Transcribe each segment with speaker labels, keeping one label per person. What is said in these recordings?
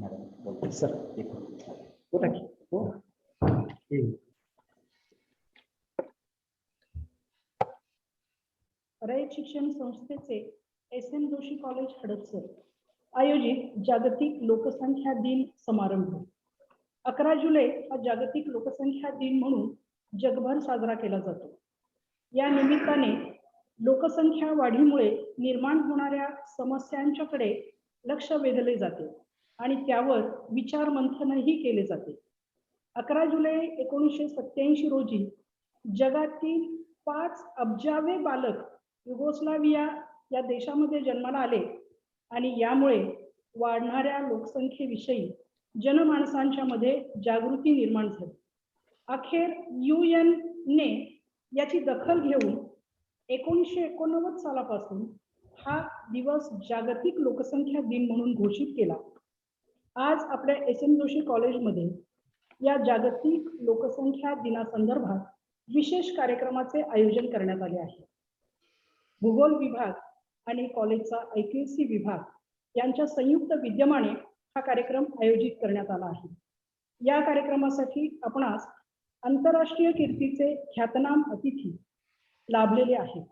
Speaker 1: Madam बोलते sir एक बोला की हो
Speaker 2: रयत शिक्षण संस्थेचे SM जोशी कॉलेज हडपसर आयोजित जागतिक लोकसंख्या दिन समारंभ 11 जुलै हा जागतिक लोकसंख्या दिन म्हणून जगभर साजरा केला जातो। या निमित्ताने लोकसंख्या वाढीमुळे निर्माण होणाऱ्या समस्यांच्याकडे लक्ष वेधले जाते आणि त्यावर विचार मंथनही केले जाते। 11 जुलै 1987 रोजी जगातील 5 अब्जावे बालक युगोस्लाविया या देशामध्ये जन्माला आले आणि यामुळे वाढणाऱ्या लोकसंख्येविषयी जनमानसांच्या मध्ये जागृती निर्माण झाली। अखेर UN ने याची दखल घेऊन 1989 सालापासून हा दिवस जागतिक लोकसंख्या दिन म्हणून घोषित केला। आज आपल्या SM जोशी कॉलेजमध्ये या जागतिक लोकसंख्या दिनासंदर्भात विशेष कार्यक्रमाचे आयोजन करण्यात आले आहे। भूगोल विभाग आणि कॉलेजचा IQAC विभाग यांच्या संयुक्त विद्यमाने हा कार्यक्रम आयोजित करण्यात आला आहे। या कार्यक्रमासाठी आपणास आंतरराष्ट्रीय कीर्तीचे ख्यातनाम अतिथी लाभलेले आहेत।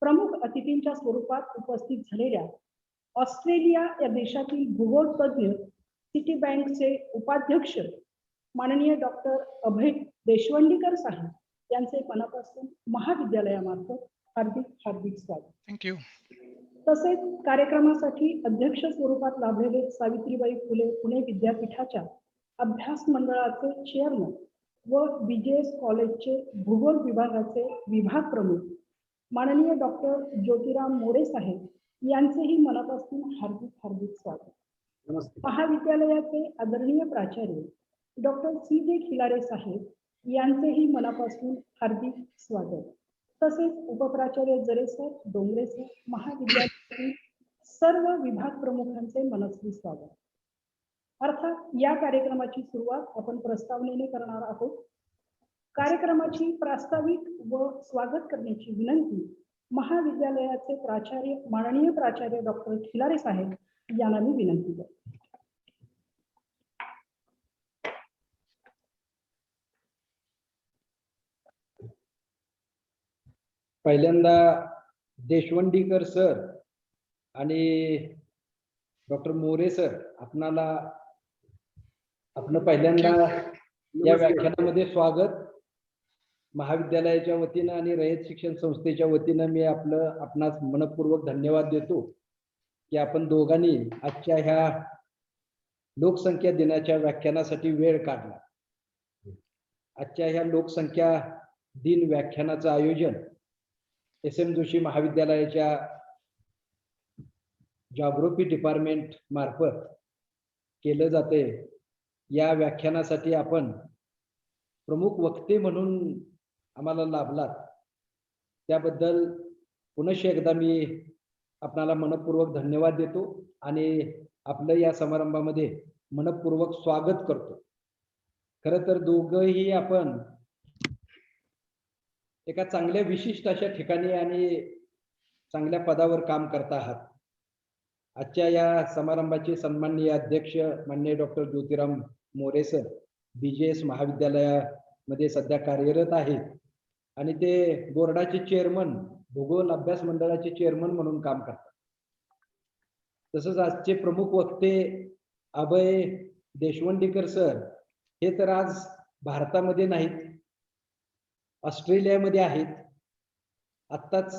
Speaker 2: प्रमुख अतिथींच्या स्वरूपात उपस्थित झालेल्या ऑस्ट्रेलिया या देशातील भूगोल तज्ञ सिटी बँकचे उपाध्यक्ष माननीय डॉक्टर अभय देशवंडीकर साहेब यांचे मनापासून महाविद्यालयामार्फत हार्दिक हार्दिक स्वागत।
Speaker 3: थँक्यू।
Speaker 2: तसेच कार्यक्रमासाठी अध्यक्ष स्वरूपात लाभलेले सावित्रीबाई फुले पुणे विद्यापीठाच्या अभ्यास मंडळाचे चेअरमन व BJS कॉलेजचे भूगोल विभागाचे विभाग प्रमुख माननीय डॉक्टर ज्योतिराम मोरे साहेब यांचेही मनापासून हार्दिक हार्दिक स्वागत। महाविद्यालयाचे आदरणीय प्राचार्य डॉक्टर CJ खिलारे साहेब यांचेही मनापासून हार्दिक स्वागत। तसेच उपप्राचार्य जरे सर, डोंगरे सर, महाविद्यालयातील सर्व विभाग प्रमुखांचे मनस्वी स्वागत। अर्थात या कार्यक्रमाची सुरुवात आपण प्रस्तावनेने करणार आहोत। कार्यक्रमाची प्रास्ताविक व स्वागत करण्याची विनंती महाविद्यालयाचे प्राचार्य माननीय प्राचार्य डॉक्टर खिलारे साहेब यांना मी विनंती करतो।
Speaker 4: पहिल्यांदा देशवंडीकर सर आणि डॉक्टर मोरे सर आपणाला पहिल्यांदा या व्याख्यानामध्ये स्वागत। महाविद्यालयाच्या वतीनं आणि रयत शिक्षण संस्थेच्या वतीनं मी आपणास मनपूर्वक धन्यवाद देतो की आपण दोघांनी आजच्या ह्या लोकसंख्या दिनाच्या व्याख्यानासाठी वेळ काढला। आजच्या ह्या लोकसंख्या दिन व्याख्यानाचं आयोजन SM जोशी महाविद्यालयाच्या जॉग्राफी डिपार्टमेंट मार्फत केलं जाते। या व्याख्यानासाठी आपण प्रमुख वक्ते म्हणून आम्हाला लाभलात त्याबद्दल पुनश्च एकदा मी आपणाला मनपूर्वक धन्यवाद देतो आणि आपलं या समारंभामध्ये मनपूर्वक स्वागत करतो। खरं तर दोघंही आपण एका चांगल्या विशिष्ट अशा ठिकाणी आणि चांगल्या पदावर काम करत आहात। आजच्या या समारंभाचे सन्माननीय अध्यक्ष माननीय doctor Jyotiram More sir BJS महाविद्यालयामध्ये सध्या कार्यरत आहेत आणि ते बोर्डाचे चेअरमन भूगोल अभ्यास मंडळाचे चेअरमन म्हणून काम करतात। तसंच आजचे प्रमुख वक्ते अभय देशवंडीकर सर हे तर आज भारतामध्ये नाहीत, ऑस्ट्रेलियामध्ये आहेत। आत्ताच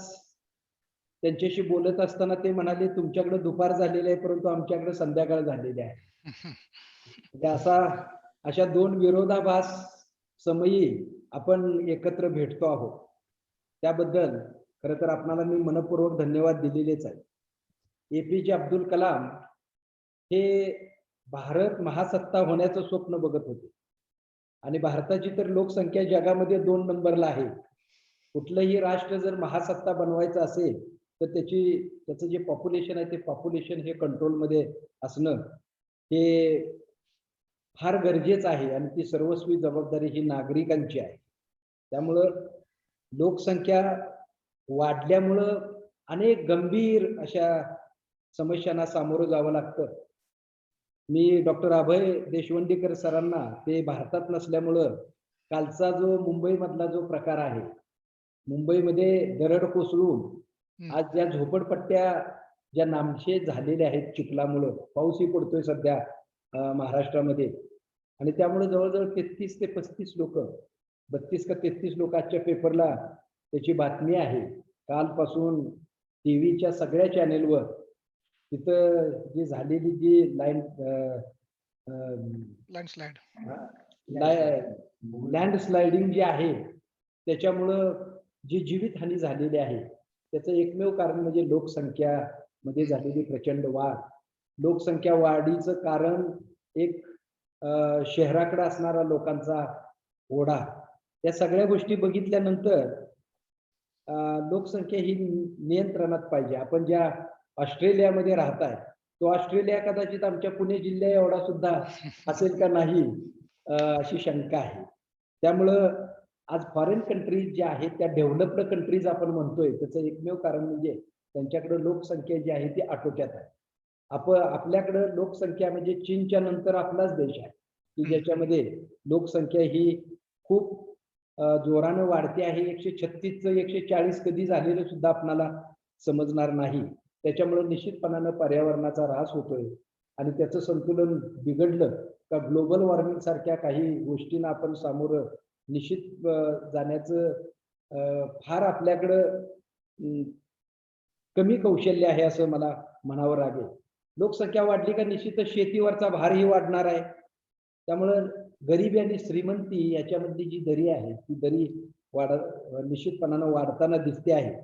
Speaker 4: त्यांच्याशी बोलत असताना ते म्हणाले तुमच्याकडे दुपार झालेली आहे परंतु आमच्याकडे संध्याकाळ झालेली आहे। अशा दोन विरोधाभास समयी आपण एकत्र भेटतो आहोत। त्याबद्दल खरं तर आपणाला मी मनपूर्वक धन्यवाद दिलेलेच आहे। APJ अब्दुल कलाम हे भारत महासत्ता होण्याचं स्वप्न बघत होते आणि भारताची तर लोकसंख्या जगामध्ये 2 नंबरला आहे। कुठलंही राष्ट्र जर महासत्ता बनवायचं असेल तर त्याचं जे पॉप्युलेशन आहे ते पॉप्युलेशन हे कंट्रोलमध्ये असणं हे फार गरजेचं आहे आणि ती सर्वस्वी जबाबदारी ही नागरिकांची आहे। त्यामुळं लोकसंख्या वाढल्यामुळं अनेक गंभीर अशा समस्यांना सामोरं जावं लागतं। मी डॉक्टर अभय देशवंडीकर सरांना ते भारतात नसल्यामुळं कालचा जो मुंबईमधला जो प्रकार आहे, मुंबईमध्ये दरड कोसळून आज ज्या झोपडपट्ट्या ज्या नामशेष झालेल्या आहेत चिखलामुळं, पाऊसही पडतोय सध्या महाराष्ट्रामध्ये, आणि त्यामुळे जवळजवळ 33 ते 35 लोक, 32 का 33 लोक आजच्या पेपरला त्याची बातमी आहे. कालपासून टीव्हीच्या सगळ्या चॅनेलवर तिथं जी झालेली जी लँडस्लाइडिंग जी आहे त्याच्यामुळं जी जीवितहानी झालेली आहे त्याचं एकमेव कारण म्हणजे लोकसंख्या मध्ये झालेली प्रचंड वाढ. लोकसंख्या वाढीचं कारण एक शहराकडे असणारा लोकांचा ओढा. या सगळ्या गोष्टी बघितल्यानंतर लोकसंख्या ही नियंत्रणात पाहिजे. आपण ज्या ऑस्ट्रेलियामध्ये राहताय तो ऑस्ट्रेलिया कदाचित आमच्या पुणे जिल्ह्या एवढा सुद्धा असेल का नाही अशी शंका आहे. त्यामुळं आज फॉरेन कंट्रीज ज्या आहेत त्या डेव्हलप्ड कंट्रीज आपण म्हणतोय त्याचं एकमेव कारण म्हणजे त्यांच्याकडे लोकसंख्या जी आहे ती आटोक्यात आहे. आपल्याकडे लोकसंख्या म्हणजे चीनच्या नंतर आपलाच देश आहे की ज्याच्यामध्ये लोकसंख्या ही खूप जोरानं वाढते आहे. 136चं 140 कधी झालेलं सुद्धा आपणाला समजणार नाही. त्याच्यामुळे निश्चितपणानं पर्यावरणाचा ऱ्हास होतोय आणि त्याचं संतुलन बिघडलं का ग्लोबल वॉर्मिंग सारख्या काही गोष्टींना आपण सामोरं निश्चित जाण्याचं फार आपल्याकडं कमी कौशल्य आहे असं मला म्हणावं लागेल. लोकसंख्या वाढली का निश्चितच शेतीवरचा भारही वाढणार आहे. त्यामुळं गरिबी आणि श्रीमंती याच्यामधली जी दरी आहे ती दरी निश्चितपणानं वाढताना दिसते आहे.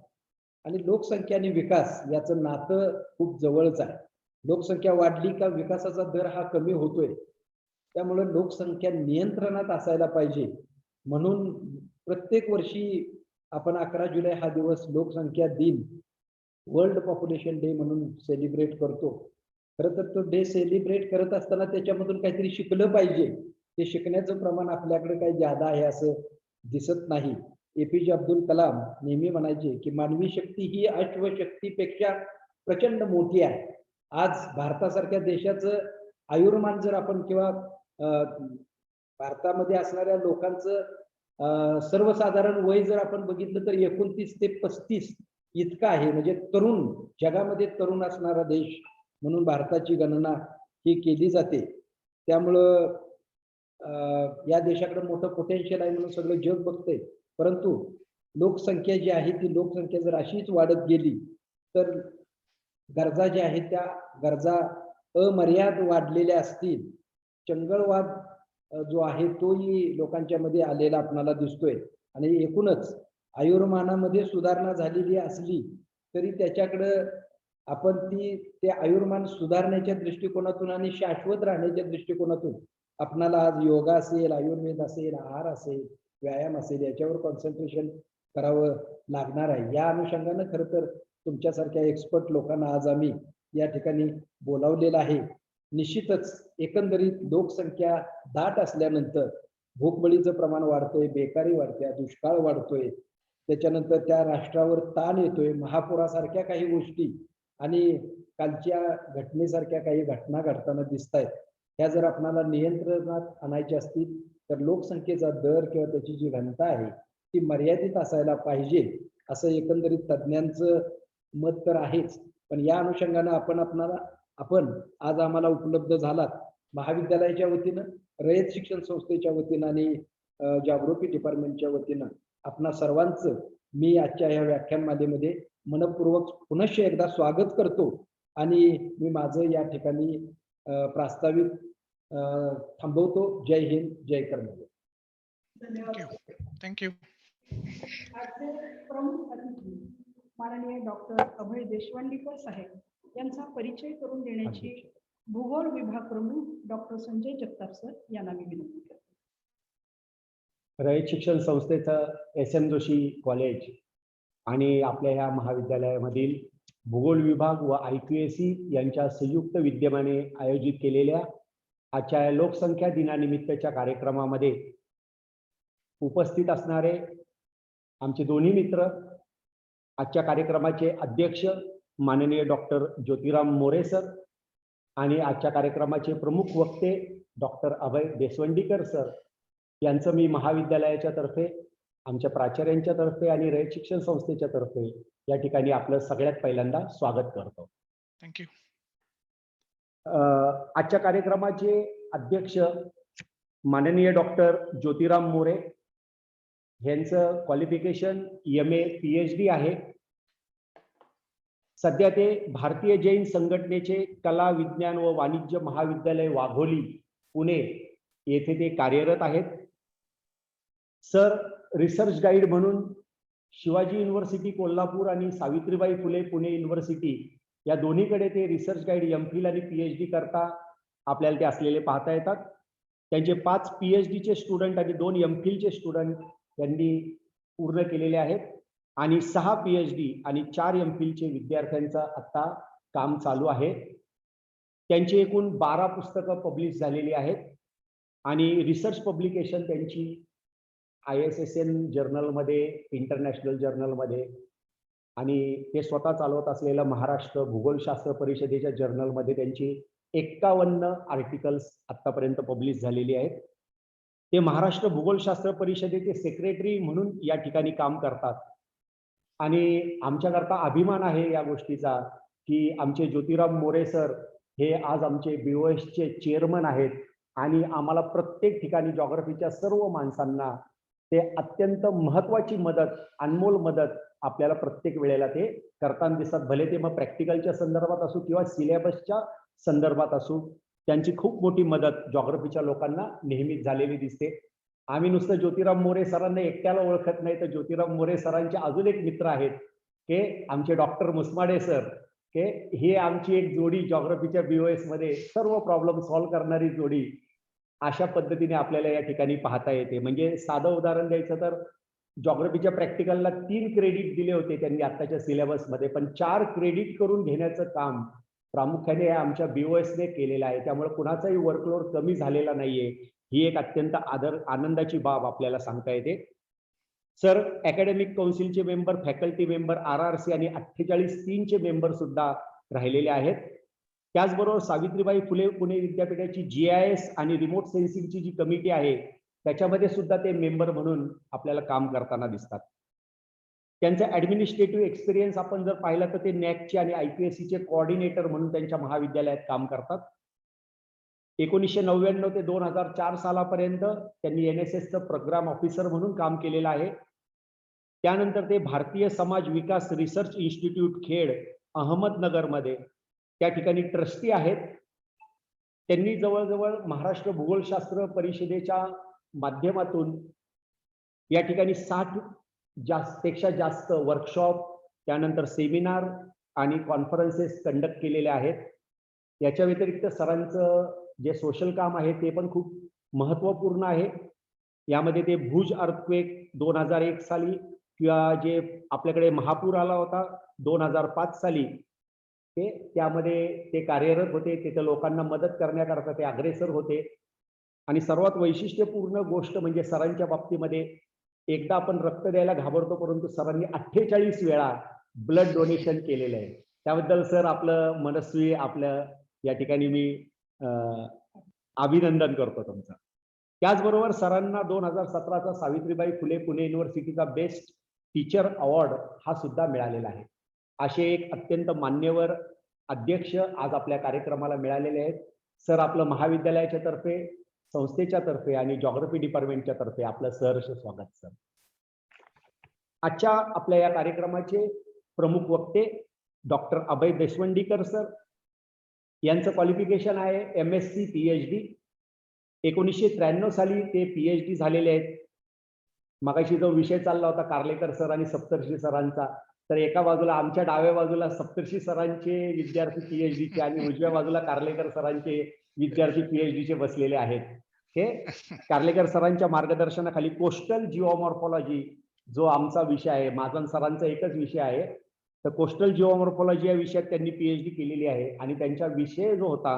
Speaker 4: आणि लोकसंख्या आणि विकास याचं नातं खूप जवळच आहे. लोकसंख्या वाढली का विकासाचा दर हा कमी होतोय. त्यामुळे लोकसंख्या नियंत्रणात असायला पाहिजे. म्हणून प्रत्येक वर्षी आपण 11 जुलै हा दिवस लोकसंख्या दिन वर्ल्ड पॉप्युलेशन डे म्हणून सेलिब्रेट करतो. खरं तर तो डे सेलिब्रेट करत असताना त्याच्यामधून काहीतरी शिकलं पाहिजे. ते शिकण्याचं प्रमाण आपल्याकडे काही जादा आहे असं दिसत नाही. एपीजे अब्दुल कलाम नेहमी म्हणायचे की मानवी शक्ती ही अश्वशक्तीपेक्षा प्रचंड मोठी आहे. आज भारतासारख्या देशाचं आयुर्मान जर आपण किंवा भारतामध्ये असणाऱ्या लोकांचं सर्वसाधारण वय जर आपण बघितलं तर 29 ते 35 इतकं आहे. म्हणजे तरुण, जगामध्ये तरुण असणारा देश म्हणून भारताची गणना ही केली जाते. त्यामुळं या देशाकडे मोठं पोटेन्शियल आहे म्हणून सगळं जग बघतंय. परंतु लोकसंख्या जी आहे ती लोकसंख्या जर अशीच वाढत गेली तर गरजा ज्या आहेत त्या गरजा अमर्याद वाढलेल्या असतील. चंगळवाद जो आहे तोही लोकांच्या मध्ये आलेला आपल्याला दिसतोय. आणि एकूणच आयुर्मानामध्ये सुधारणा झालेली असली तरी त्याच्याकडं आपण ते आयुर्मान सुधारण्याच्या दृष्टिकोनातून आणि शाश्वत राहण्याच्या दृष्टिकोनातून आपणाला आज योगा असेल, आयुर्वेद असेल, आहार असेल, व्यायाम असेल याच्यावर कॉन्सन्ट्रेशन करावं लागणार आहे. या अनुषंगानं खरं तर तुमच्यासारख्या एक्सपर्ट लोकांना आज आम्ही या ठिकाणी बोलावलेलं आहे. निश्चितच एकंदरीत लोकसंख्या दाट असल्यानंतर भूकबळीचं प्रमाण वाढतोय, बेकारी वाढते, दुष्काळ वाढतोय, त्याच्यानंतर त्या राष्ट्रावर ताण येतोय, महापुरासारख्या काही गोष्टी आणि कालच्या घटनेसारख्या काही घटना घडताना दिसत आहेत. ह्या जर आपल्याला नियंत्रणात आणायच्या असतील तर लोकसंख्येचा दर किंवा त्याची जी घनता आहे ती मर्यादित असायला पाहिजे असं एकंदरीत तज्ज्ञांचं मत तर आहेच. पण या अनुषंगानं आपण आज आम्हाला उपलब्ध झालात महाविद्यालयाच्या वतीनं, रयत शिक्षण संस्थेच्या वतीनं आणि जागृती डिपार्टमेंटच्या वतीनं आपणा सर्वांचं मी आजच्या या व्याख्यानमालेमध्ये मनपूर्वक पुनश्च एकदा स्वागत करतो आणि मी माझं या ठिकाणी प्रास्ताविक थांबवतो. जय हिंद, जय कर्मवीर.
Speaker 2: थँक्यू. आजचे प्रमुख अतिथी माननीय डॉक्टर अभय देशवंडीकर साहेब यांचा परिचय करून देण्याची भूगोल विभाग प्रमुख डॉक्टर संजय जगताप सर यांना मी विनंती करते.
Speaker 1: रयत शिक्षण संस्थेचं SM जोशी कॉलेज आणि आपल्या ह्या महाविद्यालयामधील भूगोल विभाग व IQAC यांच्या संयुक्त विद्यमाने आयोजित केलेल्या आजच्या लोकसंख्या दिनानिमित्तच्या कार्यक्रमामध्ये उपस्थित असणारे आमचे दोन्ही मित्र, आजच्या कार्यक्रमाचे अध्यक्ष माननीय डॉक्टर ज्योतिराम मोरे सर, आणि आजच्या कार्यक्रमाचे प्रमुख वक्ते डॉक्टर अभय देशवंडीकर सर यांचं मी महाविद्यालयाच्या तर्फे, आमच्या प्राचार्यांच्या तर्फे आणि रयत शिक्षण संस्थेच्या तर्फे या ठिकाणी आपलं सगळ्यात पहिल्यांदा स्वागत करतो.
Speaker 3: थँक्यू.
Speaker 1: आजच्या कार्यक्रमाचे अध्यक्ष माननीय डॉक्टर ज्योतिराम मोरे यांचं क्वालिफिकेशन MA PhD आहे. सध्या ते भारतीय जैन संघटनेचे कला विज्ञान व वाणिज्य महाविद्यालय वाघोली पुणे येथे ते कार्यरत आहेत. सर रिसर्च गाईड म्हणून शिवाजी युनिव्हर्सिटी कोल्हापूर आणि सावित्रीबाई फुले पुणे युनिव्हर्सिटी या दोन्हीकडे ते रिसर्च गाईड MPhil आणि PhD करता आपल्याला ते असलेले पाहता येतात. त्यांचे 5 PhD चे स्टुडंट आणि 2 MPhil चे स्टुडंट त्यांनी पूर्ण केलेले आहेत आणि 6 PhD आणि 4 MPhil चे विद्यार्थ्यांचं आता काम चालू आहे. त्यांची एकूण 12 पुस्तकं पब्लिश झालेली आहेत आणि रिसर्च पब्लिकेशन त्यांची ISSN जर्नलमध्ये, इंटरनॅशनल जर्नलमध्ये आणि ते स्वतः चालवत असलेल्या महाराष्ट्र भूगोलशास्त्र परिषदेच्या जर्नलमध्ये त्यांची 51 आर्टिकल्स आतापर्यंत पब्लिश झालेली आहेत. ते महाराष्ट्र भूगोलशास्त्र परिषदेचे सेक्रेटरी म्हणून या ठिकाणी काम करतात आणि आमच्याकरता अभिमान आहे या गोष्टीचा की आमचे ज्योतिराम मोरे सर हे आज आमचे BOS चे चेअरमन आहेत आणि आम्हाला प्रत्येक ठिकाणी जॉग्रफीच्या सर्व माणसांना ते अत्यंत महत्वाची मदत, अनमोल मदत आपल्याला प्रत्येक वेळेला ते करताना दिसतात. भले ते मग प्रॅक्टिकलच्या संदर्भात असो किंवा सिलेबसच्या संदर्भात असो, त्यांची खूप मोठी मदत जॉग्रफीच्या लोकांना नेहमीच झालेली दिसते. आम्ही नुसतं ज्योतिराम मोरे सरांना एकट्याला ओळखत नाही, तर ज्योतिराम मोरे सरांचे अजून एक मित्र आहेत की आमचे डॉक्टर मुसमाडे सर, की हे आमची एक जोडी जॉग्रफीच्या BOS मध्ये सर्व प्रॉब्लेम सॉल्व्ह करणारी जोडी अशा पद्धतीने आपल्याला या ठिकाणी पाहता येते. म्हणजे साधं उदाहरण द्यायचं तर जॉग्रफीच्या प्रॅक्टिकलला 3 क्रेडिट दिले होते त्यांनी आत्ताच्या सिलेबसमध्ये, पण 4 क्रेडिट करून घेण्याचं काम प्रामुख्याने आमच्या BOS ने केलेलं आहे. त्यामुळे कुणाचाही वर्कलोड कमी झालेला नाहीये. ही एक अत्यंत आनंदाची बाब आपल्याला सांगता येते. सर अकॅडमिक काउन्सिलचे मेंबर, फॅकल्टी मेंबर, RRC आणि 48-3 चे मेंबर सुद्धा राहिलेले आहेत. त्याचबरोबर सावित्रीबाई फुले पुणे विद्यापीठाची GIS आणि रिमोट सेन्सिंगची जी कमिटी आहे त्याच्यामध्ये सुद्धा ते मेंबर म्हणून आपल्याला काम करताना दिसतात. त्यांचा ऍडमिनिस्ट्रेटिव्ह एक्सपिरियन्स आपण जर पाहिला तर ते NAAC आणि IPSC चे कोऑर्डिनेटर म्हणून त्यांच्या महाविद्यालयात काम करतात. 1999 ते 2004 सालापर्यंत त्यांनी NSSचं प्रोग्राम ऑफिसर म्हणून काम केलेलं आहे. त्यानंतर ते भारतीय समाज विकास रिसर्च इन्स्टिट्यूट खेड अहमदनगरमध्ये त्या ठिकाणी ट्रस्टी आहेत. त्यांनी जवळजवळ महाराष्ट्र भूगोलशास्त्र परिषदेच्या माध्यमातून या ठिकाणी 60 पेक्षा जास्त वर्कशॉप, त्यानंतर सेमिनार आणि कॉन्फरन्सेस कंडक्ट केलेले आहेत. याच्या व्यतिरिक्त सरांचं जे सोशल काम आहे ते पण खूप महत्त्वपूर्ण आहे. यामध्ये ते भुज अर्थक्वेक 2001 साली किंवा जे आपल्याकडे महापूर आला होता 2005 साली, त्यामध्ये ते कार्यरत होते. तिथे लोकांना मदत करण्याकरता ते अग्रेसर होते. आणि सर्वात वैशिष्ट्यपूर्ण गोष्ट म्हणजे सरांच्या बाबतीमध्ये एकदा आपण रक्त द्यायला घाबरतो, परंतु सरांनी 48 वेळा ब्लड डोनेशन केलेलं आहे. त्याबद्दल सर आपलं मनस्वी आपलं या ठिकाणी मी अभिनंदन करतो तुमचं. त्याचबरोबर सरांना 2017चा Savitribai Phule Pune युनिव्हर्सिटीचा best teacher award हा सुद्धा मिळालेला आहे. असे एक अत्यंत मान्यवर अध्यक्ष आज आपल्या कार्यक्रमाला मिळालेले आहेत. सर आपलं महाविद्यालयाच्या तर्फे, संस्थेच्या तर्फे आणि जॉग्रफी डिपार्टमेंटच्या तर्फे आपलं सहर्ष स्वागत सर. आजच्या आपल्या या कार्यक्रमाचे प्रमुख वक्ते डॉक्टर अभय देशवंडीकर सर यांचं क्वालिफिकेशन आहे MSc PhD. 1993 साली ते PhD झालेले आहेत. मगाशी जो विषय चालला होता कार्लेकर सर आणि सप्तर्षी सरांचा, तर एका बाजूला आमच्या डाव्या बाजूला सप्तर्षी सरांचे विद्यार्थी PhD चे आणि उजव्या बाजूला कार्लेकर सरांचे विद्यार्थी PhD चे बसलेले आहेत. हे कार्लेकर सरांच्या मार्गदर्शनाखाली कोस्टल जिओमॉर्फॉलॉजी जो आमचा विषय आहे, माझा सरांचा एकच विषय आहे, तर कोस्टल जिओमॉर्फॉलॉजी या विषयात त्यांनी PhD केलेली आहे. आणि त्यांचा विषय जो होता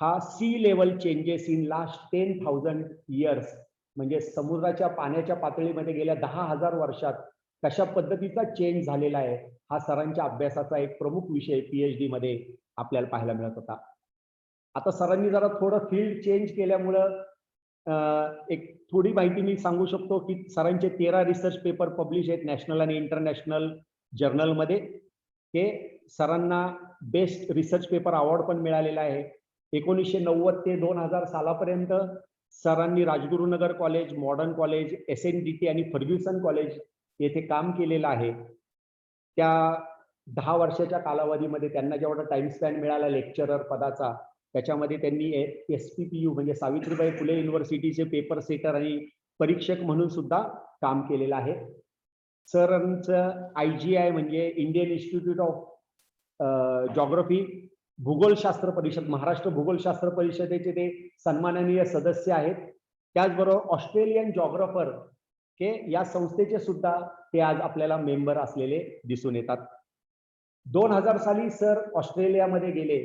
Speaker 1: हा sea level changes in last 10,000 years, म्हणजे समुद्राच्या पाण्याच्या पातळीमध्ये गेल्या 10,000 वर्षात कशा पद्धतीचा चेंज झालेला आहे, हा सरांच्या अभ्यासाचा एक प्रमुख विषय PhD मध्ये आपल्याला पाहायला मिळत होता. आता सरांनी जरा थोडं फील्ड चेंज केल्यामुळं एक थोडी माहिती मी सांगू शकतो की सरांचे 13 रिसर्च पेपर पब्लिश आहेत नॅशनल आणि इंटरनॅशनल जर्नलमध्ये. ते सरांना बेस्ट रिसर्च पेपर अवॉर्ड पण मिळालेला आहे. 1990 ते 2000 सालापर्यंत सरांनी Rajgurunagar college, modern college, SNDT आणि फर्ग्युसन कॉलेज येथे काम केलेलं आहे. त्या 10 वर्षाच्या कालावधीमध्ये त्यांना जेवढा टाइम स्पॅन मिळाला लेक्चरर पदाचा, त्याच्यामध्ये त्यांनी SPPU म्हणजे सावित्रीबाई फुले युनिव्हर्सिटीचे पेपर सेटर आणि परीक्षक म्हणून सुद्धा काम केलेलं आहे. सरांचं IGI म्हणजे इंडियन इन्स्टिट्यूट ऑफ जॉग्रफी भूगोलशास्त्र परिषद, महाराष्ट्र भूगोलशास्त्र परिषदेचे ते सन्माननीय सदस्य आहेत. त्याचबरोबर ऑस्ट्रेलियन जॉग्राफर हे या संस्थेचे सुद्धा ते आज आपल्याला मेंबर असलेले दिसून येतात. 2000 साली सर ऑस्ट्रेलियामध्ये गेले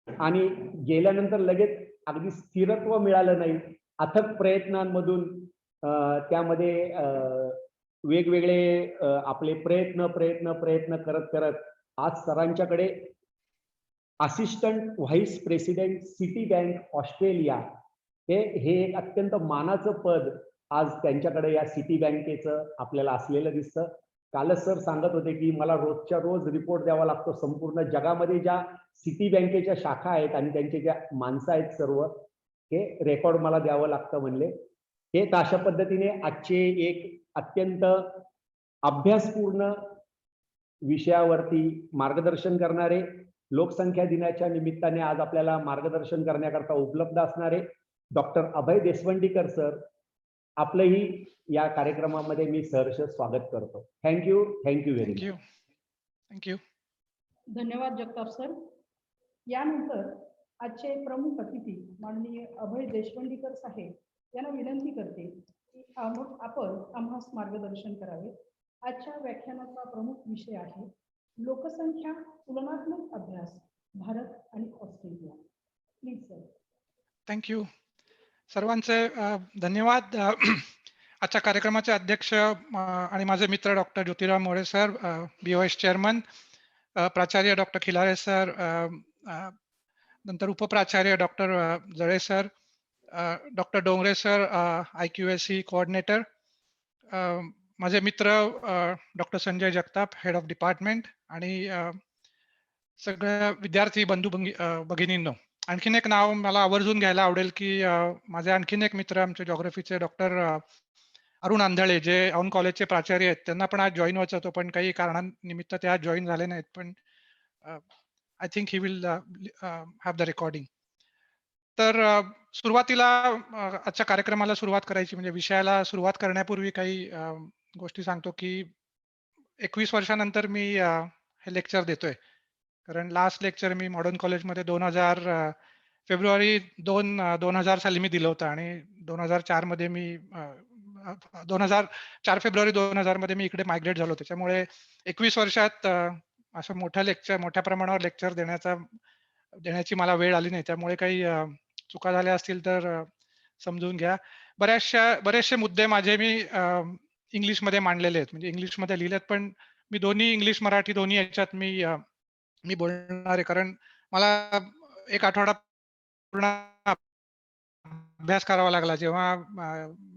Speaker 1: आणि गेल्यानंतर लगेच अगदी स्थिरत्व मिळालं नाही. अथक प्रयत्नांमधून त्यामध्ये वेगवेगळे आपले प्रयत्न करत आज सरांच्याकडे assistant vice president Citibank Australia हे एक अत्यंत मानाचं पद आज त्यांच्याकडे या सिटी बँकेचं आपल्याला असलेलं दिसतं. कालच सर सांगत होते की मला रोजच्या रोज रिपोर्ट द्यावा लागतो संपूर्ण जगामध्ये ज्या सिटी बँकेच्या शाखा आहेत आणि त्यांचे ज्या माणसं आहेत सर्व हे रेकॉर्ड मला द्यावं लागतं म्हणले. हे तर अशा पद्धतीने आजचे एक अत्यंत अभ्यासपूर्ण विषयावरती मार्गदर्शन करणारे, लोकसंख्या दिनाच्या निमित्ताने आज आपल्याला मार्गदर्शन करण्याकरता उपलब्ध असणारे डॉक्टर अभय देशवंडीकर सर, आपलंही या कार्यक्रमामध्ये मी सहर्ष स्वागत करतो. Thank you very much.
Speaker 3: थँक्यू.
Speaker 2: धन्यवाद जगताप सर. यानंतर आजचे प्रमुख अतिथी माननीय अभय देशवंडीकर साहेब यांना विनंती करते की आपण आम्हास मार्गदर्शन करावे. आजच्या व्याख्यानाचा प्रमुख विषय आहे लोकसंख्या तुलनात्मक अभ्यास, भारत आणि ऑस्ट्रेलिया. Please sir.
Speaker 3: थँक्यू. सर्वांचे धन्यवाद. आजच्या कार्यक्रमाचे अध्यक्ष आणि माझे मित्र doctor Jyotirao More sir, BOS chairman, प्राचार्य डॉक्टर खिलारे सर, नंतर उपप्राचार्य doctor Jale sir, doctor Dongre sir, IQAC coordinator, माझे मित्र doctor Sanjay Jagtap, head of department, आणि सगळ्या विद्यार्थी बंधू भगिनींनो. आणखीन एक नाव मला आवर्जून घ्यायला आवडेल की माझे आणखीन एक मित्र आमचे जॉग्रफीचे डॉक्टर अरुण आंधळे, जे औंध कॉलेजचे प्राचार्य आहेत. त्यांना पण आज जॉईन व्हायचं होतं, पण काही कारणानिमित्त ते आज जॉईन झाले नाहीत. पण I think he will have the recording. तर सुरुवातीला आजच्या कार्यक्रमाला सुरुवात करायची म्हणजे विषयाला सुरुवात करण्यापूर्वी काही गोष्टी सांगतो की 21 वर्षानंतर मी हे लेक्चर देतोय. कारण लास्ट लेक्चर मी मॉडर्न कॉलेजमध्ये फेब्रुवारी 2000 साली मी दिलं होतं आणि 2004 मध्ये मी 4 फेब्रुवारी 2000 मध्ये मी इकडे मायग्रेट झालो. त्याच्यामुळे 21 वर्षात असं मोठ्या प्रमाणावर लेक्चर देण्याची मला वेळ आली नाही. त्यामुळे काही चुका झाल्या असतील तर समजून घ्या. बरेचसे मुद्दे माझे मी इंग्लिशमध्ये मांडलेले आहेत, म्हणजे इंग्लिशमध्ये लिहिलेत, पण मी दोन्ही इंग्लिश मराठी दोन्ही याच्यात मी बोलणार आहे. कारण मला एक आठवडा पूर्ण अभ्यास करावा लागला. जेव्हा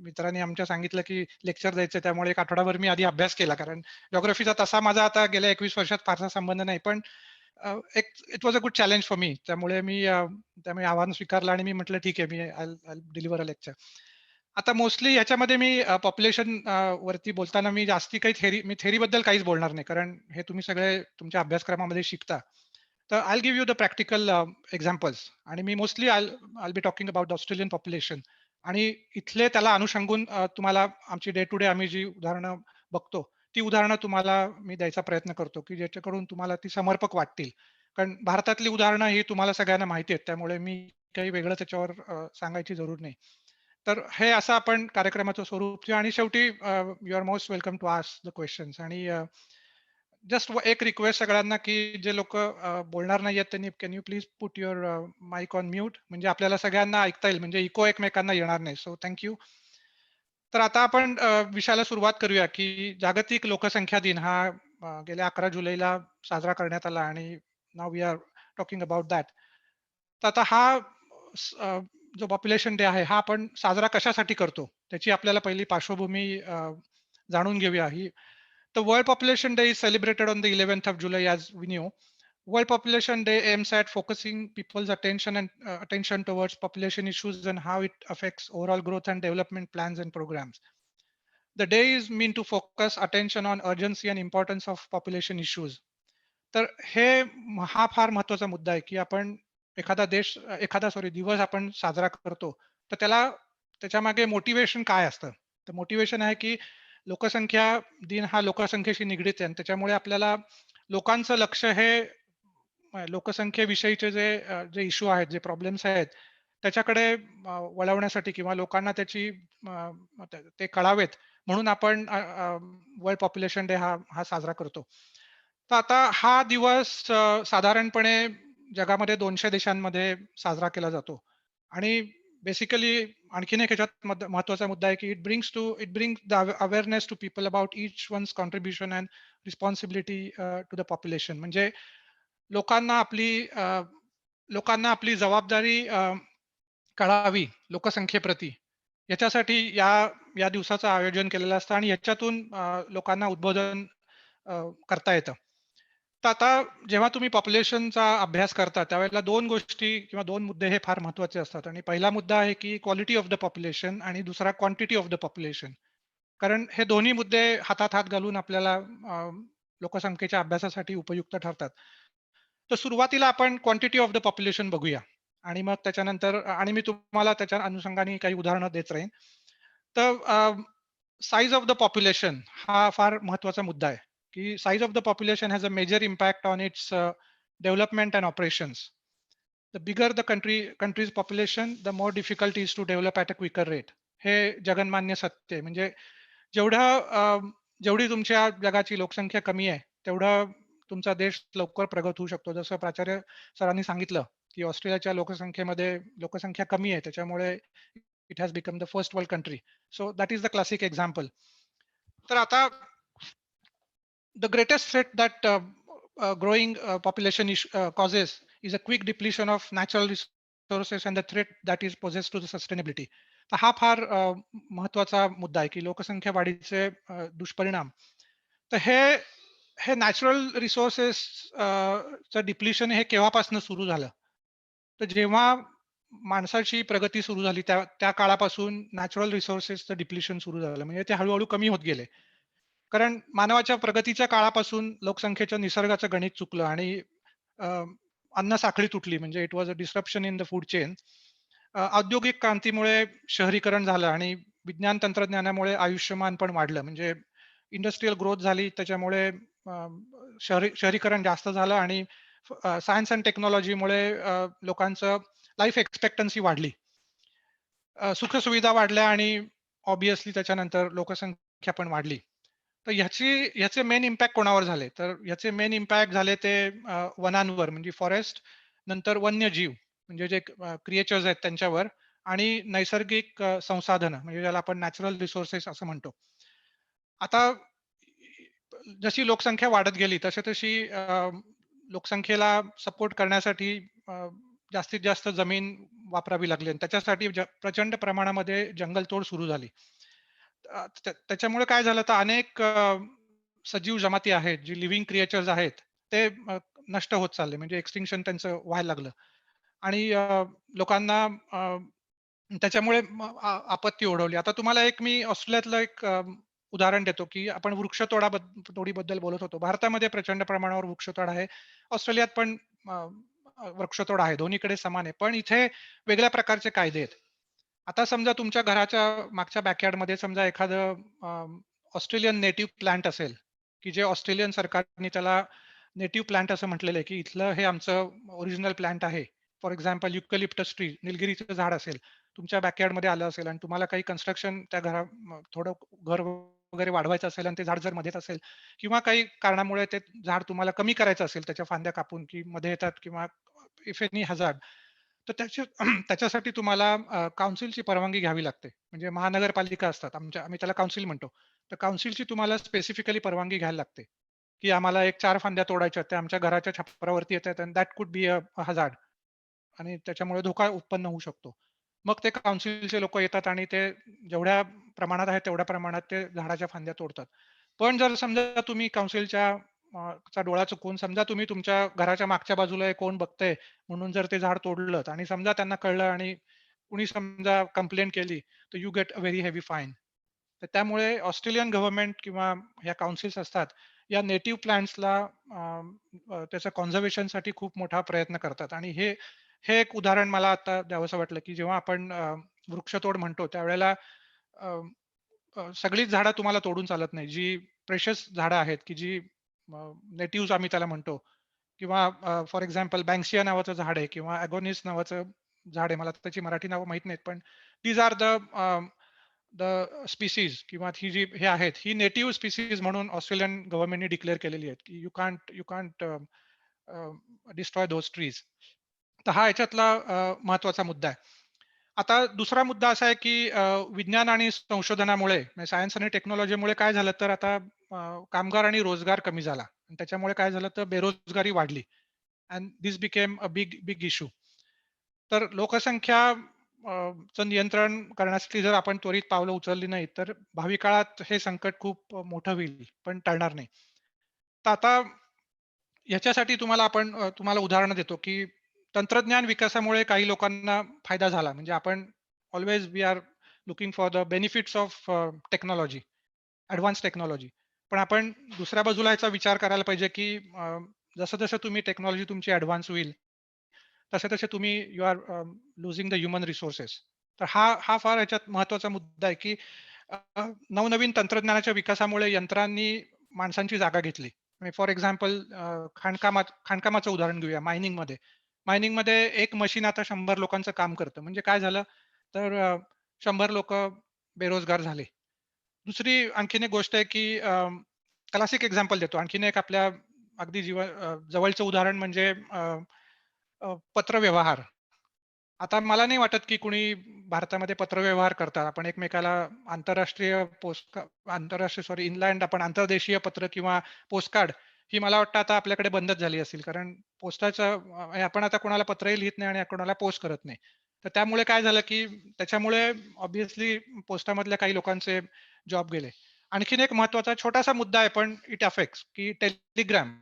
Speaker 3: मित्रांनी आमच्या सांगितलं की लेक्चर द्यायचं, त्यामुळे एक आठवडाभर मी आधी अभ्यास केला. कारण जॉग्रफीचा तसा माझा आता गेल्या 21 वर्षात फारसा संबंध नाही, पण it was a good challenge for me. त्यामुळे मी आव्हान स्वीकारलं आणि मी म्हटलं ठीक आहे, मी आय डिलिव्हर अ लेक्चर. आता मोस्टली याच्यामध्ये मी पॉप्युलेशन वरती बोलताना मी जास्ती काही थेरी बद्दल काहीच बोलणार नाही, कारण हे तुम्ही सगळे तुमच्या अभ्यासक्रमामध्ये शिकता. तर I give you the practical examples. आणि मी mostly I be talking about the Australian population आणि इथले त्याला अनुषंगून तुम्हाला आमची डे टू डे आम्ही जी उदाहरणं बघतो ती उदाहरणं तुम्हाला मी द्यायचा प्रयत्न करतो की ज्याच्याकडून तुम्हाला ती समर्पक वाटतील. कारण भारतातली उदाहरणं ही तुम्हाला सगळ्यांना माहिती आहेत, त्यामुळे मी काही वेगळं त्याच्यावर सांगायची जरूर नाही. तर हे असं आपण कार्यक्रमाचं स्वरूप ठेवू आणि शेवटी you are most welcome to ask the questions. आणि जस्ट एक रिक्वेस्ट सगळ्यांना की जे लोक बोलणार नाहीयेत त्यांनी can you please put your mic on mute, म्हणजे आपल्याला सगळ्यांना ऐकता येईल, म्हणजे इको एकमेकांना येणार नाही. So thank you. तर आता आपण विषयाला सुरुवात करूया की जागतिक लोकसंख्या दिन हा गेल्या 11 जुलैला साजरा करण्यात आला आणि नाव we are talking about that. तर आता हा जो पॉप्युलेशन डे आहे, हा आपण साजरा कशासाठी करतो? त्याची आपल्याला पहिली पार्श्वभूमी जाणून घेऊया. The World Population Day is celebrated on the 11th of July, as we knew. World Population Day aims at focusing people's attention towards population issues and how it affects overall growth and development plans and programs. The day is meant to focus attention on urgency and importance of population issues. तर हा फार महत्वाचा मुद्दा आहे, की आपण एखादा दिवस आपण साजरा करतो, तर त्याच्यामागे मोटिव्हेशन काय असतं? तर मोटिव्हेशन आहे, की लोकसंख्या दिन हा लोकसंख्येशी निगडीत आहे आणि त्याच्यामुळे आपल्याला लोकांचं लक्ष हे लोकसंख्येविषयीचे जे इश्यू आहेत, जे प्रॉब्लेम्स आहेत, त्याच्याकडे वळवण्यासाठी किंवा लोकांना ते कळावेत म्हणून आपण वर्ल्ड पॉप्युलेशन डे हा साजरा करतो. तर आता हा दिवस साधारणपणे जगामध्ये 200 देशांमध्ये साजरा केला जातो आणि बेसिकली आणखीन एक ह्याच्यात महत्वाचा मुद्दा आहे, की it brings the awareness to people about each one's contribution and responsibility to the population. म्हणजे लोकांना आपली लोकांना आपली जबाबदारी कळावी लोकसंख्येप्रती, याच्यासाठी या दिवसाचं आयोजन केलेलं असतं आणि याच्यातून लोकांना उद्बोधन करता येतं. तर आता जेव्हा तुम्ही पॉप्युलेशनचा अभ्यास करता, त्यावेळेला 2 गोष्टी किंवा 2 मुद्दे हे फार महत्त्वाचे असतात आणि पहिला मुद्दा आहे, की क्वालिटी ऑफ द पॉप्युलेशन आणि दुसरा क्वांटिटी ऑफ द पॉप्युलेशन. कारण हे दोन्ही मुद्दे हातात हात घालून आपल्याला लोकसंख्येच्या अभ्यासासाठी उपयुक्त ठरतात. तर सुरुवातीला आपण क्वांटिटी ऑफ द पॉप्युलेशन बघूया आणि मग त्याच्यानंतर आणि मी तुम्हाला त्याच्या अनुषंगाने काही उदाहरणं देत राहीन. तर साइज ऑफ द पॉप्युलेशन हा फार महत्वाचा मुद्दा आहे, की size of the population has a major impact on its development and operations. The bigger the country's population, the more difficult is to develop at a quicker rate. हे जगन्मान्य सत्य आहे. म्हणजे जेवढी तुमच्या जगाची लोकसंख्या कमी आहे, तेवढं तुमचा देश लवकर प्रगत होऊ शकतो. जसं प्राचार्य सरांनी सांगितलं, की ऑस्ट्रेलियाच्या लोकसंख्येमध्ये लोकसंख्या कमी आहे, त्याच्यामुळे it has become the first world country. So that is the classic example. तर आता the greatest threat that growing population causes is a quick depletion of natural resources and the threat that is poses to the sustainability. तर हा फार महत्वाचा मुद्दा आहे, की लोकसंख्या वाढीचे दुष्परिणाम. तर हे नॅचरल रिसोर्सेस चं डिप्लिशन हे केव्हापासून सुरू झालं? तर जेव्हा माणसाची प्रगती सुरू झाली, त्या काळापासून नॅचरल रिसोर्सेसचं डिप्लिशन सुरू झालं. म्हणजे ते हळू कमी होत गेले. कारण मानवाच्या प्रगतीच्या काळापासून लोकसंख्येचं निसर्गाचं गणित चुकलं आणि अ, अन्न साखळी तुटली. म्हणजे it was a disruption in the food chain. औद्योगिक क्रांतीमुळे शहरीकरण झालं आणि विज्ञान तंत्रज्ञानामुळे आयुष्यमान पण वाढलं. म्हणजे इंडस्ट्रियल ग्रोथ झाली, त्याच्यामुळे शहरीकरण जास्त झालं आणि सायन्स अँड टेक्नॉलॉजीमुळे लोकांचं लाईफ एक्सपेक्टन्सी वाढली. सुखसुविधा वाढल्या आणि ऑब्व्हियसली त्याच्यानंतर लोकसंख्या पण वाढली. तर ह्याचे मेन इम्पॅक्ट कोणावर झाले? तर ह्याचे मेन इम्पॅक्ट झाले ते वनांवर, म्हणजे फॉरेस्ट, नंतर वन्यजीव म्हणजे जे क्रिएचर्स आहेत त्यांच्यावर आणि नैसर्गिक संसाधनं म्हणजे ज्याला आपण नॅचरल रिसोर्सेस असं म्हणतो. आता जशी लोकसंख्या वाढत गेली तशी लोकसंख्येला सपोर्ट करण्यासाठी जास्तीत जास्त जमीन वापरावी लागली आणि त्याच्यासाठी प्रचंड प्रमाणामध्ये जंगलतोड सुरू झाली. त्याच्यामुळे काय झालं तर अनेक सजीव जमाती आहेत, जी लिव्हिंग क्रिएचर्स आहेत, ते नष्ट होत चालले, म्हणजे एक्सटिंक्शन त्यांचं व्हायला लागलं आणि लोकांना त्याच्यामुळे आपत्ती ओढवली. आता तुम्हाला मी ऑस्ट्रेलियातलं एक उदाहरण देतो, की आपण तोडीबद्दल बोलत होतो. भारतामध्ये प्रचंड प्रमाणावर वृक्षतोड आहे. ऑस्ट्रेलियात पण अ, अ, वृक्षतोड आहे. दोन्हीकडे समान आहे. पण इथे वेगळ्या प्रकारचे कायदे आहेत. आता समजा तुमच्या घराच्या मागच्या बॅकयार्डमध्ये समजा एखादं ऑस्ट्रेलियन नेटिव्ह प्लांट असेल, की जे ऑस्ट्रेलियन सरकारने त्याला नेटिव्ह प्लांट असं म्हटलेलं आहे, की इथलं हे आमचं ओरिजिनल प्लांट आहे. फॉर एक्झाम्पल युकॅलिप्टस ट्री, निलगिरीचं झाड असेल, तुमच्या बॅकयार्डमध्ये आलं असेल आणि तुम्हाला काही कन्स्ट्रक्शन त्या थोडं घर वगैरे वाढवायचं असेल आणि ते झाड जर मध्येच असेल किंवा काही कारणामुळे ते झाड तुम्हाला कमी करायचं असेल, त्याच्या फांद्या कापून की मध्ये येतात किंवा इफ एनी हझार्ड, तर त्याच्यासाठी तुम्हाला काउन्सिलची परवानगी घ्यावी लागते. म्हणजे महानगरपालिका असतात, आम्ही त्याला काउन्सिल म्हणतो. तर काउन्सिलची तुम्हाला स्पेसिफिकली परवानगी घ्यायला लागते, की आम्हाला 4 फांद्या तोडायच्या, त्या आमच्या घराच्या छपरावरती येतात and that could be a hazard. आणि त्याच्यामुळे धोका उत्पन्न होऊ शकतो. मग ते काउन्सिलचे लोकं येतात आणि ते जेवढ्या प्रमाणात आहे तेवढ्या प्रमाणात ते झाडाच्या फांद्या तोडतात. पण जर समजा तुम्ही काउन्सिलच्या चा डोळा चुकवून समजा तुम्ही तुमच्या घराच्या मागच्या बाजूला आहे, कोण बघतंय म्हणून जर ते झाड तोडलत आणि समजा त्यांना कळलं आणि कुणी समजा कंप्लेंट केली, तर you get a very heavy fine. तर त्यामुळे ऑस्ट्रेलियन गव्हर्नमेंट किंवा ह्या काउन्सिल्स असतात, या नेटिव्ह प्लांट्सला त्याच्या कॉन्झर्वेशनसाठी खूप मोठा प्रयत्न करतात आणि हे हे एक उदाहरण मला आता द्यावंसं वाटलं, की जेव्हा आपण वृक्षतोड म्हणतो त्यावेळेला अ, सगळीच झाडं तुम्हाला तोडून चालत नाही. जी प्रेशियस झाडं आहेत, की जी नेटिव्हज आम्ही त्याला म्हणतो किंवा फॉर एक्झाम्पल बँक्सिया नावाचं झाड आहे किंवा अगोनिस नावाचं झाड आहे. मला त्याची मराठी नावं माहीत नाहीत, पण दीज आर द स्पिसीज किंवा ही जी हे आहेत, ही नेटिव्ह स्पिसीज म्हणून ऑस्ट्रेलियन गव्हर्नमेंटने डिक्लेअर केलेली आहेत, की you can't destroy those trees. तर हा याच्यातला महत्वाचा मुद्दा आहे. आता दुसरा मुद्दा असा आहे, की विज्ञान आणि संशोधनामुळे म्हणजे सायन्स आणि टेक्नॉलॉजीमुळे काय झालं तर आता कामगार आणि रोजगार कमी झाला. आणि त्याच्यामुळे काय झालं तर बेरोजगारी वाढली and this became a big big issue. तर लोकसंख्या चं नियंत्रण करण्यासाठी जर आपण त्वरित पावलं उचलली नाही, तर भावी काळात हे संकट खूप मोठं होईल, पण टळणार नाही. तर आता ह्याच्यासाठी तुम्हाला उदाहरणं देतो, की तंत्रज्ञान विकासामुळे काही लोकांना फायदा झाला. म्हणजे आपण always we are looking for the benefits of technology, advance technology. पण आपण दुसऱ्या बाजूला याचा विचार करायला पाहिजे, की जसं-जसं तुम्ही टेक्नॉलॉजी तुमची एडव्हान्स होईल, तसे-तसे तुम्ही you are losing the human resources. तर हा फार ह्याच्यात महत्त्वाचा मुद्दा आहे, की नवनवीन तंत्रज्ञानाच्या विकासामुळे यंत्रांनी माणसांची जागा घेतली. फॉर एक्झाम्पल खाणकामाचं उदाहरण घेऊया मायनिंगमध्ये. मायनिंगमध्ये एक मशीन आता 100 लोकांचं काम करतं. म्हणजे काय झालं तर 100 लोकं बेरोजगार झाले. दुसरी आणखीन एक गोष्ट आहे, की क्लासिक एक्झाम्पल देतो. आणखीन एक आपल्या अगदी जवळचं उदाहरण म्हणजे अ, अ, पत्रव्यवहार. आता मला नाही वाटत, की कुणी भारतामध्ये पत्रव्यवहार करतात. आपण एकमेकाला आंतरराष्ट्रीय आंतरराष्ट्रीय सॉरी इनलँड आपण आंतरदेशीय पत्र किंवा पोस्टकार्ड ही मला वाटतं आता आपल्याकडे बंदच झाली असेल. कारण आपण आता कोणाला पत्रही लिहीत नाही आणि कोणाला पोस्ट करत नाही. तर त्यामुळे काय झालं, की त्याच्यामुळे ऑब्व्हियसली पोस्टामधल्या काही लोकांचे जॉब गेले. आणखीन एक महत्त्वाचा छोटासा मुद्दा आहे, पण इट अफेक्ट्स, की टेलिग्राम.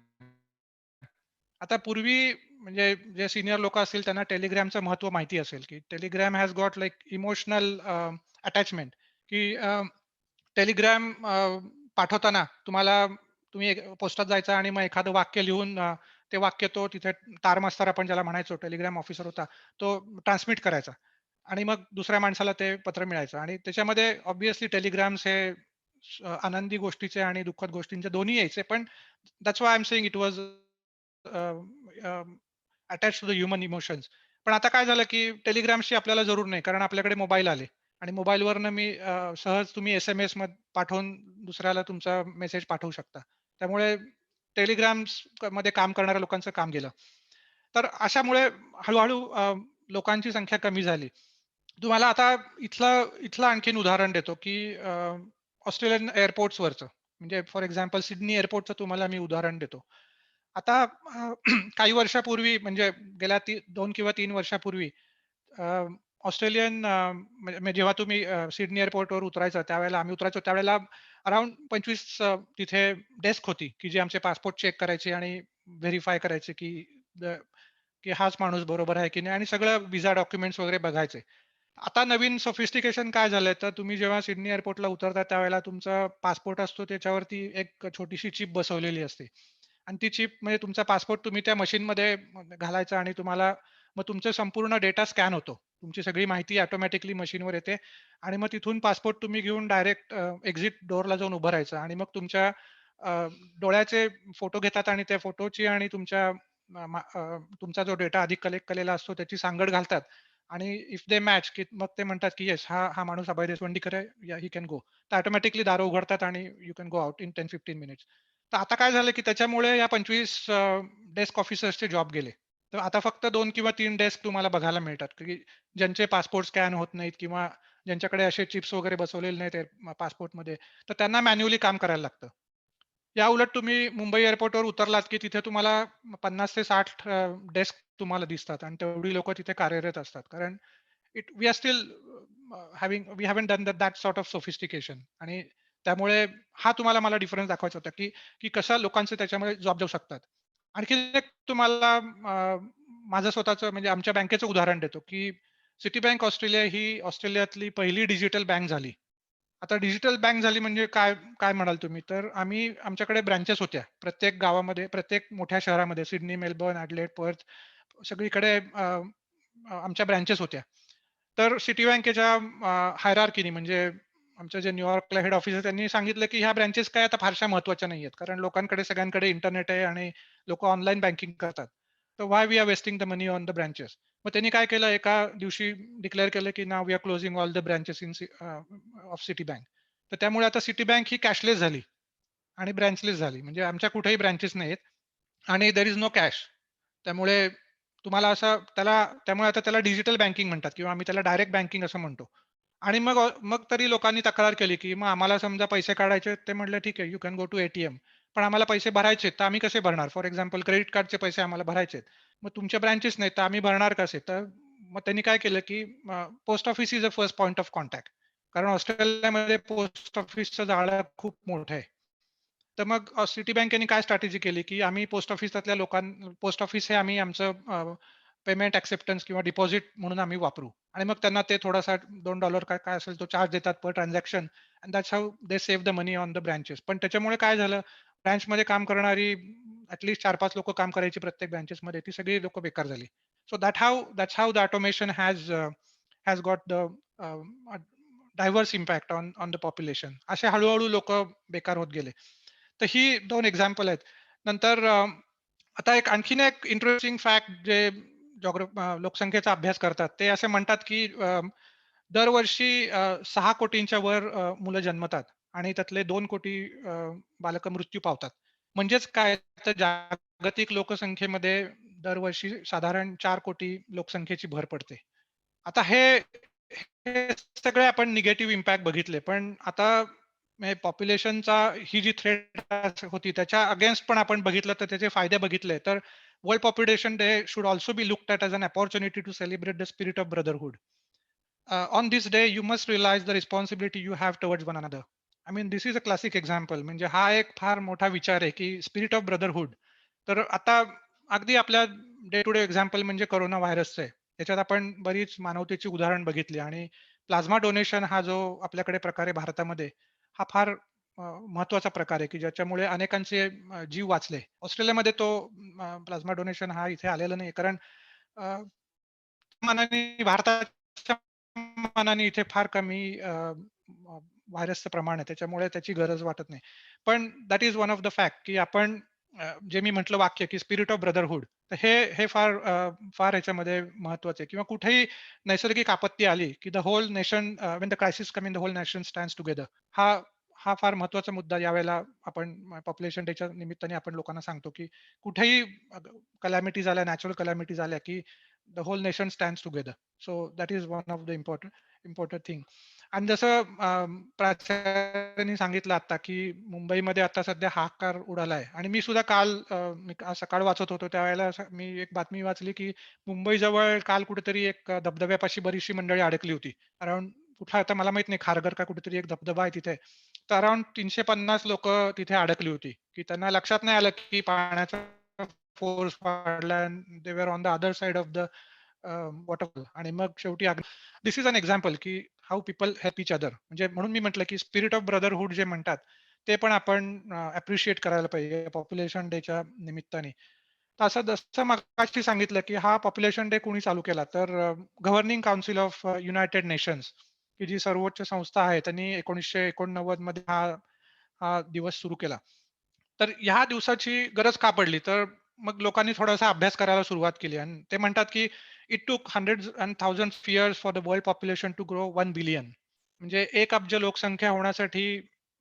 Speaker 3: आता पूर्वी म्हणजे जे सीनियर लोकं असतील त्यांना टेलिग्रामचं महत्त्व माहिती असेल, की Telegram has got like emotional attachment, की टेलिग्राम पाठवताना तुम्ही पोस्टात जायचा आणि मग एखादं वाक्य लिहून ते वाक्य तो तिथे तारमास्तर आपण ज्याला म्हणायचो, टेलिग्राम ऑफिसर होता, तो ट्रान्समिट करायचा आणि मग दुसऱ्या माणसाला ते पत्र मिळायचं आणि त्याच्यामध्ये ऑब्व्हियसली टेलिग्राम्स हे आनंदी गोष्टीचे आणि दुःखद गोष्टींचे दोन्ही यायचे. पण that's why I am saying it was attach to the human emotions. पण आता काय झालं, की टेलिग्रामची आपल्याला जरूर नाही, कारण आपल्याकडे मोबाईल आले आणि मोबाईलवरनं सहज तुम्ही एस-एम-एस पाठवून दुसऱ्याला तुमचा मेसेज पाठवू शकता. त्यामुळे टेलिग्राम्स मध्ये काम करणाऱ्या लोकांचं काम गेलं. तर अशामुळे हळू-हळू लोकांची संख्या कमी झाली. तुम्हाला आता इथलं आणखीन उदाहरण देतो, की ऑस्ट्रेलियन एअरपोर्ट्सवरचं. म्हणजे फॉर एक्झाम्पल सिडनी एअरपोर्टचं तुम्हाला मी उदाहरण देतो. आता काही वर्षापूर्वी म्हणजे गेल्या 2 किंवा 3 वर्षापूर्वी अ, ऑस्ट्रेलियन म्हणजे जेव्हा तुम्ही सिडनी एअरपोर्टवर उतरायचं त्यावेळेला आम्ही उतरायचो त्यावेळेला अराउंड 25 तिथे डेस्क होती, की जे आमचे पासपोर्ट चेक करायचे आणि व्हेरिफाय करायचे, की हाच माणूस बरोबर आहे की नाही आणि सगळं व्हिसा डॉक्युमेंट्स वगैरे बघायचे. आता नवीन सोफिस्टिकेशन काय झालंय, तर तुम्ही जेव्हा सिडनी एअरपोर्टला उतरता त्यावेळेला तुमचा पासपोर्ट असतो त्याच्यावरती एक छोटीशी चिप बसवलेली असते. आणि ती चिप म्हणजे तुमचा पासपोर्ट तुम्ही त्या मशीनमध्ये घालायचा आणि मग तुमचा संपूर्ण डेटा स्कॅन होतो. तुमची सगळी माहिती ऑटोमॅटिकली मशीनवर येते आणि मग तिथून पासपोर्ट तुम्ही घेऊन डायरेक्ट एक्झिट डोअरला जाऊन उभं राहायचं आणि मग तुमच्या डोळ्याचे फोटो घेतात आणि त्या फोटोची आणि तुमचा जो डेटा आधी कलेक्ट केलेला असतो त्याची सांगड घालतात आणि इफ दे मॅच की मग ते म्हणतात की येस हा माणूस अभय देशपांडेकर आहे, या ही कॅन गो. तर ऑटोमॅटिकली दारं उघडतात आणि you can go out in 10-15 minutes. तर आता काय झालं, की त्याच्यामुळे या 25 डेस्क ऑफिसर्सचे जॉब गेले. तर आता फक्त 2 किंवा 3 डेस्क तुम्हाला बघायला मिळतात, की ज्यांचे पासपोर्ट स्कॅन होत नाहीत किंवा ज्यांच्याकडे असे चिप्स वगैरे बसवलेले नाहीत पासपोर्टमध्ये, तर त्यांना मॅन्युअली काम करायला लागतं. या उलट तुम्ही मुंबई एअरपोर्टवर उतरलात, की तिथे तुम्हाला 50 ते 60 डेस्क तुम्हाला दिसतात आणि तेवढी लोकं तिथे कार्यरत असतात. कारण we are still we haven't done that sort of sophistication आणि त्यामुळे हा तुम्हाला मला डिफरन्स दाखवायचा होता, की की कशा लोकांचे त्याच्यामध्ये जॉब जाऊ शकतात. आणखी एक तुम्हाला माझं स्वतःचं म्हणजे आमच्या बँकेचं उदाहरण देतो, की सिटी बँक ऑस्ट्रेलिया ही ऑस्ट्रेलियातली पहिली डिजिटल बँक झाली. आता डिजिटल बँक झाली म्हणजे काय काय म्हणाल तुम्ही? तर आमच्याकडे ब्रांचेस होत्या. प्रत्येक गावामध्ये, प्रत्येक मोठ्या शहरामध्ये सिडनी, मेलबर्न, ॲडिलेड, पर्थ सगळीकडे आमच्या ब्रांचेस होत्या. तर सिटी बँकेच्या हायरार्कीनी म्हणजे आमचं जे न्यूयॉर्कला हेड ऑफिस आहे त्यांनी सांगितलं, की ह्या ब्रांचेस काय आता फारशा महत्त्वाच्या नाहीयेत. कारण लोकांकडे सगळ्यांकडे इंटरनेट आहे आणि लोकं ऑनलाईन बँकिंग करतात. तर why we are wasting the money on the branches. मग त्यांनी काय केलं एका दिवशी डिक्लेअर केलं, की now we are closing all the branches of Citibank. तर त्यामुळे आता सिटी बँक ही कॅशलेस झाली आणि ब्रांचलेस झाली. म्हणजे आमच्या कुठेही ब्रांचेस नाहीयेत आणि देअर इस नो कॅश. त्यामुळे तुम्हाला असं त्यामुळे आता त्याला डिजिटल बँकिंग म्हणतात किंवा आम्ही त्याला डायरेक्ट बँकिंग असं म्हणतो. आणि मग तरी लोकांनी तक्रार केली, की मग आम्हाला समजा पैसे काढायचे आहेत, ते म्हटले, "ठीक आहे, you can go to ATM." पण आम्हाला पैसे भरायचे आहेत, तर आम्ही कसे भरणार? फॉर एक्झाम्पल क्रेडिट कार्डचे पैसे आम्हाला भरायचे आहेत. मग तुमच्या ब्रांचेस नाहीत, तर आम्ही भरणार कसे? तर मग त्यांनी काय केलं, की post office is a first point of contact. कारण ऑस्ट्रेलियामध्ये पोस्ट ऑफिसचं जाळं खूप मोठं आहे. तर मग सिटी बँकेने काय स्ट्रॅटेजी केली, की आम्ही पोस्ट ऑफिस हे आम्ही आमचं पेमेंट एक्सेप्टन्स किंवा डिपॉझिट म्हणून आम्ही वापरू आणि मग त्यांना ते थोडासा $2 काय काय असेल तो चार्ज देतात per transaction and that's how they save the money on the branches. पण त्याच्यामुळे काय झालं, ब्रांचमध्ये काम करणारी ॲट 4-5 लोकं काम करायची प्रत्येक ब्रांचेसमध्ये, ती सगळी लोकं बेकार झाली. So that's how the automation has got the diverse impact on the population. असे हळू-हळू लोकं बेकार होत गेले. तर ही 2 एक्झाम्पल आहेत. नंतर आता आणखीन एक इंटरेस्टिंग फॅक्ट जे लोकसंख्येचा अभ्यास करतात, ते असे म्हणतात, की दरवर्षी 6 कोटींच्या वर मुलं जन्मतात आणि त्यातले 2 कोटी बालकं मृत्यू पावतात. म्हणजेच काय तर जागतिक लोकसंख्येमध्ये दरवर्षी साधारण 4 कोटी लोकसंख्येची भर पडते. आता हे सगळे आपण निगेटिव्ह इम्पॅक्ट बघितले. पण आता पॉप्युलेशनचा ही जी थ्रेट होती त्याच्या अगेन्स्ट पण आपण बघितलं तर त्याचे फायदे बघितले तर world population day should also be looked at as an opportunity to celebrate the spirit of brotherhood. On this day you must realise the responsibility you have towards one another. I mean this is a classic example. म्हणजे हा एक फार मोठा विचार आहे की spirit of brotherhood. तर आता अगदी आपल्या डे टू डे एक्झाम्पल म्हणजे कोरोना व्हायरसचं आहे. त्याच्यात आपण बरीच मानवतेची उदाहरण बघितली आणि प्लाझ्मा डोनेशन हा जो आपल्याकडे प्रकार आहे भारतामध्ये, हा फार महत्त्वाचा प्रकार आहे, की ज्याच्यामुळे अनेकांचे जीव वाचले. ऑस्ट्रेलियामध्ये तो प्लाझ्मा डोनेशन हा इथे आलेला नाही. कारण अ, मानाने भारताच्या मानाने इथे फार कमी व्हायरसचं प्रमाण आहे. त्याच्यामुळे त्याची गरज वाटत नाही. पण that is one of the fact, की आपण जे मी म्हटलं वाक्य, की स्पिरिट ऑफ ब्रदरहूड. तर हे फार ह्याच्यामध्ये महत्त्वाचं आहे किंवा कुठेही नैसर्गिक आपत्ती आली, की the whole nation when the crisis come in the whole nation stands together. हा हा फार महत्त्वाचा मुद्दा यावेळेला आपण पॉप्युलेशन डेच्या निमित्ताने आपण लोकांना सांगतो, की कुठेही कलॅमिटीज आल्या, नॅचरल कलॅमिटीज आल्या, की the whole nation stands together. So that is one of the important thing. आणि जसं प्राचार्यांनी सांगितलं आता, की मुंबईमध्ये आता सध्या हाहाकार उडाला आणि मी सुद्धा मी आज सकाळ वाचत होतो त्यावेळेला मी एक बातमी वाचली, की मुंबईजवळ काल कुठेतरी एक धबधब्यापाशी बरीचशी मंडळी अडकली होती. अराउंड कुठला आता मला माहीत नाही खारघर का कुठेतरी एक धबधबा आहे तिथे. तर अराउंड 350 लोकं तिथे अडकली होती, की त्यांना लक्षात नाही आलं, की पाण्याचा फोर्स वाढला they were on the other side of the waterfall आणि मग शेवटी दिस इज अन एक्झाम्पल, की how people help each other. म्हणजे म्हणून मी म्हटलं, की स्पिरिट ऑफ ब्रदरहूड जे म्हणतात, ते पण आपण अप्रिशिएट करायला पाहिजे पॉप्युलेशन डेच्या निमित्ताने. तर असं जसं मगाशी सांगितलं, की हा पॉप्युलेशन डे कोणी चालू केला, तर governing council of United Nations ही जी सर्वोच्च संस्था आहे, त्यांनी 1989 मध्ये हा हा दिवस सुरू केला. तर ह्या दिवसाची गरज का पडली? तर मग लोकांनी थोडासा अभ्यास करायला सुरुवात केली आणि ते म्हणतात, की it took hundreds and thousands years for the world population to grow 1 billion. म्हणजे 1 अब्ज लोकसंख्या होण्यासाठी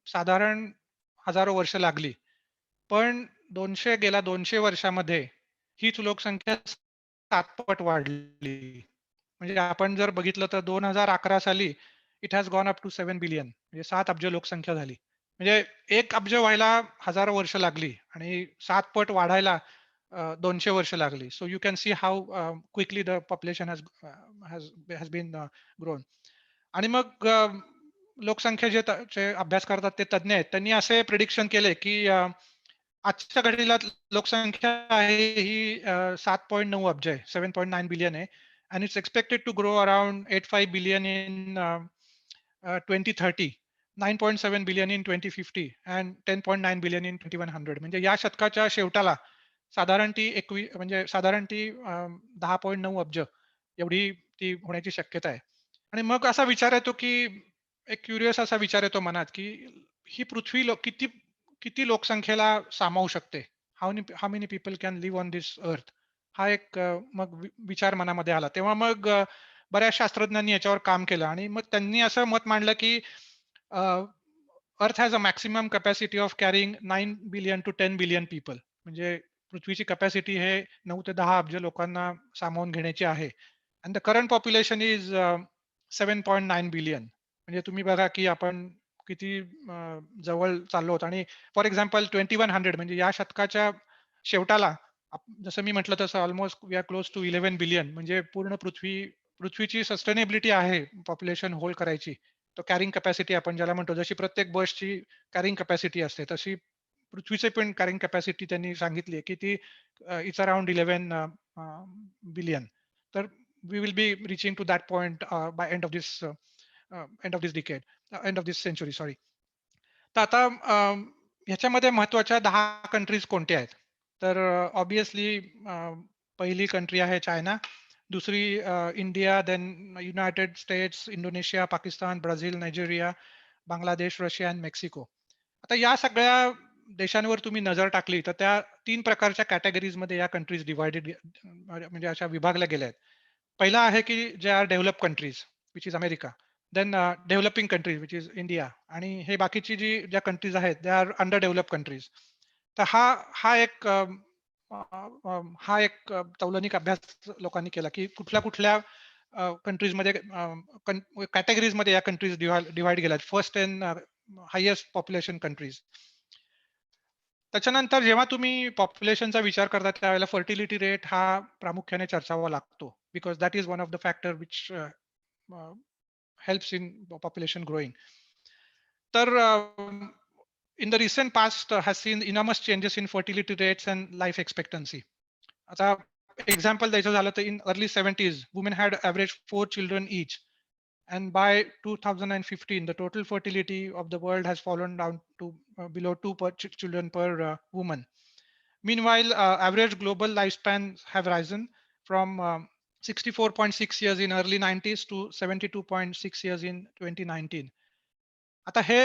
Speaker 3: साधारण हजारो वर्ष लागली. पण 200 वर्षामध्ये हीच लोकसंख्या 7 पट वाढली. म्हणजे आपण जर बघितलं तर 2011 साली it has gone up to 7 billion म्हणजे 7 अब्ज लोकसंख्या झाली. म्हणजे 1 अब्ज व्हायला हजारो वर्ष लागली आणि 7 पट वाढायला 200 वर्ष लागली. So you can see how quickly the population has been grown. आणि मग लोकसंख्या जे अभ्यास करतात ते तज्ञ आहेत, त्यांनी असे प्रिडिक्शन केले की आजच्या घडीला लोकसंख्या आहे ही 7.9 अब्ज आहे, 7.9 बिलियन आहे. and it's expected to grow around 85 billion in 2030, 9.7 billion in 2050 and 10.9 billion in 2100. म्हणजे या शतकाच्या शेवटाला साधारण ती म्हणजे साधारण ती 10.9 अब्ज एवढी ती होण्याची शक्यता आहे. आणि मग असा विचार येतो की एक क्युरियस असा विचार येतो मनात की ही पृथ्वी किती किती लोकसंख्येला सामावू शकते. How many people can live on this earth. हा एक मग विचार मनामध्ये आला. तेव्हा मग बऱ्याच शास्त्रज्ञांनी याच्यावर काम केलं आणि मग त्यांनी असं मत मांडलं की earth has a maximum capacity of carrying 9 billion to 10 billion people. म्हणजे पृथ्वीची कॅपॅसिटी हे 9 ते 10 अब्ज लोकांना सामावून घेण्याची आहे. And the current population is 7.9 billion. म्हणजे तुम्ही बघा की आपण किती जवळ चाललो आहोत. आणि फॉर एक्झाम्पल 2100 म्हणजे या शतकाच्या शेवटाला जसं मी म्हटलं तसं almost we are close to 11 billion. म्हणजे पूर्ण पृथ्वीची सस्टेनेबिलिटी आहे पॉप्युलेशन होल्ड करायची. तो कॅरिंग कॅपॅसिटी आपण ज्याला म्हणतो, जशी प्रत्येक बसची कॅरिंग कॅपॅसिटी असते तशी पृथ्वीचे पण कॅरिंग कॅपॅसिटी त्यांनी सांगितली आहे की ती इट्स अराउंड 11 बिलियन. तर we will be reaching to that point by end of this decade, end of this century, sorry. तर आता ह्याच्यामध्ये महत्वाच्या 10 कंट्रीज कोणत्या आहेत? तर ऑब्विसली पहिली कंट्री आहे चायना, दुसरी India, then United States, Indonesia, Pakistan, Brazil, Nigeria, Bangladesh, Russia आणि मेक्सिको. आता या सगळ्या देशांवर तुम्ही नजर टाकली तर त्या 3 प्रकारच्या कॅटेगरीजमध्ये या कंट्रीज डिवायडेड म्हणजे अशा विभागल्या गेल्या आहेत. पहिला आहे की जे are develop countries which is America, then developing countries which is India, आणि हे बाकीची ज्या कंट्रीज आहेत they are under develop countries. तर हा एक तौलनिक अभ्यास लोकांनी केला की कुठल्या कुठल्या कंट्रीजमध्ये कॅटेगरीजमध्ये या कंट्रीज डिवाइड केल्या. First and highest population countries. त्याच्यानंतर जेव्हा तुम्ही पॉप्युलेशनचा विचार करता त्यावेळेला फर्टिलिटी रेट हा प्रामुख्याने चर्चावा लागतो, because that is one of the factor which helps in population growing. तर in the recent past has seen enormous changes in fertility rates and life expectancy. आता एक्झाम्पल द्यायचं झालं तर in early 70s women had average 4 children each, and by 2015 the total fertility of the world has fallen down to below 2 children per woman. Meanwhile, average global lifespans have risen from 64.6 years in early 90s to 72.6 years in 2019. आता हे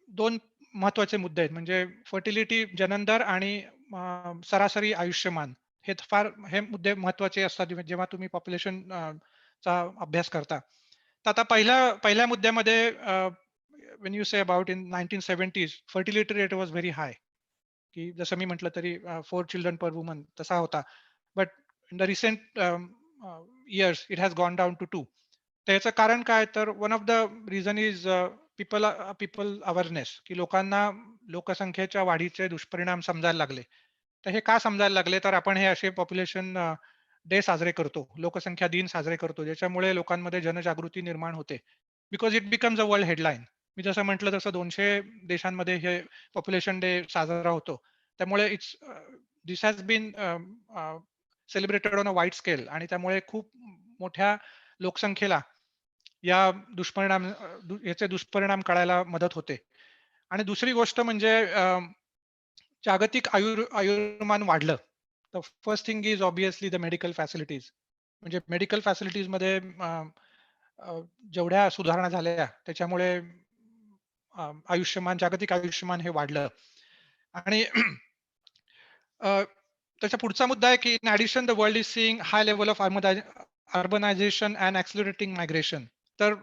Speaker 3: 2 महत्वाचे मुद्दे आहेत, म्हणजे fertility जननदर आणि सरासरी आयुष्यमान. हे मुद्दे महत्वाचे असतात जेव्हा तुम्ही पॉप्युलेशन चा अभ्यास करता. तर आता पहिल्या मुद्द्यामध्ये when you say about in 1970s fertility rate was very high, की जसं मी म्हटलं तरी 4 चिल्ड्रन पर वुमन तसा होता. But in the recent years it has gone down to 2. त्याचं कारण काय? तर one of the reason is people awareness, की लोकांना लोकसंख्येच्या वाढीचे दुष्परिणाम समजायला लागले. तर हे का समजायला लागले? तर आपण हे असे पॉप्युलेशन डे साजरे करतो, लोकसंख्या दिन साजरे करतो, ज्याच्यामुळे लोकांमध्ये जनजागृती निर्माण होते. Because it becomes a world headline. मी जसं म्हटलं तसं 200 देशांमध्ये हे पॉप्युलेशन डे साजरा होतो. त्यामुळे this has been celebrated on a wide scale, आणि त्यामुळे खूप मोठ्या लोकसंख्येला याचे दुष्परिणाम कळायला मदत होते. आणि दुसरी गोष्ट म्हणजे जागतिक आयुर्मान वाढलं. तर first thing is obviously the medical facilities. म्हणजे मेडिकल फॅसिलिटीजमध्ये जेवढ्या सुधारणा झाल्या त्याच्यामुळे जागतिक आयुष्यमान हे वाढलं. आणि त्याचा पुढचा मुद्दा आहे की in addition the world is seeing high level of urbanisation and accelerating migration. तर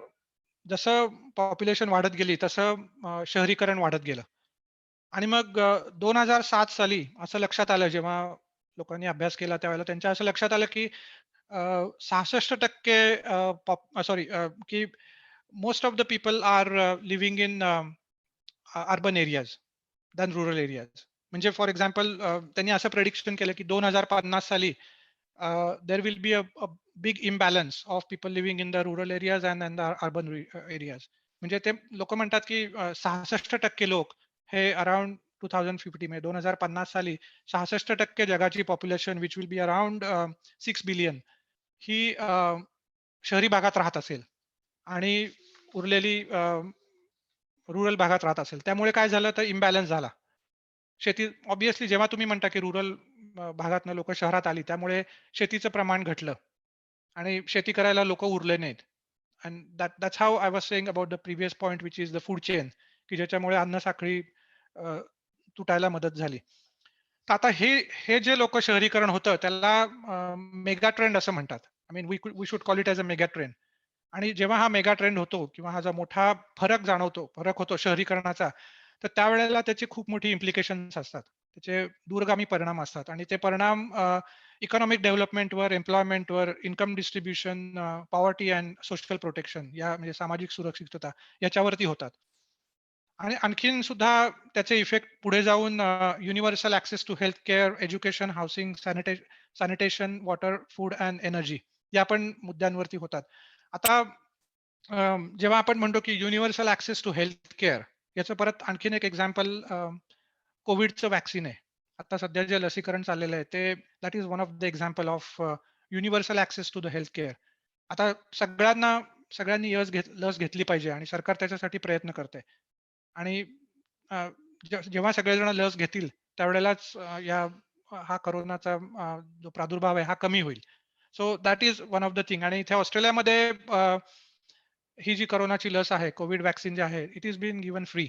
Speaker 3: जसं पॉप्युलेशन वाढत गेली तसं शहरीकरण वाढत गेलं. आणि मग 2007 साली असं लक्षात आलं, जेव्हा लोकांनी अभ्यास केला त्यावेळेला त्यांच्या असं लक्षात आलं की 66% की most of the people are living in urban areas than rural areas. म्हणजे फॉर एक्झाम्पल त्यांनी असं प्रेडिक्शन केलं की 2050 साली there will be a big imbalance of people living in the rural areas and in the urban areas. म्हणजे ते लोक म्हणतात की 66% लोक हे अराउंड 2050 म्हणजे 2050 साली 66% जगाची population which will be around 6 billion ही शहरी भागात राहत असेल आणि उरलेली रुरल भागात राहत असेल. त्यामुळे काय झालं तर इम्बॅलन्स झाला. शेती ऑब्व्हियसली जेव्हा तुम्ही म्हणता की रुरल भागातनं लोक शहरात आली त्यामुळे शेतीचं प्रमाण घटलं आणि शेती करायला लोक उरले नाहीत. And that's how I was saying about the previous point which is the food chain, की ज्याच्यामुळे अन्न साखळी तुटायला मदत झाली. तर आता हे हे जे लोक शहरीकरण होतं त्याला मेगा ट्रेंड असं म्हणतात. I mean we should call it as a mega trend. आणि जेव्हा हा मेगा ट्रेंड होतो किंवा हा जो मोठा फरक होतो शहरीकरणाचा, तर त्यावेळेला त्याचे खूप मोठी इम्प्लिकेशन्स असतात. त्याचे दूरगामी परिणाम असतात आणि ते परिणाम इकॉनॉमिक डेव्हलपमेंटवर, एम्प्लॉयमेंटवर, income distribution, poverty and social protection या म्हणजे सामाजिक सुरक्षितता याच्यावरती होतात. आणि आणखीन सुद्धा त्याचे इफेक्ट पुढे जाऊन universal access to health care, education, housing, sanitation, water, food and energy या पण मुद्द्यांवरती होतात. आता जेव्हा आपण म्हणतो की universal access to health care, याचं परत आणखीन एक एक्झाम्पल कोविडचं व्हॅक्सिन आहे. आता सध्या जे लसीकरण चाललेलं आहे ते that is one of the example of universal access to the health care. आता सगळ्यांनी लस घेतली पाहिजे आणि सरकार त्याच्यासाठी प्रयत्न करते. आणि जेव्हा सगळेजण लस घेतील त्यावेळेलाच हा कोरोनाचा जो प्रादुर्भाव आहे हा कमी होईल. So that is one of the thing. आणि इथे ऑस्ट्रेलियामध्ये ही जी कोरोनाची लस आहे, कोविड व्हॅक्सिन जे आहे, it is been given free.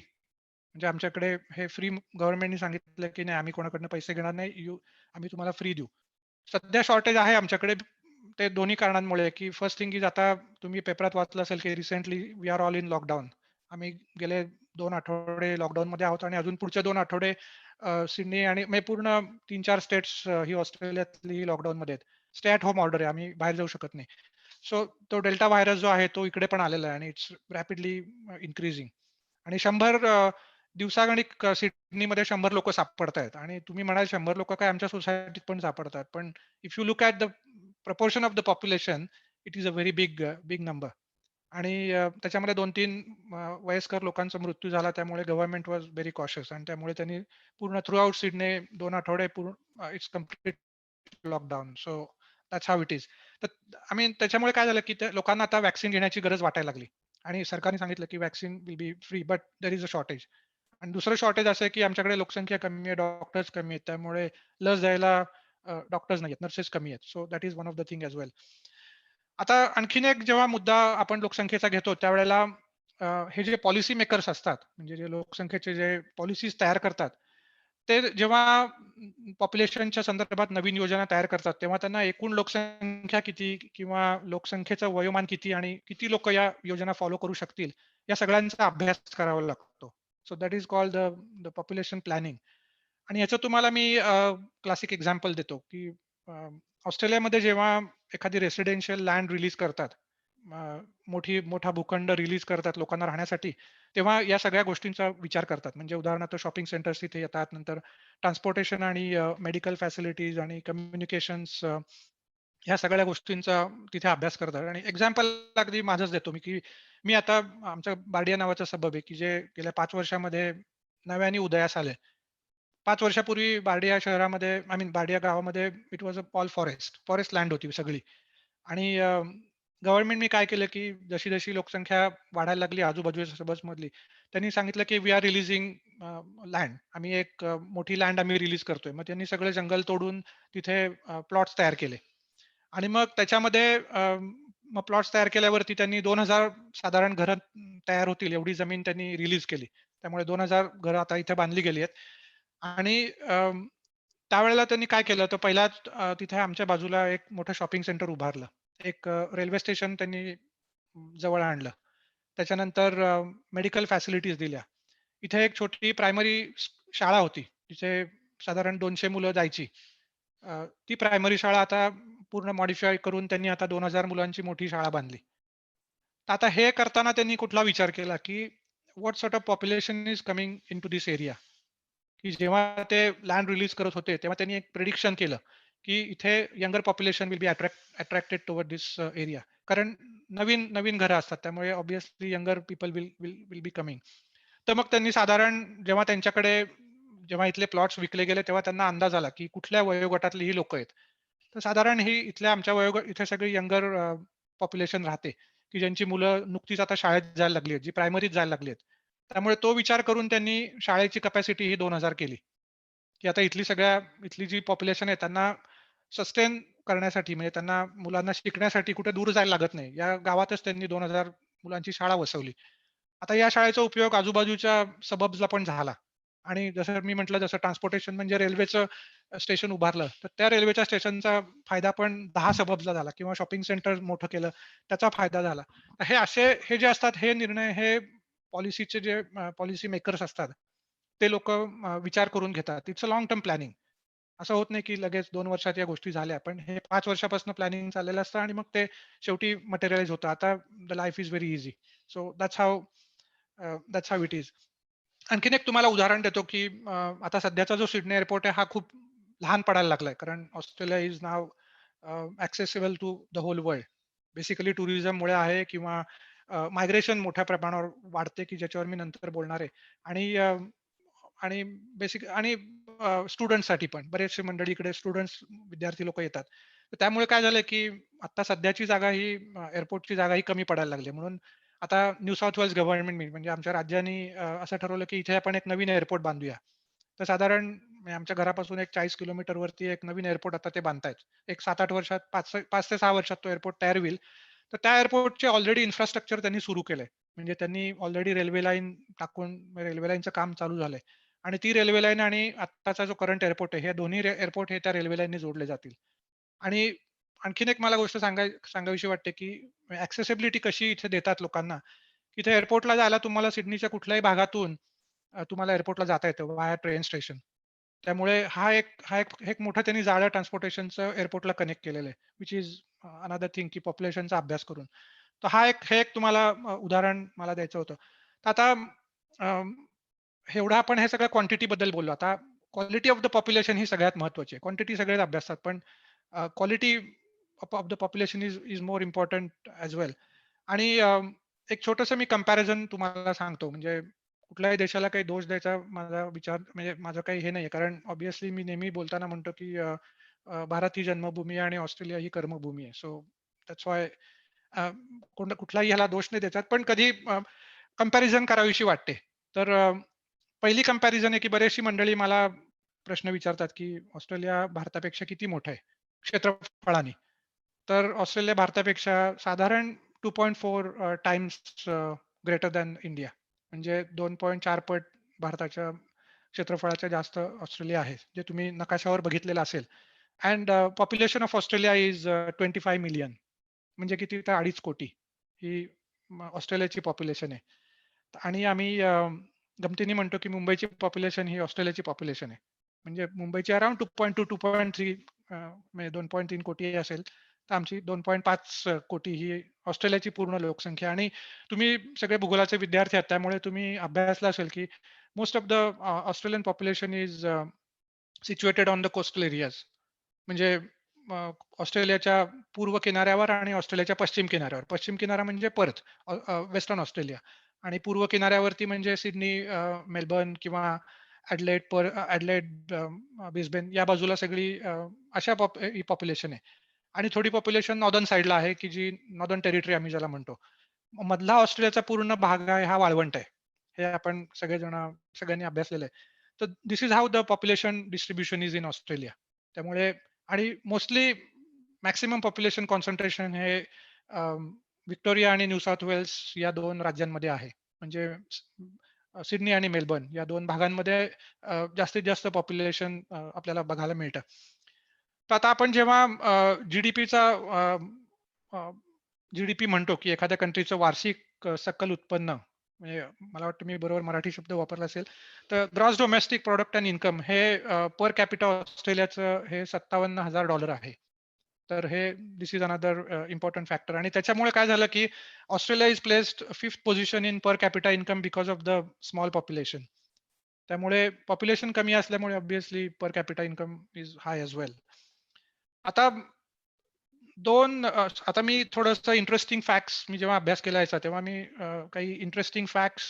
Speaker 3: म्हणजे आमच्याकडे हे फ्री गव्हर्नमेंटने सांगितलं की नाही आम्ही कोणाकडनं पैसे घेणार नाही, आम्ही तुम्हाला फ्री देऊ. सध्या शॉर्टेज आहे आमच्याकडे ते दोन्ही कारणांमुळे, की फर्स्ट थिंग इज आता तुम्ही पेपरात वाचलं असेल की recently we are all in lockdown. आम्ही गेले 2 आठवडे लॉकडाऊन मध्ये आहोत आणि अजून पुढचे 2 आठवडे सिडनी आणि म्हणजे पूर्ण 3-4 स्टेट्स ही ऑस्ट्रेलियातली लॉकडाऊन मध्ये आहेत. स्टे ॲट होम ऑर्डर आहे, आम्ही बाहेर जाऊ शकत नाही. सो तो डेल्टा व्हायरस जो आहे तो इकडे पण आलेला आहे आणि इट्स रॅपिडली इन्क्रीजिंग. आणि 100 दिवसागणिक सिडनीमध्ये 100 लोक सापडत आहेत. आणि तुम्ही म्हणाल 100 लोक काय आमच्या सोसायटीत पण सापडतात, पण if you look at the proportion of the population it is a very big number. आणि त्याच्यामध्ये 2-3 वयस्कर लोकांचा मृत्यू झाला. त्यामुळे गव्हर्नमेंट वॉज व्हेरी कॉशियस आणि त्यामुळे त्यांनी पूर्ण थ्रू आउट सिडनी 2 आठवडे पूर्ण it's complete lockdown. So that's it is is. तर आय मीन त्याच्यामुळे काय झालं की लोकांना आता व्हॅक्सिन घेण्याची गरज वाटायला लागली आणि सरकारने सांगितलं की vaccine will be free but there is a shortage. आणि दुसरं शॉर्टेज असं आहे की आमच्याकडे लोकसंख्या कमी आहे, डॉक्टर्स कमी आहेत, त्यामुळे लस द्यायला डॉक्टर्स नाही आहेत, नर्सेस कमी आहेत. So that is one of the thing as well. आता आणखीन एक जेव्हा मुद्दा आपण लोकसंख्येचा घेतो त्यावेळेला हे जे पॉलिसी मेकर्स असतात, म्हणजे जे लोकसंख्येचे जे पॉलिसीज तयार करतात, ते जेव्हा पॉप्युलेशनच्या संदर्भात नवीन योजना तयार करतात तेव्हा त्यांना एकूण लोकसंख्या किती किंवा लोकसंख्येचं वयोमान किती आणि किती लोक या योजना फॉलो करू शकतील या सगळ्यांचा अभ्यास करावा लागतो. So that is called the population planning. आणि याचं तुम्हाला मी क्लासिक एक्झाम्पल देतो की ऑस्ट्रेलियामध्ये जेव्हा एखादी रेसिडेन्शियल लँड रिलीज करतात, मोठा भूखंड रिलीज करतात लोकांना राहण्यासाठी, तेव्हा या सगळ्या गोष्टींचा विचार करतात. म्हणजे उदाहरणार्थ शॉपिंग सेंटर्स तिथे येतात, नंतर ट्रान्सपोर्टेशन आणि मेडिकल फॅसिलिटीज आणि कम्युनिकेशन्स ह्या सगळ्या गोष्टींचा तिथे अभ्यास करतात. आणि एक्झाम्पल अगदी माझंच देतो मी, की मी आता आमच्या बार्डिया नावाचं सबब आहे, की जे गेल्या 5 वर्षामध्ये नव्याने उदयास आलंय. 5 वर्षापूर्वी बार्डिया शहरामध्ये आय मीन बार्डिया गावामध्ये it was a all forest land होती सगळी. आणि गव्हर्नमेंटने काय केलं, की जशी-जशी लोकसंख्या वाढायला लागली आजूबाजूच्या सबर्ब्समधली, त्यांनी सांगितलं, की वी आर रिलीजिंग लँड. आम्ही एक मोठी लँड आम्ही रिलीज करतोय. मग त्यांनी सगळे जंगल तोडून तिथे प्लॉट्स तयार केले. आणि मग त्याच्यामध्ये मग प्लॉट्स तयार केल्यावरती त्यांनी 2,000 साधारण घरं तयार होतील एवढी जमीन त्यांनी रिलीज केली. त्यामुळे 2,000 घरं आता इथे बांधली गेली आहेत. आणि त्यावेळेला त्यांनी काय केलं, तर पहिलाच तिथे आमच्या बाजूला एक मोठं शॉपिंग सेंटर उभारलं. एक रेल्वे स्टेशन त्यांनी जवळ आणलं. त्याच्यानंतर मेडिकल फॅसिलिटीज दिल्या. इथे एक छोटी प्रायमरी शाळा होती. तिथे साधारण 200 मुलं जायची. ती प्रायमरी शाळा आता पूर्ण मॉडिफाय करून त्यांनी आता 2,000 मुलांची मोठी शाळा बांधली. तर आता हे करताना त्यांनी कुठला विचार केला, की what sort of population is coming in to this area, की जेव्हा ते लँड रिलीज करत होते तेव्हा त्यांनी एक प्रिडिक्शन केलं की इथे younger population will be attracted toward this area, कारण नवीन नवीन घरं असतात त्यामुळे obviously younger people will will will be coming. तर मग त्यांनी साधारण जेव्हा त्यांच्याकडे जेव्हा इथले प्लॉट्स विकले गेले तेव्हा त्यांना अंदाज आला की कुठल्या वयोगटातली ही लोक आहेत. तर साधारण ही इथल्या आमच्या वयोगट इथे सगळी यंगर पॉप्युलेशन राहते, की ज्यांची मुलं नुकतीच आता शाळेत जायला लागली आहेत, जी प्रायमरीत जायला लागली आहेत. त्यामुळे तो विचार करून त्यांनी शाळेची कॅपॅसिटी ही 2000 केली, की आता इथली जी पॉप्युलेशन आहे त्यांना सस्टेन करण्यासाठी, म्हणजे त्यांना मुलांना शिकण्यासाठी कुठे दूर जायला लागत नाही. या गावातच त्यांनी 2000 मुलांची शाळा वसवली. आता या शाळेचा उपयोग आजूबाजूच्या सबब्सला पण झाला आणि जसं मी म्हटलं, जसं ट्रान्सपोर्टेशन म्हणजे रेल्वेचं स्टेशन उभारलं, तर त्या रेल्वेच्या स्टेशनचा फायदा पण 10 सबब्सला झाला किंवा शॉपिंग सेंटर मोठं केलं, त्याचा फायदा झाला. तर हे जे असतात हे निर्णय हे पॉलिसीचे जे पॉलिसी मेकर्स असतात, ते लोकं विचार करून घेतात. It's a long term planning. असं होत नाही की लगेच 2 वर्षात या गोष्टी झाल्या. पण हे 5 वर्षापासून प्लॅनिंग चाललेलं असतं आणि मग ते शेवटी मटेरिअलाइज होतं. आता the life is very easy. So that's it is is. आणखीन एक तुम्हाला उदाहरण देतो, की आता सध्याचा जो सिडनी एअरपोर्ट आहे, हा खूप लहान पडायला लागलाय. कारण Australia is now accessible to the whole world. Basically टुरिझममुळे आहे किंवा मायग्रेशन मोठ्या प्रमाणावर वाढते, की ज्याच्यावर मी नंतर बोलणार आहे. आणि आणि बेसिक आणि स्टुडंट्ससाठी पण बरेचसे मंडळी इकडे विद्यार्थी लोकं येतात. तर त्यामुळे काय झालंय, की आता सध्याची जागा ही एअरपोर्टची जागा ही कमी पडायला लागली. म्हणून आता न्यू साउथ वेल्स गव्हर्नमेंट म्हणजे आमच्या राज्याने असं ठरवलं, की इथे आपण एक नवीन एअरपोर्ट बांधूया. तर साधारण म्हणजे आमच्या घरापासून एक 40 किलोमीटरवरती एक नवीन एअरपोर्ट आता ते बांधतायत. एक 7-8 वर्षात 5 ते 6 वर्षात तो एअरपोर्ट तयार होईल. तर त्या एअरपोर्टचे ऑलरेडी इन्फ्रास्ट्रक्चर त्यांनी सुरू केलंय. म्हणजे त्यांनी ऑलरेडी रेल्वे लाईन टाकून रेल्वे लाईनचं काम चालू झालंय आणि ती रेल्वे लाईन आणि आत्ताचा जो करंट एअरपोर्ट आहे, हे दोन्ही एअरपोर्ट हे त्या रेल्वे लाईनने जोडले जातील. आणि आणखीन एक मला गोष्ट सांगावीशी वाटते, की ॲक्सेसिबिलिटी कशी इथे देतात लोकांना. इथे एअरपोर्टला जायला तुम्हाला सिडनीच्या कुठल्याही भागातून तुम्हाला एअरपोर्टला जाता येतं व्हाया ट्रेन स्टेशन. त्यामुळे हा एक मोठं त्यांनी जाळं ट्रान्सपोर्टेशनचं एअरपोर्टला कनेक्ट केलेलं आहे. व्हिच इज अनदर थिंग, की पॉप्युलेशनचा अभ्यास करून. तर हे एक तुम्हाला उदाहरण मला द्यायचं होतं. तर आता अ, एवढं आपण हे सगळं क्वांटिटीबद्दल बोललो. आता क्वालिटी ऑफ द पॉप्युलेशन ही सगळ्यात महत्त्वाची आहे. क्वांटिटी सगळेच अभ्यासतात, पण quality of the population is is more important as well. आणि एक छोटंसं मी कंपॅरिझन तुम्हाला सांगतो. म्हणजे कुठल्याही देशाला काही दोष द्यायचा माझा विचार म्हणजे माझं काही हे नाहीये. कारण ऑब्व्हियसली मी नेहमी बोलताना म्हणतो, की भारत ही जन्मभूमी आहे आणि ऑस्ट्रेलिया ही कर्मभूमी आहे. सो दॅट्स व्हाय कुठलाही ह्याला दोष नाही द्यायचा. पण कधी कंपॅरिझन करावीशी वाटते. तर पहिली कंपॅरिझन आहे, की बरीचशी मंडळी मला प्रश्न विचारतात, की ऑस्ट्रेलिया भारतापेक्षा किती मोठं आहे क्षेत्रफळाने? तर ऑस्ट्रेलिया भारतापेक्षा साधारण 2.4 टाइम्स ग्रेटर दॅन इंडिया. म्हणजे 2.4 पट भारताच्या क्षेत्रफळाच्या जास्त ऑस्ट्रेलिया आहे. जे तुम्ही नकाशावर बघितलेलं असेल. And population of Australia is 25 million. म्हणजे किती तर 2.5 कोटी ही ऑस्ट्रेलियाची पॉप्युलेशन आहे. आणि आम्ही गमतीने म्हणतो, की मुंबईची पॉप्युलेशन ही ऑस्ट्रेलियाची पॉप्युलेशन आहे. म्हणजे मुंबईची अराउंड 2.2-2.3 म्हणजे 2.3 कोटी असेल. तर आमची 2.5 कोटी ही ऑस्ट्रेलियाची पूर्ण लोकसंख्या. आणि तुम्ही सगळे भूगोलाचे विद्यार्थी आहात, त्यामुळे तुम्ही अभ्यासलं असेल, की most of the Australian population is situated on the coastal areas. म्हणजे ऑस्ट्रेलियाच्या पूर्व किनाऱ्यावर आणि ऑस्ट्रेलियाच्या पश्चिम किनाऱ्यावर. पश्चिम किनारा म्हणजे पर्थ, वेस्टर्न ऑस्ट्रेलिया आणि पूर्व किनाऱ्यावरती म्हणजे सिडनी, मेलबर्न किंवा ॲडलेड, ब्रिस्बेन या बाजूला सगळी अशा ही पॉप्युलेशन आहे. आणि थोडी पॉप्युलेशन नॉर्दर्न साइडला आहे, की जी नॉर्दर्न टेरिटरी आम्ही ज्याला म्हणतो. मधला ऑस्ट्रेलियाचा पूर्ण भाग आहे हा वाळवंट आहे. हे आपण सगळ्यांनी अभ्यासलेलं आहे. तर this is how the population distribution is in Australia. त्यामुळे आणि मोस्टली मॅक्सिमम पॉप्युलेशन कॉन्सन्ट्रेशन हे व्हिक्टोरिया आणि न्यू साउथ वेल्स या 2 राज्यांमध्ये आहे. म्हणजे सिडनी आणि मेलबर्न या 2 भागांमध्ये जास्तीत जास्त पॉप्युलेशन आपल्याला बघायला मिळतं. तर आता आपण जेव्हा जी-डी-पीचा जी-डी-पी म्हणतो, की एखाद्या कंट्रीचं वार्षिक सकल उत्पन्न, म्हणजे मला वाटतं मी बरोबर मराठी शब्द वापरला असेल. तर gross domestic product and income हे पर कॅपिटा ऑस्ट्रेलियाचं हे $57,000 आहे. तर हे this is another important factor. आणि त्याच्यामुळे काय झालं की Australia is placed 5th position in per capita income because of the small population. त्यामुळे पॉप्युलेशन कमी असल्यामुळे obviously per capita income is high as well. आता आता मी थोडंसं इंटरेस्टिंग फॅक्ट्स, मी जेव्हा अभ्यास केला याचा तेव्हा मी काही इंटरेस्टिंग फॅक्ट्स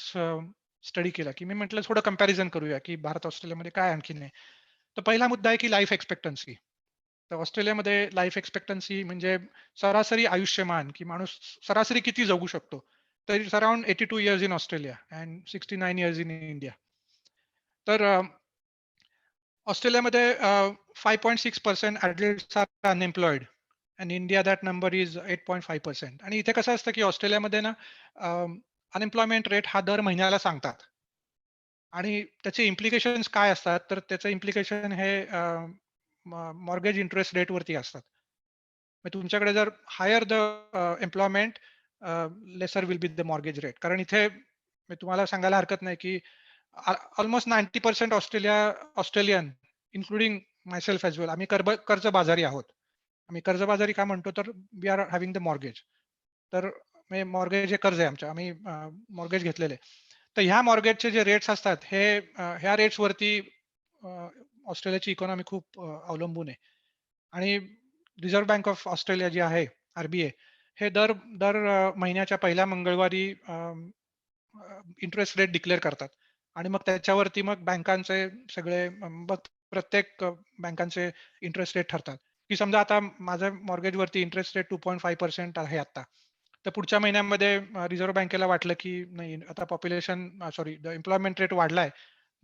Speaker 3: स्टडी केला, की मी म्हटलं थोडं कंपॅरिझन करूया की भारत ऑस्ट्रेलियामध्ये काय आणखीन आहे. तर पहिला मुद्दा आहे की लाईफ एक्सपेक्टन्सी. तर ऑस्ट्रेलियामध्ये लाईफ एक्सपेक्टन्सी म्हणजे सरासरी आयुष्यमान, की माणूस सरासरी किती जगू शकतो. तर it's around 82 years in Australia and 69 years in India. तर ऑस्ट्रेलियामध्ये 5.6% ॲडल्ट्स आर अनएम्प्लॉईड आणि इंडिया दॅट नंबर इज 8.5%. आणि इथे कसं असतं की ऑस्ट्रेलियामध्ये ना अनएम्प्लॉयमेंट रेट हा दर महिन्याला सांगतात आणि त्याचे इम्प्लिकेशन्स काय असतात, तर त्याचं इम्प्लिकेशन हे मॉर्गेज इंटरेस्ट रेटवरती असतात. मग तुमच्याकडे जर higher the employment lesser will be the mortgage rate. कारण इथे मी तुम्हाला सांगायला हरकत नाही की almost 90% Australian including myself as well, आम्ही कर्जबाजारी आहोत. आम्ही कर्जबाजारी का म्हणतो, तर we are having the mortgage. तर मॉर्गेज हे कर्ज आहे आमच्या, आम्ही मॉर्गेज घेतलेले. तर ह्या मॉर्गेजचे जे रेट्स असतात हे ह्या रेट्सवरती ऑस्ट्रेलियाची इकॉनॉमी खूप अवलंबून आहे. आणि रिझर्व्ह बँक ऑफ ऑस्ट्रेलिया जी आहे, आरबीए, हे दर दर महिन्याच्या पहिल्या मंगळवारी इंटरेस्ट रेट डिक्लेअर करतात आणि मग त्याच्यावरती मग बँकांचे सगळे मग प्रत्येक बँकांचे इंटरेस्ट रेट ठरतात. की समजा आता माझ्या मॉर्गेजवरती इंटरेस्ट रेट 2.5% आहे आता. तर पुढच्या महिन्यामध्ये रिझर्व्ह बँकेला वाटलं की नाही, आता पॉप्युलेशन द एम्प्लॉयमेंट रेट वाढलाय,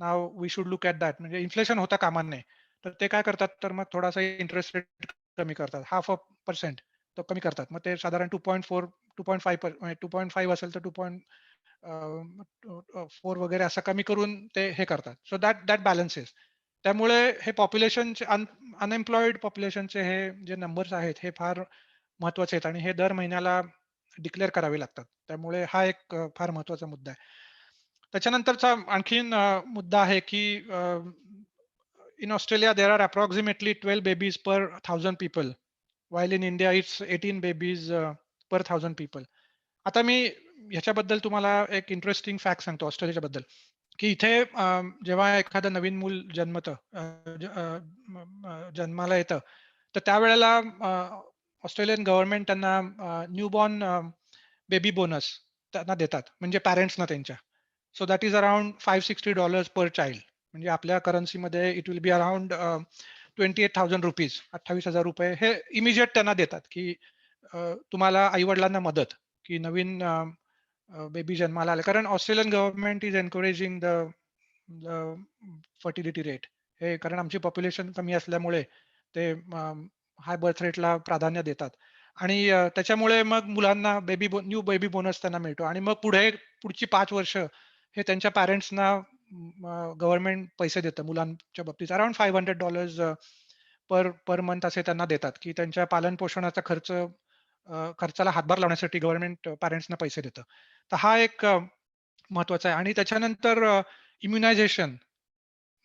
Speaker 3: now we should look at that, म्हणजे इन्फ्लेशन होता कामा नये. तर ते काय करतात, तर मग थोडासा इंटरेस्ट रेट कमी करतात, 0.5% तो कमी करतात. मग ते साधारण 2.4 2.5 2.5 असेल तर 4 वगैरे असं कमी करून ते हे करतात. So that that balances. त्यामुळे हे पॉप्युलेशनचे अनएम्प्लॉईड पॉप्युलेशनचे हे जे नंबर्स आहेत हे फार महत्वाचे आहेत आणि हे दर महिन्याला डिक्लेअर करावे लागतात. त्यामुळे हा एक फार महत्वाचा मुद्दा आहे. त्याच्यानंतरचा आणखीन मुद्दा आहे की in Australia there are approximately 12 babies per 1000 people, while in India it's 18 babies per 1000 people. आता मी ह्याच्याबद्दल तुम्हाला एक इंटरेस्टिंग फॅक्ट सांगतो ऑस्ट्रेलियाच्या बद्दल, की इथे जेव्हा एखादं नवीन मूल जन्मतं, जन्माला येतं, तर त्यावेळेला ऑस्ट्रेलियन गव्हर्नमेंट त्यांना न्यूबॉर्न बेबी बोनस त्यांना देतात, म्हणजे पॅरेंट्सना त्यांच्या. So that is around $560 per child. म्हणजे आपल्या करन्सीमध्ये it will be around 28,000 rupees, 28,000 रुपये हे इमिजिएट त्यांना देतात, की तुम्हाला आई वडिलांना मदत, की नवीन बेबी जन्माला आले. कारण Australian government is encouraging the fertility rate. हे कारण आमची पॉप्युलेशन कमी असल्यामुळे ते हाय बर्थ रेटला प्राधान्य देतात. आणि त्याच्यामुळे मग मुलांना न्यू बेबी बोनस त्यांना मिळतो आणि मग पुढची 5 वर्ष हे त्यांच्या पॅरेंट्सना गव्हर्नमेंट पैसे देतं मुलांच्या बाबतीत. अराउंड $500 पर पर मंथ असे त्यांना देतात, की त्यांच्या पालन पोषणाचा खर्चाला हातभार लावण्यासाठी गव्हर्नमेंट पॅरेंट्सना पैसे देतं. तर हा एक महत्वाचा आहे. आणि त्याच्यानंतर इम्युनायझेशन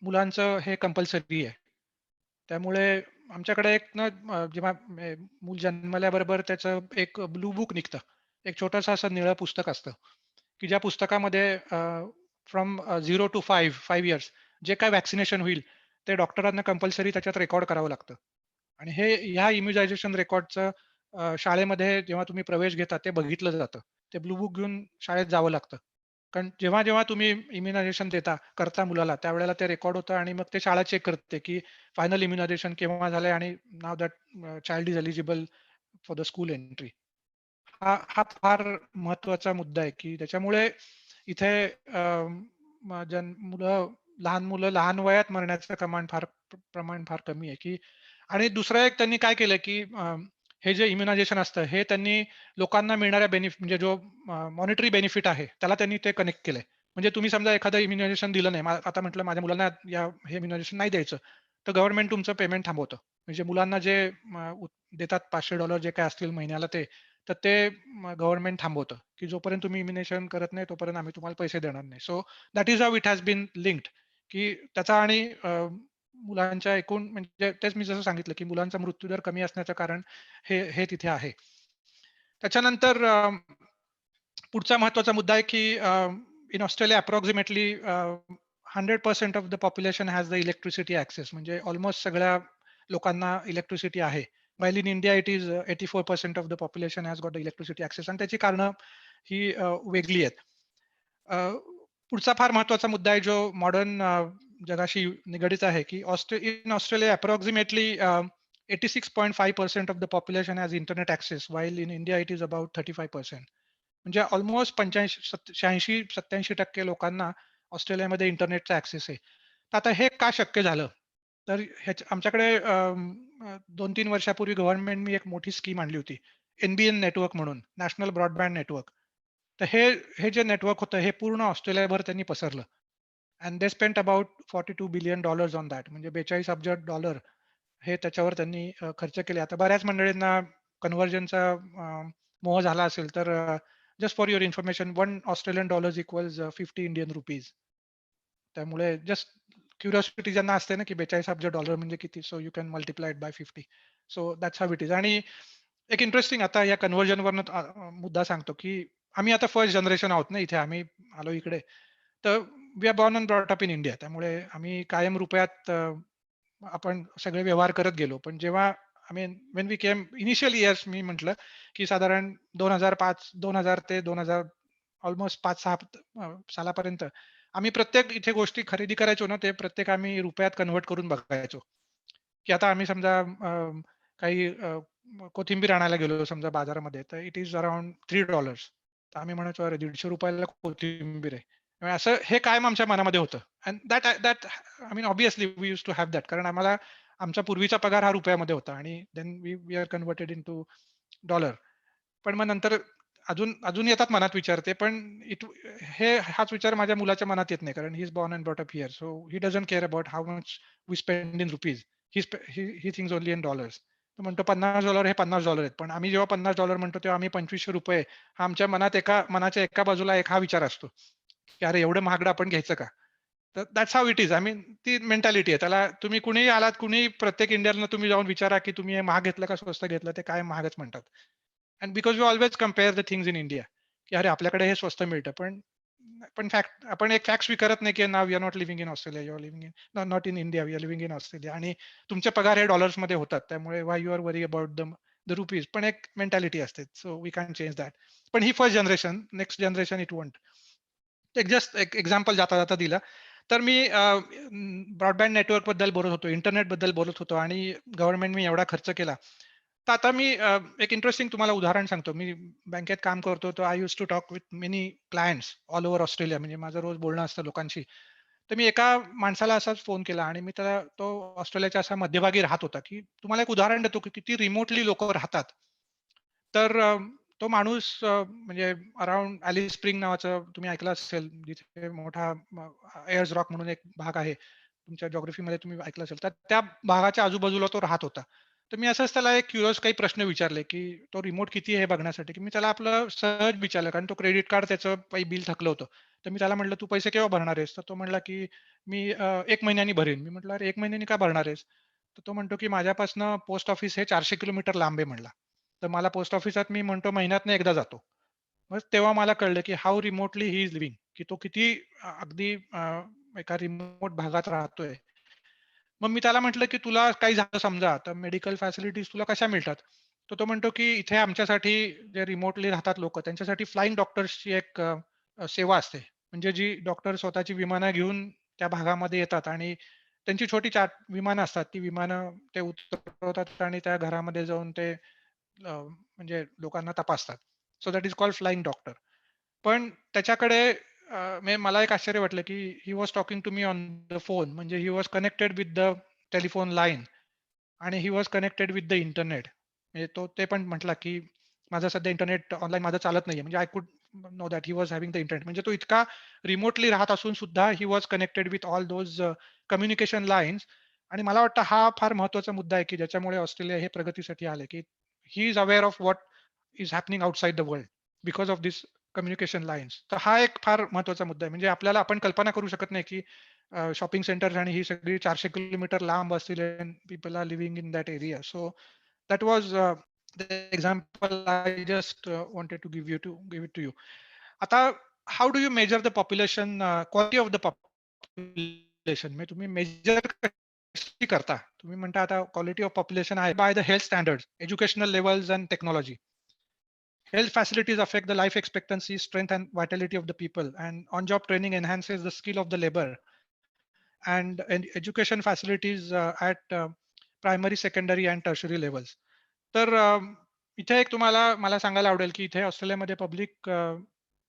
Speaker 3: मुलांचं हे कंपल्सरी आहे. त्यामुळे आमच्याकडे एक ना जेव्हा मूल जन्मल्याबरोबर त्याचं एक ब्लू बुक निघतं. एक छोटंसं असं निळं पुस्तक असतं, की ज्या पुस्तकामध्ये फ्रॉम 0 to 5 इयर्स जे काय व्हॅक्सिनेशन होईल ते डॉक्टरांना कंपल्सरी त्याच्यात रेकॉर्ड करावं लागतं. आणि ह्या इम्युनायझेशन रेकॉर्डचं शाळेमध्ये जेव्हा तुम्ही प्रवेश घेता ते बघितलं जातं. ते ब्लू बुक घेऊन शाळेत जावं लागतं. कारण जेव्हा तुम्ही इम्युनायझेशन करता मुलाला, त्यावेळेला ते रेकॉर्ड होतं आणि मग ते शाळा चेक करते, की फायनल इम्युनायझेशन केव्हा झालंय आणि now that child is eligible for the school entry. हा हा फार महत्वाचा मुद्दा आहे, की त्याच्यामुळे इथे लहान मुलं लहान वयात मरण्याचं प्रमाण फार कमी आहे. की आणि दुसरं एक त्यांनी काय केलं, की हे जे इम्युनायझेशन असतं हे त्यांनी लोकांना मिळणाऱ्या म्हणजे जो मॉनिटरी बेनिफिट आहे त्याला त्यांनी ते कनेक्ट केलंय. म्हणजे तुम्ही समजा एखादं इम्युनायझेशन दिलं नाही, आता म्हटलं माझ्या मुलांना हे इम्युनायझेशन नाही द्यायचं, तर गव्हर्नमेंट तुमचं पेमेंट थांबवतं. म्हणजे मुलांना जे देतात $500 जे काय असतील महिन्याला तर ते गव्हर्नमेंट थांबवतं, की जोपर्यंत तुम्ही इम्युनेशन करत नाही तोपर्यंत आम्ही तुम्हाला पैसे देणार नाही. So that is how it has been linked, की त्याचा आणि मुलांच्या एकूण म्हणजे तेच मी जसं सांगितलं, की मुलांचा मृत्यूदर कमी असण्याचं कारण हे तिथे आहे. त्याच्यानंतर पुढचा महत्त्वाचा मुद्दा आहे, की in Australia approximately 100% of the population has the electricity access म्हणजे ऑलमोस्ट सगळ्या लोकांना इलेक्ट्रिसिटी आहे. While in India it is 84% of the population has got the electricity access आणि त्याची कारणं ही वेगळी आहेत. अ, पुढचा फार महत्त्वाचा मुद्दा आहे जो मॉडर्न जगाशी निगडीत आहे, की in Australia approximately 86.5% of the population has internet access while in India it is about 35%. म्हणजे ऑलमोस्ट 85-87% लोकांना ऑस्ट्रेलियामध्ये इंटरनेटचा ॲक्सेस आहे. तर आता हे का शक्य झालं? तर आमच्याकडे 2-3 वर्षापूर्वी गव्हर्नमेंटनी एक मोठी स्कीम आणली होती. NBN नेटवर्क म्हणून, नॅशनल ब्रॉडबँड नेटवर्क. तर हे हे जे नेटवर्क होतं हे पूर्ण ऑस्ट्रेलियाभर त्यांनी पसरलं. And they spent about $42 billion on that म्हणजे $42 अब्ज हे त्याच्यावर त्यांनी खर्च केले. आता बऱ्याच मंडळींना कन्व्हर्जनचा मोह झाला असेल तर just for your information $1 equals 50 Indian rupees. त्यामुळे जस्ट क्युरिओसिटी ज्यांना असते ना, की $42 अब्ज म्हणजे किती? So you can multiply it by 50. So that's it is इज. आणि एक इंटरेस्टिंग आता या कन्व्हर्जनवरनं मुद्दा सांगतो, की आम्ही आता फर्स्ट जनरेशन आहोत ना इथे आम्ही आलो इकडे. तर we are born and brought up in India. त्यामुळे आम्ही कायम रुपयात आपण सगळे व्यवहार करत गेलो. पण जेव्हा I mean when we came initial years मी म्हटलं, की साधारण 2000 ते 2000 ऑलमोस्ट 5-6 सालापर्यंत आम्ही प्रत्येक इथे गोष्टी खरेदी करायचो ना, ते प्रत्येक आम्ही रुपयात कन्व्हर्ट करून बघायचो. की आता आम्ही समजा काही कोथिंबीर आणायला गेलो समजा बाजारामध्ये, तर इट इज अराउंड $3. तर आम्ही म्हणायचो, "अरे ₹150 कोथिंबीर आहे." म्हणजे असं हे कायम आमच्या मनामध्ये होतं. And that that I mean obviously we used to have that कारण आम्हाला आमचा पूर्वीचा पगार हा रुपयामध्ये होता आणि then we we are converted into dollar. पण मग नंतर अजून येतात मनात विचार ते पण हाच विचार माझ्या मुलाच्या मनात येत नाही कारण he is born and brought up here. So he doesn't care about how much we spend in rupees. He things only in dollars. तो म्हणतो $50 हे $50 आहेत. पण आम्ही जेव्हा $50 म्हणतो तेव्हा आम्ही ₹2500 हा आमच्या मनाच्या एका बाजूला एक हा विचार असतो, की अरे एवढं महागडं आपण घ्यायचं का? तर that's it is is. I mean ती मेंटॅलिटी आहे. त्याला तुम्ही कुणीही आलात, कुणीही प्रत्येक इंडियनला तुम्ही जाऊन विचारा, की तुम्ही हे महाग घेतलं का स्वस्त घेतलं? ते काय महागच म्हणतात. And because we always compare the things in India, की अरे आपल्याकडे हे स्वस्त मिळतं. पण पण फॅक्ट आपण एक फॅक्ट स्वीकारत नाही, की now we are not living in Australia, you are living in not in India, we are living in Australia आणि तुमचे पगार हे डॉलर्समध्ये होतात. त्यामुळे why you are worry about the rupees. पण एक मेंटॅलिटी असते. So we can change that. पण ही first generation, next generation it won't. एक जस्ट एक एक्झाम्पल जाता-जाता दिलं. तर मी ब्रॉडबँड नेटवर्कबद्दल बोलत होतो, इंटरनेटबद्दल बोलत होतो आणि गव्हर्नमेंटने एवढा खर्च केला. तर आता मी एक इंटरेस्टिंग तुम्हाला उदाहरण सांगतो. मी बँकेत काम करतो, तर I used to talk with many clients all over Australia. म्हणजे माझं रोज बोलणं असतं लोकांशी. तर मी एका माणसाला असाच फोन केला आणि मी त्याला तो ऑस्ट्रेलियाच्या असा मध्यभागी राहत होता, की तुम्हाला एक उदाहरण देतो, की किती रिमोटली लोकं राहतात. तर तो माणूस म्हणजे अराउंड ॲलिस स्प्रिंग नावाचं तुम्ही ऐकलं असेल, जिथे मोठा एअर्स रॉक म्हणून एक भाग आहे. तुमच्या जिओग्राफीमध्ये तुम्ही ऐकलं असेल. तर त्या भागाच्या आजूबाजूला तो राहत होता. तर मी असंच त्याला एक क्युरिओस काही प्रश्न विचारले, की तो रिमोट किती आहे हे बघण्यासाठी, की मी त्याला आपलं सहज विचारलं, कारण तो क्रेडिट कार्ड त्याचं काही बिल थकलं होतं. तर मी त्याला म्हटलं, "तू पैसे केव्हा भरणार आहेस?" तर तो म्हणाला, की "मी 1 महिन्यानी भरीन." मी म्हटलं, "अरे 1 महिन्यानी का भरणार आहेस?" तर तो म्हणतो, की "माझ्यापासनं पोस्ट ऑफिस हे 400 किलोमीटर लांब आहे" म्हणला. तर मला पोस्ट ऑफिसात मी म्हणतो महिन्यातनं एकदा जातो. मग तेव्हा मला कळलं, की how remotely he is living, की तो किती अगदी एका रिमोट भागात राहतोय. मग मी त्याला म्हटलं, की "तुला काही झालं समजा, तर मेडिकल फॅसिलिटीज तुला कशा मिळतात?" तर तो म्हणतो, की "इथे आमच्यासाठी जे रिमोटली राहतात लोकं, त्यांच्यासाठी फ्लाइंग डॉक्टर्सची एक सेवा असते. म्हणजे जी डॉक्टर स्वतःची विमानं घेऊन त्या भागामध्ये येतात आणि त्यांची छोटी विमानं असतात. ती विमानं ते उतरवतात आणि त्या घरामध्ये जाऊन ते म्हणजे लोकांना तपासतात. So that is called flying doctor. पण त्याच्याकडे म्हणजे मला एक आश्चर्य वाटलं, की he was talking to me on the phone. म्हणजे he was connected with the telephone line आणि he was connected with the internet. म्हणजे तो ते पण म्हटला, की माझं सध्या इंटरनेट ऑनलाईन माझं चालत नाहीये. म्हणजे I could know that he was having the internet. म्हणजे तो इतका रिमोटली राहत असून सुद्धा ही was connected with all those communication lines आणि मला वाटतं हा फार महत्त्वाचा मुद्दा आहे, की ज्याच्यामुळे ऑस्ट्रेलिया हे प्रगतीसाठी आले, की he is aware of what is happening outside the world because of this communication lines. तर हा एक फार महत्त्वाचा मुद्दा आहे. म्हणजे आपण कल्पना करू शकत नाही, की शॉपिंग सेंटर्स आणि ही सगळी 400 किलोमीटर लांब असतील and people are living in that area. So that was the example I just wanted to give it to you. आता how do you measure the population quality of the population? म्हणजे तुम्ही measure कशी करता? तुम्ही म्हणता आता quality of population आहे by the health standards, educational levels and technology. Health facilities affect the life expectancy, strength, and vitality of the people, and on-job training enhances the skill of the labor. And education facilities at primary, secondary, and tertiary levels. तर इथे एक तुम्हाला मला सांगायला आवडेल की इथे ऑस्ट्रेलियामध्ये पब्लिक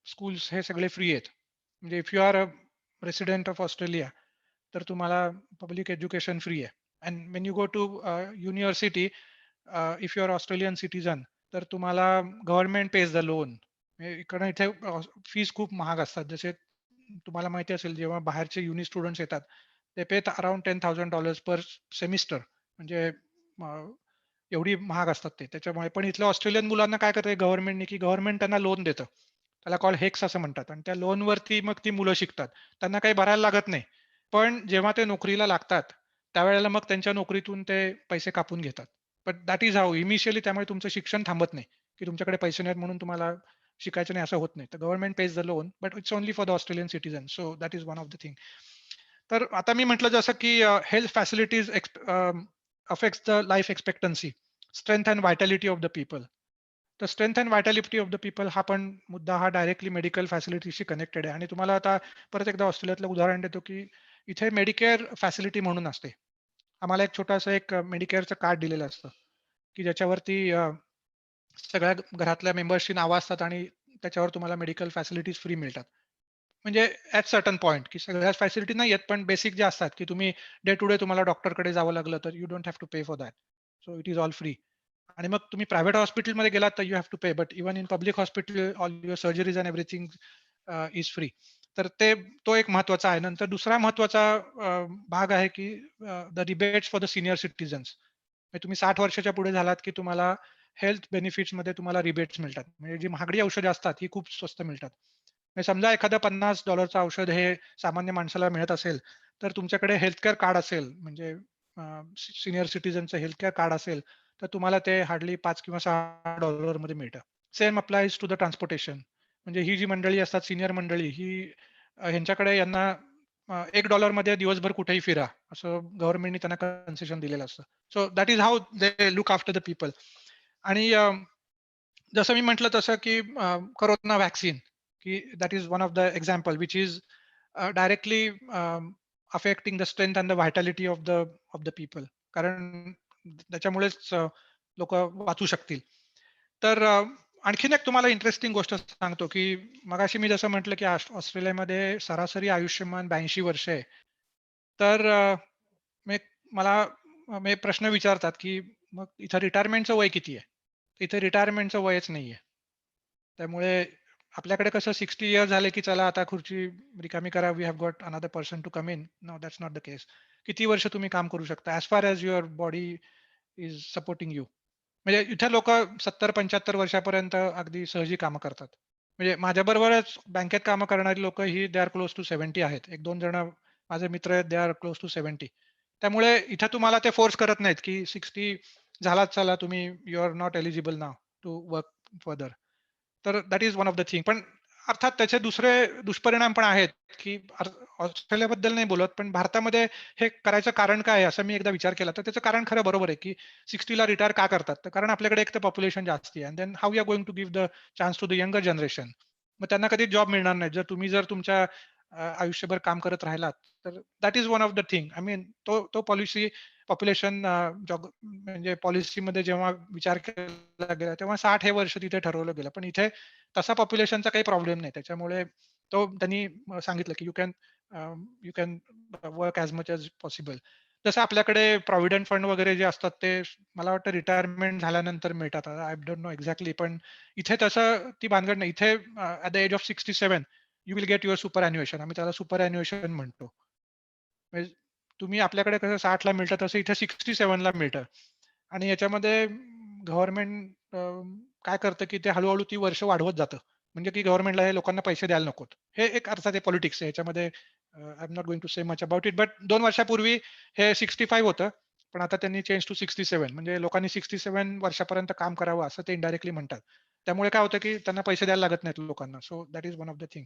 Speaker 3: स्कूल्स हे सगळे फ्री आहेत. म्हणजे if you are a resident of Australia तर तुम्हाला पब्लिक एज्युकेशन फ्री आहे. And when you go to university, if you are Australian citizen, तर तुम्हाला गव्हर्नमेंट पेज द लोन. इकडे इथे फीस खूप महाग असतात. जसे तुम्हाला माहिती असेल जेव्हा बाहेरचे युनि स्टुडंट्स येतात ते पे अराउंड $10,000 पर सेमिस्टर. म्हणजे एवढी महाग असतात ते. त्याच्यामुळे पण इथल्या ऑस्ट्रेलियन मुलांना काय करते गव्हर्नमेंटने की गव्हर्नमेंट त्यांना लोन देतं. त्याला कॉल हेक्स असं म्हणतात आणि त्या लोनवरती मग ती मुलं शिकतात. त्यांना काही भरायला लागत नाही. पण जेव्हा ते नोकरीला लागतात त्यावेळेला मग त्यांच्या नोकरीतून ते पैसे कापून घेतात. But that is how initially. त्यामुळे तुमचं शिक्षण थांबत नाही की तुमच्याकडे पैसे नाहीत म्हणून तुम्हाला शिकायचं नाही असं होत नाही. तर government page the loan but it's only for the Australian citizen. So that is one of the thing. तर आता मी म्हटलं जसं की health facilities affects the life expectancy, strength and vitality of the people. तर strength and vitality of the people हा पण मुद्दा हा डायरेक्टली मेडिकल फॅसिलिटीशी कनेक्टेड आहे. आणि तुम्हाला आता परत एकदा ऑस्ट्रेलियातलं उदाहरण देतो की इथे मेडिकेअर फॅसिलिटी म्हणून असते. आम्हाला एक छोटंसं एक मेडिकेअरचं कार्ड दिलेलं असतं की ज्याच्यावरती सगळ्या घरातल्या मेंबर्सची नावं असतात आणि त्याच्यावर तुम्हाला मेडिकल फॅसिलिटीज फ्री मिळतात. म्हणजे ॲट सर्टन पॉइंट की सगळ्याच फॅसिलिटी नाही आहेत, पण बेसिक जे असतात की तुम्ही डे टू डे तुम्हाला डॉक्टरकडे जावं लागलं तर you don't have to pay for that. So it is all free. आणि मग तुम्ही प्रायव्हेट हॉस्पिटलमध्ये गेलात तर you have to pay. But even in public hospital all your surgeries and everything is free. तर तो एक महत्वाचा आहे. नंतर दुसरा महत्वाचा भाग आहे की the rebates for the senior citizens. तुम्ही 60 वर्षाच्या पुढे झालात की तुम्हाला हेल्थ बेनिफिट्समध्ये तुम्हाला रिबेट्स मिळतात. म्हणजे जी महागडी औषधं असतात ही खूप स्वस्त मिळतात. म्हणजे समजा एखादं $50 औषध हे सामान्य माणसाला मिळत असेल, तर तुमच्याकडे हेल्थ केअर कार्ड असेल, म्हणजे सीनियर सिटीझनचं हेल्थ केअर कार्ड असेल, तर तुम्हाला ते हार्डली 5 किंवा $6 मध्ये मिळतं. Same applies to the transportation. म्हणजे ही जी मंडळी असतात, सीनियर मंडळी, ही ह्यांच्याकडे यांना $1 मध्ये दिवसभर कुठेही फिरा, असं गव्हर्नमेंटने त्यांना कन्सेशन दिलेलं असतं. So that is how they look after the people. आणि जसं मी म्हटलं तसं की कोरोना व्हॅक्सीन की that is one of the example which is directly affecting the strength and the vitality of the people. कारण त्याच्यामुळेच लोक वाचू शकतील. तर आणखीन एक तुम्हाला इंटरेस्टिंग गोष्ट सांगतो की मगाशी मी जसं म्हटलं की ऑस्ट्रेलियामध्ये सरासरी आयुष्यमान 82 वर्ष आहे. तर मला प्रश्न विचारतात की मग इथं रिटायरमेंटचं वय किती आहे? इथे रिटायरमेंटचं वयच नाहीये. त्यामुळे आपल्याकडे कसं 60 इयर्स झाले की चला आता खुर्ची रिकामी करा, we have got another person to come in. No, that's not the case. किती वर्ष तुम्ही काम करू शकता as far as your body is supporting you. म्हणजे इथे लोक 70-75 वर्षापर्यंत अगदी सहजी कामं करतात. म्हणजे माझ्याबरोबरच बँकेत कामं करणारी लोक ही दे आर क्लोज टू 70 आहेत. 1-2 जण माझे मित्र आहेत, दे आर क्लोज टू 70. त्यामुळे इथे तुम्हाला ते फोर्स करत नाहीत की 60 झालात चला तुम्ही you are not eligible now to work further. तर that is one of the thing. पण अर्थात त्याचे दुसरे दुष्परिणाम पण आहेत की ऑस्ट्रेलियाबद्दल नाही बोलत, पण भारतामध्ये हे करायचं कारण काय आहे असं मी एकदा विचार केला तर त्याचं कारण खरं बरोबर आहे की 60 ला रिटायर का करतात? तर कारण आपल्याकडे एक तर पॉप्युलेशन जास्ती आहे. And then how you are going to give the chance to the younger generation. मग त्यांना कधी जॉब मिळणार नाही जर तुमच्या आयुष्यभर काम करत राहिलात. तर that is one of the thing. I mean तो पॉलिसी पॉप्युलेशन म्हणजे पॉलिसीमध्ये जेव्हा विचार केला गेला तेव्हा 60 हे वर्ष तिथे ठरवलं गेलं. पण इथे तसा पॉप्युलेशनचा काही प्रॉब्लेम नाही. त्याच्यामुळे त्यांनी सांगितलं की you can work as much as possible. जसं आपल्याकडे प्रॉव्हिडंट फंड वगैरे जे असतात ते मला वाटतं रिटायरमेंट झाल्यानंतर मिळतात. I don't know exactly. पण इथे तसं ती भानगड नाही. इथे at the age of 67 you will get your superannuation. आम्ही त्याला सुपर अॅन्युएशन म्हणतो. म्हणजे तुम्ही आपल्याकडे कसं 60 ला मिळतं तसं इथे 67 ला मिळतं. आणि याच्यामध्ये गव्हर्नमेंट काय करतं की ते हळू ती वर्ष वाढवत जातं. म्हणजे की गव्हर्नमेंटला हे लोकांना पैसे द्यायला नकोत. हे एक अर्थात पॉलिटिक्स आहे. ह्याच्यामध्ये I am not going to say much about it. But 2 वर्षापूर्वी हे 65 होतं. पण आता त्यांनी चेंज टू 67 म्हणजे लोकांनी 67 वर्षापर्यंत काम करावं असं ते इनडायरेक्टली म्हणतात. त्यामुळे काय होतं की त्यांना पैसे द्यायला लागत नाहीत लोकांना. So that is one of the thing.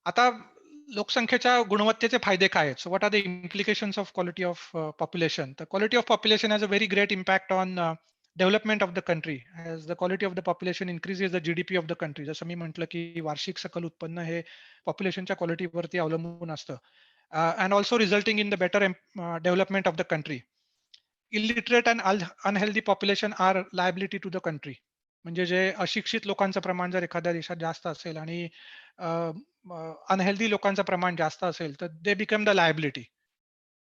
Speaker 3: आता लोकसंख्येच्या गुणवत्तेचे फायदे काय आहेत? So what are the implications of quality of population? The quality of population has a very great impact on development of the country. As the quality of the population increases, the GDP of the country. जसं मी म्हटलं की वार्षिक सकल उत्पन्न हे पॉप्युलेशनच्या क्वालिटीवरती अवलंबून असतं. And also resulting in the better development of the country. Illiterate and unhealthy population are liability to the country. म्हणजे जे अशिक्षित लोकांचं प्रमाण जर एखाद्या देशात जास्त असेल आणि अनहेल्दी लोकांचं प्रमाण जास्त असेल तर दे बिकम द लायबिलिटी.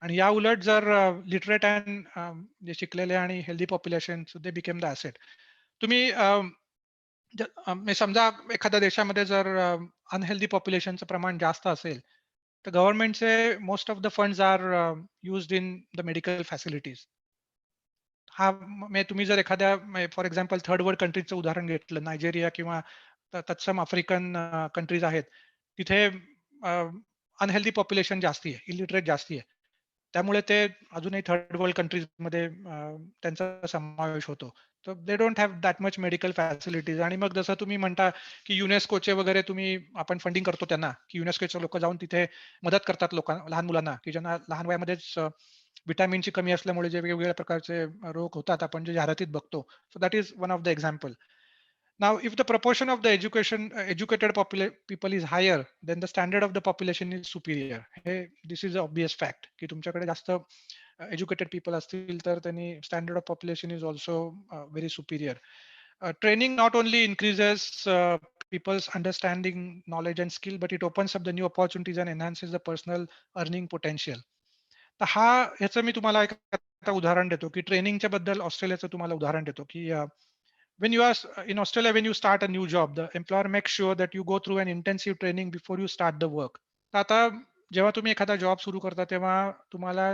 Speaker 3: आणि या उलट जर लिटरेट अँड जे शिकलेले आणि healthy population they become the asset. तुम्ही म्हणजे समजा एखाद्या देशामध्ये जर अनहेल्दी पॉप्युलेशनचं प्रमाण जास्त असेल तर गव्हर्नमेंटचे most of the funds are used in the medical facilities. हा म्हणजे तुम्ही जर एखाद्या फॉर एक्झाम्पल थर्ड वर्ल्ड कंट्रीजचं उदाहरण घेतलं, नायजेरिया किंवा तत्सम आफ्रिकन कंट्रीज आहेत, तिथे अनहेल्दी पॉप्युलेशन जास्ती आहे, इलिटरेट जास्ती आहे. त्यामुळे ते अजूनही थर्ड वर्ल्ड कंट्रीजमध्ये त्यांचा समावेश होतो. तर दे don't have that much medical facilities. आणि मग जसं तुम्ही म्हणता की युनेस्कोचे वगैरे आपण फंडिंग करतो त्यांना, की युनेस्कोचे लोक जाऊन तिथे मदत करतात लहान मुलांना, की ज्यांना लहान वयामध्येच व्हिटॅमिनची कमी असल्यामुळे जे वेगवेगळ्या प्रकारचे रोग होतात आपण जे जाहिरातीत बघतो. So that is one of the example. Now, if the proportion of the educated people is higher, then the standard of the population is superior. This is an obvious fact. की तुमच्याकडे जास्त educated people असतील तर त्यांनी standard of population is also very superior. Training not only increases people's understanding, knowledge and skill, but it opens up the new opportunities and enhances the personal earning potential. तर ह्याचं मी तुम्हाला एक आता उदाहरण देतो की ट्रेनिंगच्या बद्दल ऑस्ट्रेलियाचं तुम्हाला उदाहरण देतो की when you are in Australia, when you start a new job, the employer makes sure that you go through an intensive training before you start the work. तर आता जेव्हा तुम्ही एखादा जॉब सुरू करता तेव्हा तुम्हाला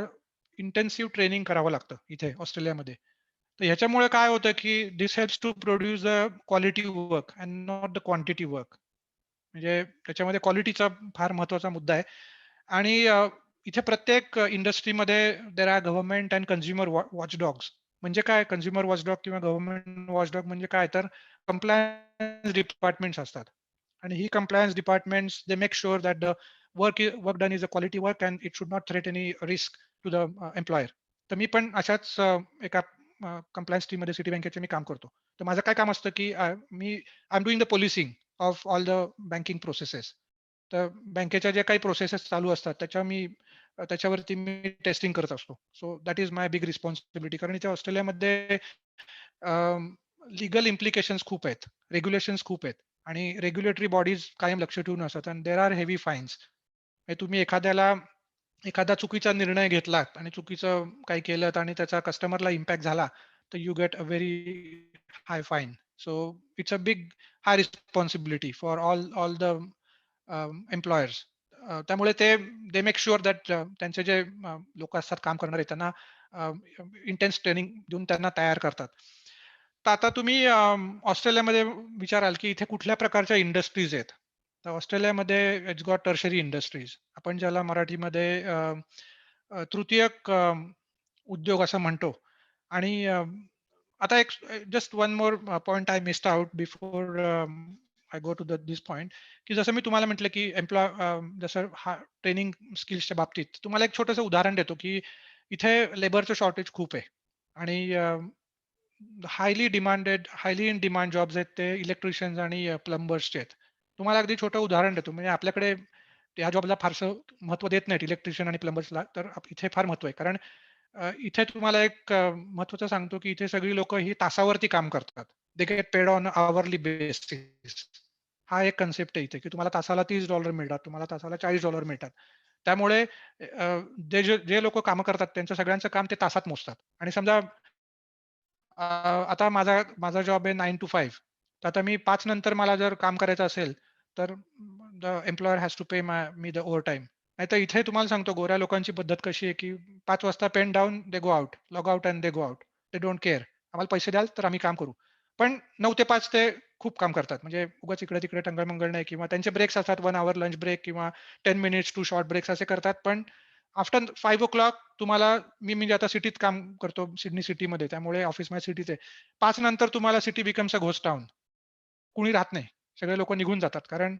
Speaker 3: इंटेन्सिव्ह ट्रेनिंग करावं लागतं इथे ऑस्ट्रेलियामध्ये. तर ह्याच्यामुळे काय होतं की this helps to produce the quality work and not the quantity work. म्हणजे त्याच्यामध्ये क्वालिटीचा फार महत्वाचा मुद्दा आहे. आणि इथे प्रत्येक इंडस्ट्रीमध्ये there are government and consumer watchdogs. म्हणजे काय कन्झ्युमर वॉचडॉग किंवा गव्हर्नमेंट वॉचडॉग म्हणजे काय तर कंप्लायन्स डिपार्टमेंट्स असतात. आणि ही compliance departments they make sure that the work done is a quality work and it should not threat any risk to the employer. तर मी पण अशाच एका कंप्लायन्स टीममध्ये सिटी बँकेचे मी काम करतो. तर माझं काय काम असतं की I am doing the policing of all the banking processes. तर बँकेच्या ज्या काही प्रोसेसेस चालू असतात त्याच्यावरती मी टेस्टिंग करत असतो. So that is my big responsibility. कारण इथे ऑस्ट्रेलियामध्ये लीगल इम्प्लिकेशन्स खूप आहेत, रेग्युलेशन्स खूप आहेत आणि रेग्युलेटरी बॉडीज कायम लक्ष ठेवून असतात आणि देर आर हेवी फाईन्स. तुम्ही एखादा चुकीचा निर्णय घेतलात आणि चुकीचं काही केलं आणि त्याचा कस्टमरला इम्पॅक्ट झाला तर you get a very high fine. So it's a big high responsibility for all the employers. त्यामुळे दे मेक शुअर दॅट त्यांचे जे लोक असतात काम करणारे त्यांना इंटेन्स ट्रेनिंग देऊन त्यांना तयार करतात. तर आता तुम्ही ऑस्ट्रेलियामध्ये विचाराल की इथे कुठल्या प्रकारच्या इंडस्ट्रीज आहेत. तर ऑस्ट्रेलियामध्ये इट्स गॉट टर्शरी इंडस्ट्रीज. आपण ज्याला मराठीमध्ये तृतीयक उद्योग असं म्हणतो. आणि आता एक just one more point I missed out before I go to this point, की जसं मी तुम्हाला म्हटलं की जसं ट्रेनिंग स्किल्सच्या बाबतीत तुम्हाला एक छोटंसं उदाहरण देतो की इथे लेबरचं शॉर्टेज खूप आहे आणि हायली इन डिमांड जॉब्स आहेत ते इलेक्ट्रिशियन्स आणि प्लंबर्सचे आहेत. तुम्हाला अगदी छोटं उदाहरण देतो. म्हणजे आपल्याकडे या जॉबला फारसं महत्त्व देत नाहीत इलेक्ट्रिशियन आणि प्लंबर्सला, तर इथे फार महत्त्व आहे. कारण इथे तुम्हाला एक महत्त्वाचं सांगतो की इथे सगळी लोक ही तासावरती काम करतात. दे गेट पेड ऑन आवरली बेसिस. हा एक कन्सेप्ट आहे इथे की तुम्हाला तासाला $30 मिळतात, तुम्हाला तासाला $40 मिळतात. त्यामुळे जे लोक कामं करतात त्यांचं सगळ्यांचं काम ते तासात मोजतात. आणि समजा आता माझा जॉब आहे 9 to 5. तर आता मी 5 नंतर मला जर काम करायचं असेल तर the employer has to pay me the overtime. नाहीतर इथे तुम्हाला सांगतो गोऱ्या लोकांची पद्धत कशी आहे की 5 वाजता pen down, they go out, log out and they go out. They don't care. आम्हाला पैसे द्याल तर आम्ही काम करू. पण 9 ते 5 ते खूप काम करतात. म्हणजे उगाच इकडे-तिकडे टंगळ-मंगळ नाही किंवा त्यांचे ब्रेक्स असतात 1 हॉवर लंच ब्रेक किंवा 10 मिनिट्स टू शॉर्ट ब्रेक्स असे करतात. पण आफ्टर 5:00 तुम्हाला मी म्हणजे आता सिटीत काम करतो, सिडनी सिटीमध्ये. त्यामुळे ऑफिस माझ्या सिटीत आहे. 5 नंतर तुम्हाला city becomes a ghost town. कुणी राहत नाही. सगळे लोकं निघून जातात. कारण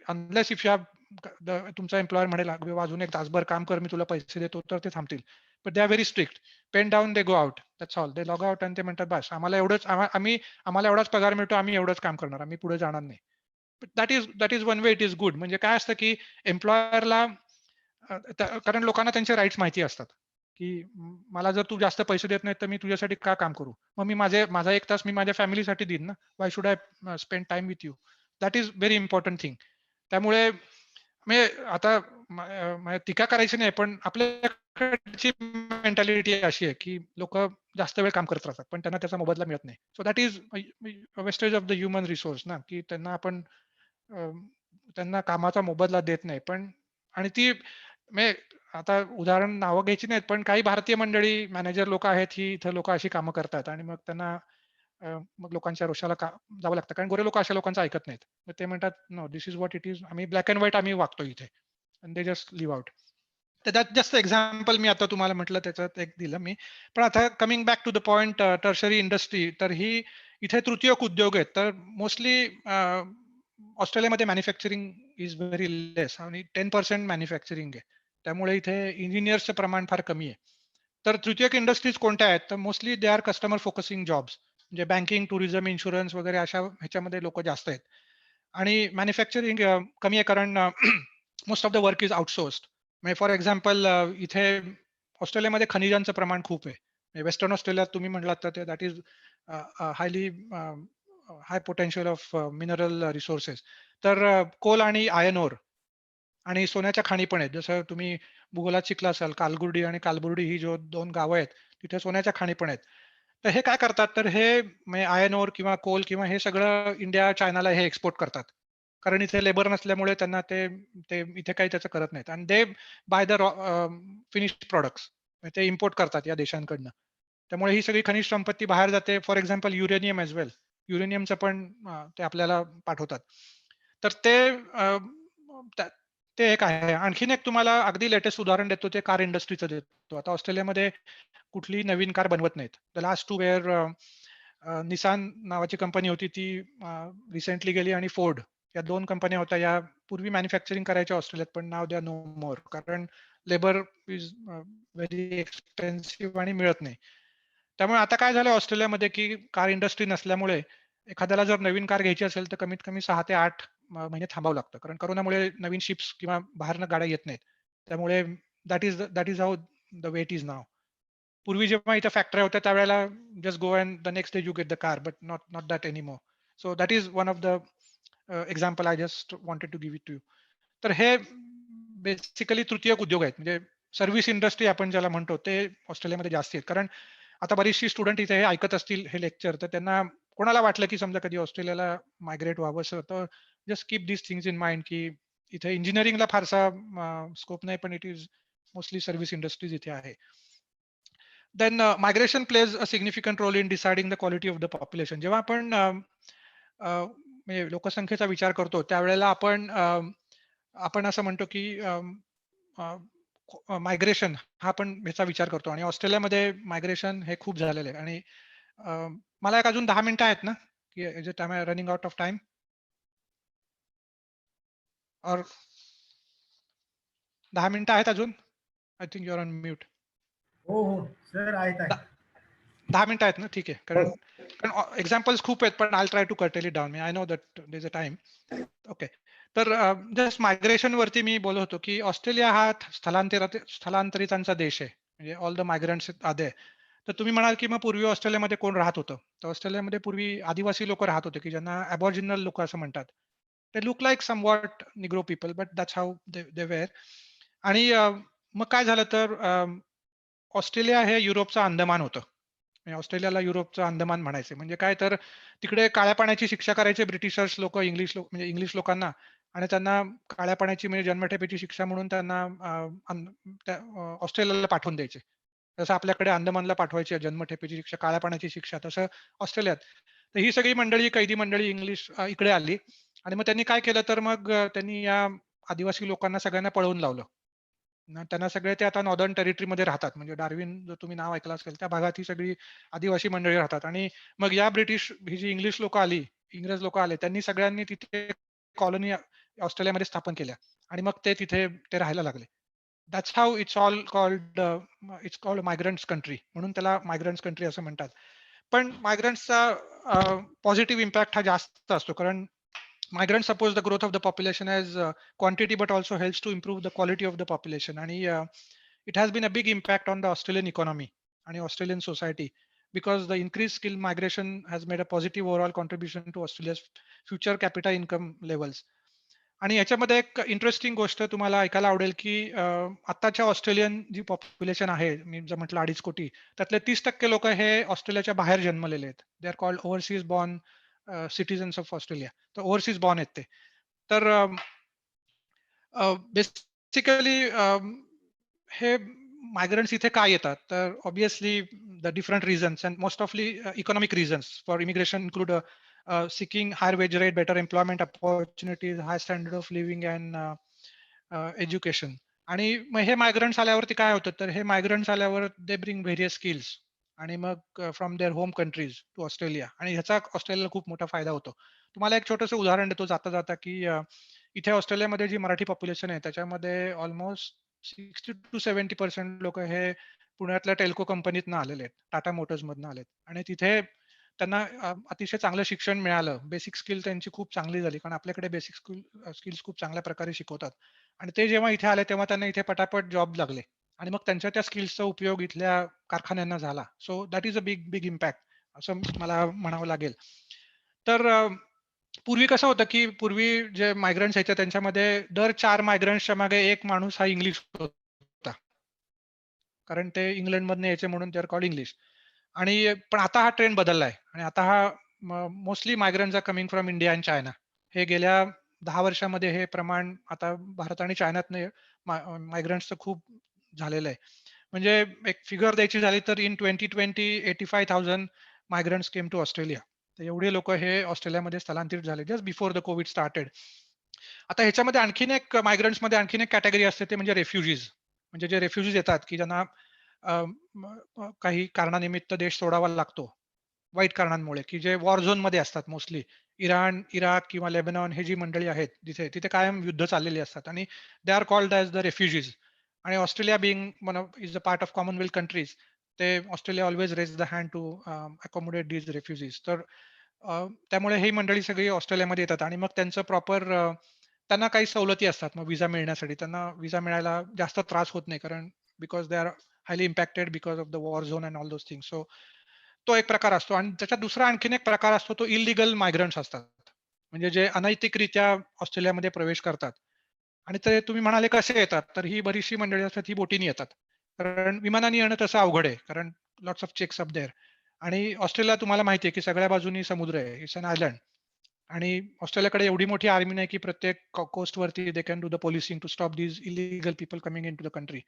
Speaker 3: अनलेस इफ यू हॅव तुमचा एम्प्लॉयर म्हणेल, "अगदी अजून एक तासभर काम कर, मी तुला पैसे देतो," तर ते थांबतील. But they are very strict. Pen down, they go out. That's all. They log out आणि ते म्हणतात, "बस आम्हाला एवढंच आम्हाला एवढाच पगार मिळतो, आम्ही एवढंच काम करणार. आम्ही पुढे जाणार नाही." That is one way it is good. म्हणजे काय असतं, की एम्प्लॉयरला कारण लोकांना त्यांचे राइट्स माहिती असतात, की मला जर तू जास्त पैसे देत नाही, तर मी तुझ्यासाठी का काम करू? मग मी माझा 1 तास मी माझ्या फॅमिलीसाठी देईन ना. Why should I spend time with you? That is very important thing. त्यामुळे म्हणजे आता म्हणजे टीका करायची नाही, पण आपल्याकडची मेंटॅलिटी अशी आहे, की लोकं जास्त वेळ काम करत राहतात, पण त्यांना त्याचा मोबदला मिळत नाही. So that is wastage of the human resource ना, की त्यांना आपण अ, त्यांना कामाचा मोबदला देत नाही. पण आणि ती म्हणजे आता उदाहरण नावं घ्यायची नाहीत, पण काही भारतीय मंडळी मॅनेजर लोकं आहेत, ही इथं लोकं अशी कामं करतात आणि मग त्यांना मग लोकांच्या रोषाला जावं लागतं. कारण गोरे लोकं अशा लोकांचं ऐकत नाहीत. मग ते म्हणतात, "no, this is what it is." आम्ही ब्लॅक एंड व्हाईट वागतो इथे. And they just live out. तर दॅट जस्ट एक्झाम्पल मी आता तुम्हाला म्हटलं त्याच्यात एक दिलं मी. पण आता coming back to the point tertiary industry तर ही इथे तृतीयक उद्योग आहेत. तर मोस्टली ऑस्ट्रेलियामध्ये मॅन्युफॅक्चरिंग इज व्हेरी लेस आणि 10% मॅन्युफॅक्चरिंग आहे. त्यामुळे इथे इंजिनिअर्सचं प्रमाण फार कमी आहे. तर तृतीयक इंडस्ट्रीज कोणत्या आहेत? तर mostly they our customer focusing jobs. म्हणजे बँकिंग, टुरिझम, इन्शुरन्स वगैरे अशा ह्याच्यामध्ये लोकं जास्त आहेत. आणि मॅन्युफॅक्चरिंग कमी आहे कारण most of the work is outsourced. म्हणजे फॉर एक्झाम्पल इथे ऑस्ट्रेलियामध्ये खनिजांचं प्रमाण खूप आहे. म्हणजे वेस्टर्न ऑस्ट्रेलियात तुम्ही म्हटलात तर ते that is highly high potential of mineral resources. तर कोल आणि आयर्न ओर आणि सोन्याच्या खाणी पण आहेत. जसं तुम्ही भूगोलात शिकला असाल, कालगुर्डी आणि कालबुर्डी ही जो 2 गावं आहेत, तिथे सोन्याच्या खाणी पण आहेत. तर हे काय करतात, तर हे म्हणजे आयर्न ओर किंवा कोल किंवा हे सगळं इंडिया, चायनाला हे एक्सपोर्ट करतात. कारण इथे लेबर नसल्यामुळे त्यांना ते ते इथे काही त्याचं करत नाहीत आणि दे बाय द फिनिश्ड प्रॉडक्ट्स. ते इम्पोर्ट करतात या देशांकडनं. त्यामुळे ही सगळी खनिज संपत्ती बाहेर जाते. फॉर एक्झाम्पल युरेनियम ॲज वेल. युरेनियमचं पण ते आपल्याला पाठवतात. तर ते त्या ते एक आहे. आणखीन एक तुम्हाला अगदी लेटेस्ट उदाहरण देतो ते कार इंडस्ट्रीचं देतो. आता ऑस्ट्रेलियामध्ये कुठलीही नवीन कार बनवत नाहीत. द लास्ट 2 वेअर निसान नावाची कंपनी होती ती रिसेंटली गेली आणि फोर्ड या 2 कंपन्या होत्या. या पूर्वी मॅन्युफॅक्चरिंग करायच्या ऑस्ट्रेलियात, पण नाऊ दे आर नो मोर. कारण लेबर इज व्हेरी एक्सपेन्सिव्ह आणि मिळत नाही. त्यामुळे आता काय झालं ऑस्ट्रेलियामध्ये, की कार इंडस्ट्री नसल्यामुळे एखाद्याला जर नवीन कार घ्यायची असेल, तर कमीत कमी 6 ते 8 महिने थांबावं लागतं. कारण कोरोनामुळे नवीन शिप्स किंवा बाहेरनं गाड्या येत नाहीत. त्यामुळे that is how the way it is now. पूर्वी जेव्हा इथं फॅक्टऱ्या होत्या त्यावेळेला just go and the next day you get the car, but not not that anymore. So that is one of the example I just wanted to give it to you. तर हे basically तृतीयक उद्योग आहेत. म्हणजे service industry आपण ज्याला म्हणतो ते ऑस्ट्रेलियामध्ये जास्ती आहेत. कारण आता बरीचशी स्टुडंट इथे हे ऐकत असतील हे लेक्चर, तर त्यांना कोणाला वाटलं की समजा कधी ऑस्ट्रेलियाला मायग्रेट व्हावंसं, तर just keep these things in mind की इथे इंजिनिअरिंगला फारसा स्कोप नाही, पण it is mostly service industries इथे आहे. Then migration plays a significant role in deciding the quality of the population. जेव्हा आपण म्हणजे लोकसंख्येचा विचार करतो त्यावेळेला आपण असं म्हणतो की मायग्रेशन हा आपण ह्याचा विचार करतो आणि ऑस्ट्रेलियामध्ये मायग्रेशन हे खूप झालेलं आहे आणि अ, मला एक अजून 10 मिनिटं आहेत ना? की is it am I running out of time? Or 10 मिनिटं आहेत अजून? I think you are on mute.
Speaker 5: हो हो सर आहेत आहेत.
Speaker 3: 10 मिनिटं आहेत ना? ठीक आहे. कारण कारण एक्झाम्पल्स खूप आहेत, पण I try to curtail it down. I know that there is a time. Okay. तर जस्ट मायग्रेशन वरती मी बोलत होतो, की ऑस्ट्रेलिया हा स्थलांतरितांचा देश आहे. म्हणजे all the migrants are there. तर तुम्ही म्हणाल, की मग पूर्वी ऑस्ट्रेलियामध्ये कोण राहत होतं? तर ऑस्ट्रेलियामध्ये पूर्वी आदिवासी लोकं राहत होते, की ज्यांना अबॉरिजिनल लोकं असं म्हणतात. ते look like somewhat Negro people, but that's how they were. आणि मग काय झालं तर ऑस्ट्रेलिया हे युरोपचं अंदमान होतं. म्हणजे ऑस्ट्रेलियाला युरोपचं अंदमान म्हणायचे. म्हणजे काय तर तिकडे काळ्या पाण्याची शिक्षा करायचे ब्रिटिशर्स लोकं म्हणजे इंग्लिश लोकांना आणि त्यांना काळ्या पाण्याची म्हणजे जन्मठेपेची शिक्षा म्हणून त्यांना ऑस्ट्रेलियाला पाठवून द्यायचे. जसं आपल्याकडे अंदमानला पाठवायची जन्मठेपेची शिक्षा, काळ्या पाण्याची शिक्षा, तसं ऑस्ट्रेलियात. तर ही सगळी मंडळी, कैदी मंडळी इंग्लिश इकडे आली आणि मग त्यांनी काय केलं तर मग त्यांनी या आदिवासी लोकांना सगळ्यांना पळवून लावलं. त्यांना सगळे ते आता नॉर्दर्न टेरिटरीमध्ये राहतात. म्हणजे डार्विन जर तुम्ही नाव ऐकलं असेल, त्या भागात ही सगळी आदिवासी मंडळी राहतात आणि मग या ब्रिटिश ही जी इंग्लिश लोकं आली, इंग्रज लोकं आले, त्यांनी सगळ्यांनी तिथे कॉलनी ऑस्ट्रेलियामध्ये स्थापन केल्या आणि मग ते तिथे ते राहायला लागले. That's how it's all called its called migrants country म्हणून त्याला मायग्रंट्स कंट्री असं म्हणतात. पण मायग्रंट्सचा पॉझिटिव्ह इम्पॅक्ट हा जास्त असतो कारण migrants support the growth of the population as quantity but also helps to improve the quality of the population आणि it has been a big impact on the Australian economy आणि Australian society because the increased skill migration has made a positive overall contribution to Australia's future capita income levels. आणि याच्यामध्ये एक interesting गोष्ट तुम्हाला ऐकायला आवडेल की आत्ताच्या ऑस्ट्रेलियन जी पॉप्युलेशन आहे, मी जर म्हटलं 2.5 कोटी, त्यातले 30% लोक हे ऑस्ट्रेलियाच्या बाहेर जन्मलेले आहेत. They are called overseas born citizens of Australia. तर ओव्हरसीज बॉर्न आहेत ते. तर बेसिकली हे मायग्रंट्स इथे का येतात? तर obviously the different reasons and most ऑफली economic reasons for immigration include seeking higher wage rate, better employment opportunities, high standard of living and education. आणि मग हे मायग्रंट्स आल्यावरती काय होतं तर हे मायग्रंट्स आल्यावर दे ब्रिंग व्हेरियस स्किल्स आणि मग from their home countries to Australia आणि ह्याचा ऑस्ट्रेलियाला खूप मोठा फायदा होतो. तुम्हाला एक छोटंसं उदाहरण देतो जाता जाता की इथे ऑस्ट्रेलियामध्ये जी मराठी पॉप्युलेशन आहे त्याच्यामध्ये ऑलमोस्ट 60-70% लोक हे पुण्यातल्या टेल्को कंपनीतनं आलेले आहेत, टाटा मोटर्स मधनं आलेत आणि तिथे त्यांना अतिशय चांगलं शिक्षण मिळालं. बेसिक स्किल त्यांची खूप चांगली झाली कारण आपल्याकडे बेसिक स्किल्स खूप चांगल्या प्रकारे शिकवतात आणि ते जेव्हा इथे आले तेव्हा त्यांना इथे पटापट जॉब लागले आणि मग त्यांच्या त्या स्किल्सचा उपयोग इथल्या कारखान्यांना झाला. So that is a big big impact असं मला म्हणावं लागेल. तर पूर्वी कसं होतं की पूर्वी जे मायग्रंट्स यायचे त्यांच्यामध्ये दर 4 मायग्रंट्सच्या मागे एक माणूस हा इंग्लिश होता. कारण ते इंग्लंडमधनं यायचे म्हणून दे आर कॉल्ड इंग्लिश. आणि पण आता हा ट्रेंड बदललाय आणि आता हा mostly migrants are coming from India and China. हे गेल्या 10 वर्षामध्ये हे प्रमाण आता भारत आणि चायनातनं मायग्रंट्सचं खूप झालेलं आहे. म्हणजे एक फिगर द्यायची झाली तर in 2020 85,000 migrants came to Australia. तर एवढे लोक हे ऑस्ट्रेलियामध्ये स्थलांतरित झाले just before the Covid started. आता ह्याच्यामध्ये आणखीन एक मायग्रंट्समध्ये आणखीन एक कॅटेगरी असते ते म्हणजे रेफ्युजीज. म्हणजे जे रेफ्युजीज येतात की ज्यांना काही कारणानिमित्त देश सोडावा लागतो वाईट कारणांमुळे की जे वॉर झोन मध्ये असतात मोस्टली इराण, इराक किंवा लेबनॉन हे जी मंडळी आहेत जिथे तिथे कायम युद्ध चाललेली असतात आणि they are called as the refugees. आणि Australia being one of is a part of Commonwealth countries ते Australia always raise the hand to accommodate these refugees. तर त्यामुळे ही मंडळी सगळी ऑस्ट्रेलियामध्ये येतात आणि मग त्यांचं प्रॉपर त्यांना काही सवलती असतात. मग व्हिसा मिळण्यासाठी त्यांना व्हिसा मिळायला जास्त त्रास होत नाही कारण because they are highly impacted because of the war zone and all those things. So तो एक प्रकार असतो आणि त्याच्यात दुसरा आणखीन एक प्रकार असतो तो इलिगल मायग्रंट्स असतात. म्हणजे जे अनैतिकरित्या ऑस्ट्रेलियामध्ये प्रवेश करतात आणि ते तुम्ही म्हणाले कसे येतात तर ही बरीचशी मंडळी असतात ही बोटीने येतात. कारण विमानाने येणं तसं अवघड आहे कारण lots of checks up there आणि ऑस्ट्रेलिया तुम्हाला माहिती आहे की सगळ्या बाजूनी समुद्र आहे. इट्स अन आयलंड आणि ऑस्ट्रेलियाकडे एवढी मोठी आर्मी नाही की प्रत्येक कोस्ट वरती they can do the policing to stop these illegal people coming in to the country.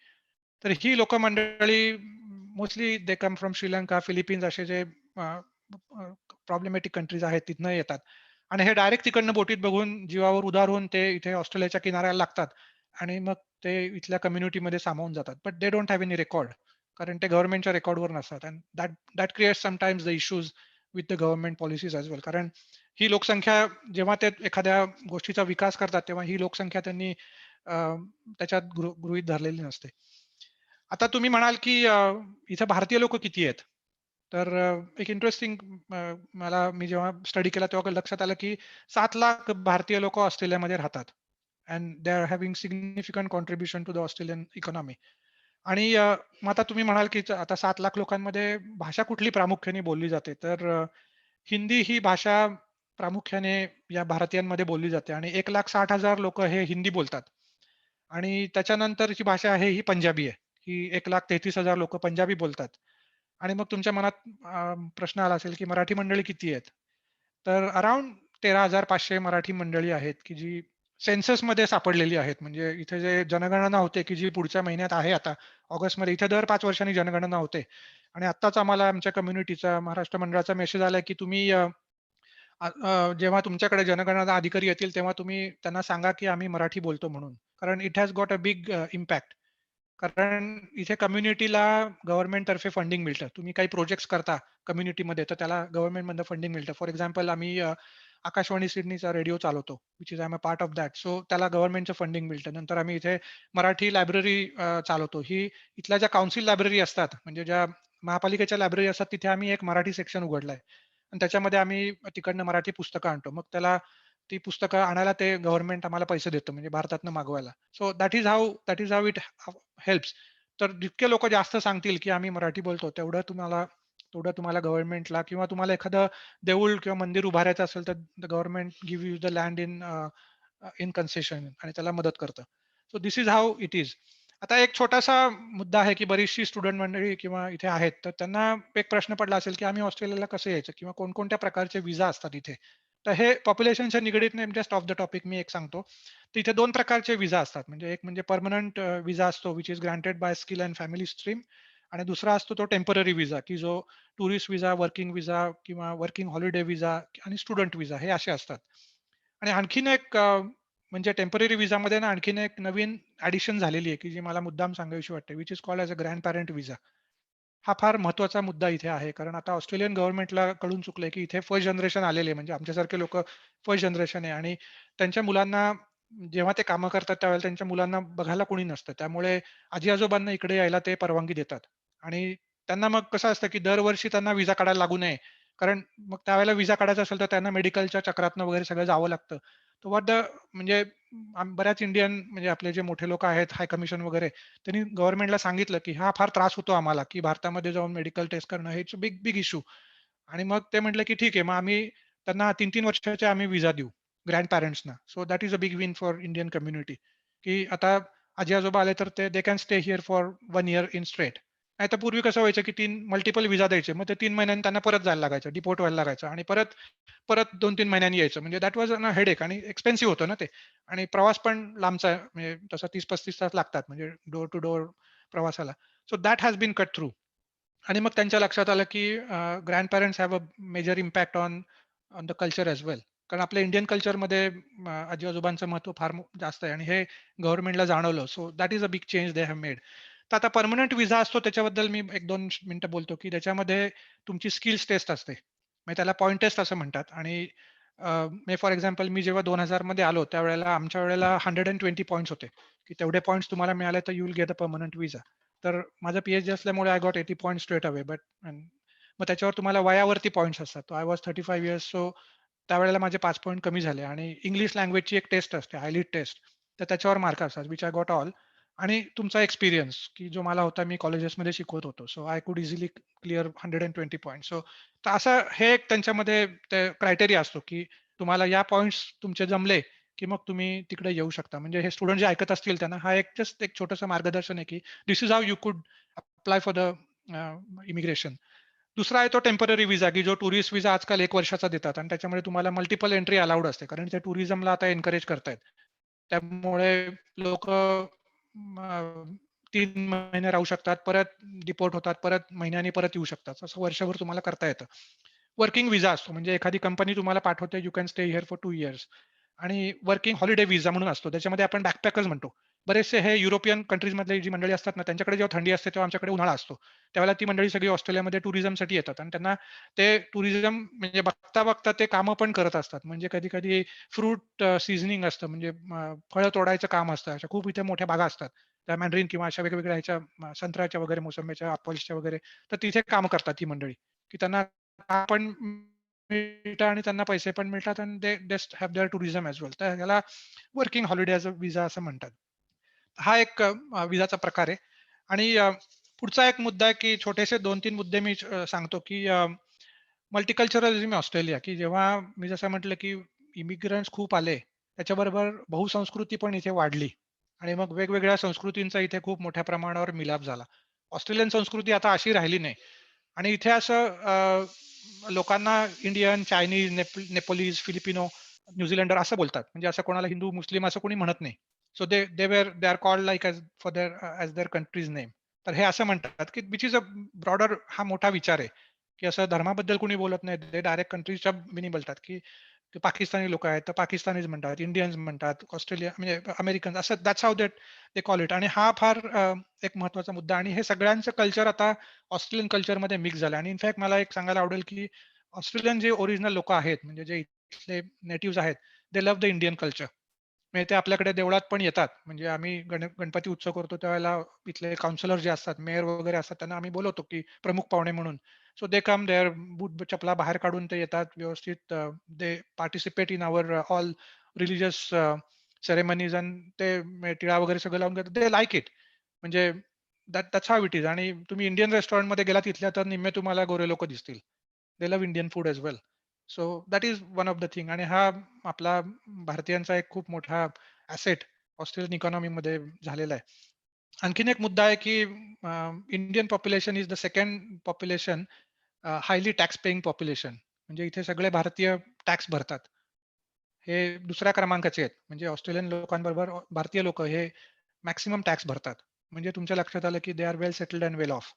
Speaker 3: तर ही लोक मंडळी mostly they come from Sri Lanka, Philippines असे जे प्रॉब्लेमॅटिक कंट्रीज आहेत तिथनं येतात आणि हे डायरेक्ट तिकडनं बोटीत बघून जीवावर उदार होऊन ते इथे ऑस्ट्रेलियाच्या किनाऱ्याला लागतात आणि मग ते इथल्या कम्युनिटीमध्ये सामावून जातात. But they don't have any record कारण ते गव्हर्नमेंटच्या रेकॉर्डवर नसतात and that that creates sometimes the issues with the government policies as well. कारण ही लोकसंख्या जेव्हा ते एखाद्या गोष्टीचा विकास करतात तेव्हा ही लोकसंख्या त्यांनी त्याच्यात गृहीत धरलेली नसते. आता तुम्ही म्हणाल की इथे भारतीय लोक किती आहेत? तर एक इंटरेस्टिंग मी जेव्हा स्टडी केला तेव्हा लक्षात आलं की 7 लाख भारतीय लोक ऑस्ट्रेलियामध्ये राहतात and they are having significant contribution to the Australian economy. आणि मग आता तुम्ही म्हणाल की आता 7 लाख लोकांमध्ये भाषा कुठली प्रामुख्याने बोलली जाते? तर हिंदी ही भाषा प्रामुख्याने या भारतीयांमध्ये बोलली जाते आणि 1,60,000 लोक हे हिंदी बोलतात. आणि त्याच्यानंतरची भाषा आहे ही पंजाबी आहे. ही 1,33,000 लोक पंजाबी बोलतात. आणि मग तुमच्या मनात प्रश्न आला असेल की मराठी मंडळी किती आहेत? तर अराउंड 13,500 मराठी मंडळी आहेत की जी सेन्ससमध्ये सापडलेली आहेत. म्हणजे इथे जे जनगणना होते की जी पुढच्या महिन्यात आहे आता ऑगस्टमध्ये इथे दर 5 वर्षांनी जनगणना होते. आणि आत्ताच आम्हाला आमच्या कम्युनिटीचा महाराष्ट्र मंडळाचा मेसेज आलाय की तुम्ही जेव्हा तुमच्याकडे जनगणना अधिकारी येतील तेव्हा तुम्ही त्यांना सांगा की आम्ही मराठी बोलतो म्हणून. कारण it has got a big impact. कारण इथे कम्युनिटीला गव्हर्नमेंट तर्फे फंडिंग मिळतं. तुम्ही काही प्रोजेक्ट्स करता कम्युनिटीमध्ये तर त्याला गव्हर्नमेंट मधनं फंडिंग मिळतं. फॉर एक्झाम्पल आम्ही आकाशवाणी सिडनीचा रेडिओ चालवतो, which is I am a part of that. So त्याला गव्हर्नमेंटचं फंडिंग मिळतं. नंतर आम्ही इथे मराठी लायब्ररी चालवतो. ही इथल्या ज्या काउन्सिल लायब्ररी असतात, म्हणजे ज्या महापालिकेच्या लायब्ररी असतात, तिथे आम्ही एक मराठी सेक्शन उघडलाय. आणि त्याच्यामध्ये आम्ही तिकडनं मराठी पुस्तकं आणतो. मग त्याला ती पुस्तकं आणायला ते गव्हर्नमेंट आम्हाला पैसे देतं, म्हणजे भारतातनं मागवायला. So that is how it helps. तर जितके लोक जास्त सांगतील की आम्ही मराठी बोलतो, तेवढं तुम्हाला गव्हर्नमेंटला किंवा तुम्हाला एखादं देऊळ किंवा मंदिर उभारायचं असेल तर government give you the land in concession आणि त्याला मदत करतं. So this is how is is. आता एक छोटासा मुद्दा आहे की बरीचशी स्टुडंट मंडळी किंवा इथे आहेत, तर त्यांना एक प्रश्न पडला असेल की आम्ही ऑस्ट्रेलियाला कसं यायचं किंवा कोणकोणत्या प्रकारचे विजा असतात इथे. तर हे पॉप्युलेशनच्या निगडीत नाही, जस्ट ऑफ द टॉपिक मी एक सांगतो. तर इथे 2 प्रकारचे विजा असतात. म्हणजे एक म्हणजे परमनंट विजा असतो which is granted bye skill and family stream आणि दुसरा असतो तो टेम्पररी विजा की जो टुरिस्ट विजा, वर्किंग विजा किंवा वर्किंग हॉलिडे विजा आणि स्टुडंट विजा हे असे असतात. आणि आणखीन एक म्हणजे टेम्पररी विजामध्ये ना आणखीन एक नवीन ॲडिशन झालेली आहे की जी मला मुद्दाम सांगावीशी वाटते, which is called as a grand parent visa. हा फार महत्त्वाचा मुद्दा इथे आहे. कारण आता ऑस्ट्रेलियन गव्हर्नमेंटला कळून चुकलंय, की इथे फर्स्ट जनरेशन आलेले आहे. म्हणजे आमच्यासारखे लोकं फर्स्ट जनरेशन आहे आणि त्यांच्या मुलांना जेव्हा ते कामं करतात त्यावेळेला त्यांच्या मुलांना बघायला कोणी नसतं. त्यामुळे आजी-आजोबांना इकडे यायला ते परवानगी देतात. आणि त्यांना मग कसं असतं, की दरवर्षी त्यांना व्हिसा काढायला लागू नये. कारण मग त्यावेळेला व्हिसा काढायचा असेल तर त्यांना मेडिकलच्या चक्रातनं वगैरे सगळं जावं लागतं. तर म्हणजे बऱ्याच इंडियन म्हणजे आपले जे मोठे लोकं आहेत, हाय कमिशन वगैरे त्यांनी गव्हर्नमेंटला सांगितलं, की हा फार त्रास होतो आम्हाला, की भारतामध्ये जाऊन मेडिकल टेस्ट करणं हे it's a big big issue. आणि मग ते म्हटले, की ठीक आहे, मग आम्ही त्यांना 3-3 वर्षाचे आम्ही व्हिसा देऊ ग्रँड पॅरेंट्सना. So that is a big win for Indian community, की आता आजी-आजोबा आले तर they can stay here for 1 year in straight. नाहीतर पूर्वी कसं व्हायचं, की 3 मल्टिपल व्हिसा द्यायचे. मग ते 3 महिन्यांनी त्यांना परत जायला लागायचं, डिपोर्ट व्हायला लागायचं आणि परत परत 2-3 महिन्यांनी यायचं. म्हणजे दॅट वॉज अ हेडेक आणि एक्सपेन्सिव्ह होतं ना ते. आणि प्रवास पण लांबचा आहे. म्हणजे तसा 30-35 तास लागतात म्हणजे डोअर टू डोअर प्रवासाला. So that has been cut through. आणि मग त्यांच्या लक्षात आलं, की grand parents have a major impact on on the culture as well. कारण आपल्या इंडियन कल्चरमध्ये आजी-आजोबांचं महत्त्व फार जास्त आहे आणि हे गव्हर्नमेंटला जाणवलं. So that is a big change they have made. तर आता पर्मनंट व्हिसा असतो त्याच्याबद्दल मी 1-2 मिनिटं बोलतो, की त्याच्यामध्ये तुमची स्किल्स टेस्ट असते. म्हणजे त्याला पॉइंट टेस्ट असं म्हणतात आणि म्हणजे फॉर एक्झाम्पल मी जेव्हा 2000 मध्ये आलो त्यावेळेला आमच्या वेळेला 120 पॉइंट्स होते, की तेवढे पॉइंट्स तुम्हाला मिळाले तर you will get a permanent visa. तर माझं पी-एच-डी असल्यामुळे I got 80 points straight away मग त्याच्यावर तुम्हाला वयावरती पॉइंट्स असतात. आय वॉज 35 इयर्स सो त्यावेळेला माझे 5 पॉइंट कमी झाले आणि इंग्लिश लँग्वेजची एक टेस्ट असते, आयलीट टेस्ट. तर त्याच्यावर मार्क असतात, व्हिच आय गॉट ऑल. आणि तुमचा एक्सपिरियन्स, की जो मला होता मी कॉलेजेसमध्ये शिकवत होतो. So I could easily clear 120 points. So तर असं हे एक त्यांच्यामध्ये ते क्रायटेरिया असतो, की तुम्हाला या पॉइंट्स तुमचे जमले, की मग तुम्ही तिकडे येऊ शकता. म्हणजे हे स्टुडंट जे ऐकत असतील त्यांना हा एक जस्ट एक छोटंसं मार्गदर्शन आहे, की धिस इज हाऊ यू कुड अप्लाय फॉर द इमिग्रेशन. दुसरा आहे तो टेम्पररी व्हिसा, की जो टुरिस्ट व्हिसा आजकाल 1 वर्षाचा देतात आणि त्याच्यामध्ये तुम्हाला मल्टिपल एंट्री अलाउड असते. कारण ते टुरिझमला आता एन्करेज करतायत. त्यामुळे लोकं 3 महिने राहू शकतात, परत डिपोर्ट होतात, परत महिन्यानी परत येऊ शकतात. असं वर्षभर तुम्हाला करता येतं. वर्किंग व्हिसा असतो म्हणजे एखादी कंपनी तुम्हाला पाठवते, you can stay here for 2 years. आणि वर्किंग हॉलिडे व्हिसा म्हणून असतो. त्याच्यामध्ये आपण बॅकपॅकर्स म्हणतो. बरेचसे हे युरोपियन कंट्रीजमधली जी मंडळी असतात ना, त्यांच्याकडे जेव्हा थंडी असते, तेव्हा आमच्याकडे उन्हाळा असतो. त्यावेळेला ती मंडळी सगळी ऑस्ट्रेलियामध्ये टुरिझमसाठी येतात आणि त्यांना ते टुरिझम म्हणजे बघता-बघता ते कामं पण करत असतात. म्हणजे कधी-कधी फ्रूट सीझनिंग असतं म्हणजे फळं तोडायचं काम असतं. अशा खूप इथे मोठ्या बागा असतात. त्या मॅन्डरिन किंवा अशा वेगवेगळ्या ह्याच्या संत्र्याच्या वगैरे, मोसंबीच्या, ॲपल्सच्या वगैरे. तर तिथे कामं करतात ही मंडळी, की त्यांना काम पण मिळतं आणि त्यांना पैसे पण मिळतात आणि they just have their tourism as well. तर ह्याला वर्किंग हॉलिडे व्हिसा असं म्हणतात. हा एक विसाचा प्रकार आहे. आणि पुढचा एक मुद्दा आहे, की छोटेसे 2-3 मुद्दे मी सांगतो, की मल्टीकल्चरलिझम ऑस्ट्रेलिया, की जेव्हा मी जसं म्हटलं, की इमिग्रंट्स खूप आले, त्याच्याबरोबर बहुसंस्कृती पण इथे वाढली आणि मग वेगवेगळ्या संस्कृतींचा इथे खूप मोठ्या प्रमाणावर मिलाप झाला. ऑस्ट्रेलियन संस्कृती आता अशी राहिली नाही आणि इथे असं लोकांना इंडियन, चायनीज, नेपोलीज, फिलिपिनो, न्यूझीलंडर असं बोलतात. म्हणजे असं कोणाला हिंदू, मुस्लिम असं कोणी म्हणत नाही. So they are called like for their countries name. तर हे असं म्हणतात, की व्हिच इज अ ब्रॉडर हा मोठा विचार आहे. की असं धर्माबद्दल कोणी बोलत नाही. ते डायरेक्ट कंट्रीच्या मीनिंग बोलतात, की की पाकिस्तानी लोक आहेत तर पाकिस्तानीज म्हणतात, इंडियन्स म्हणतात, ऑस्ट्रेलिया म्हणजे अमेरिकन असं that's how they call it. आणि हा फार एक महत्त्वाचा मुद्दा आणि हे सगळ्यांचं कल्चर आता ऑस्ट्रेलियन कल्चरमध्ये मिक्स झालं. आणि इनफॅक्ट मला एक सांगायला आवडेल, की ऑस्ट्रेलियन जे ओरिजिनल लोक आहेत म्हणजे जे इथले नेटिव्हज आहेत, दे लव्ह द इंडियन कल्चर. म्हणजे ते आपल्याकडे देवळात पण येतात. म्हणजे आम्ही गणपती उत्सव करतो त्यावेळेला इथले काउन्सिलर जे असतात, मेयर वगैरे असतात त्यांना आम्ही बोलवतो, की प्रमुख पाहुणे म्हणून. सो दे कम देअर, बूट चपला बाहेर काढून ते येतात व्यवस्थित. They participate in our all religious ceremonies आणि ते टिळा वगैरे सगळं लावून घेतात. They like it. म्हणजे दॅट्स हाऊ इट इज. आणि तुम्ही इंडियन रेस्टॉरंटमध्ये गेलात तिथल्या तर निम्मे तुम्हाला गोरे लोक दिसतील. They love Indian food as well. So that is one of the thing. आणि हा आपला भारतीयांचा एक खूप मोठा ॲसेट ऑस्ट्रेलियन इकॉनॉमीमध्ये झालेला आहे. आणखीन एक मुद्दा आहे, की Indian population is the second population highly tax paying population. म्हणजे इथे सगळे भारतीय टॅक्स भरतात. हे दुसऱ्या क्रमांकाचे आहेत. म्हणजे ऑस्ट्रेलियन लोकांबरोबर भारतीय लोक हे मॅक्सिमम टॅक्स भरतात. म्हणजे तुमच्या लक्षात आलं, की they are well settled and well of.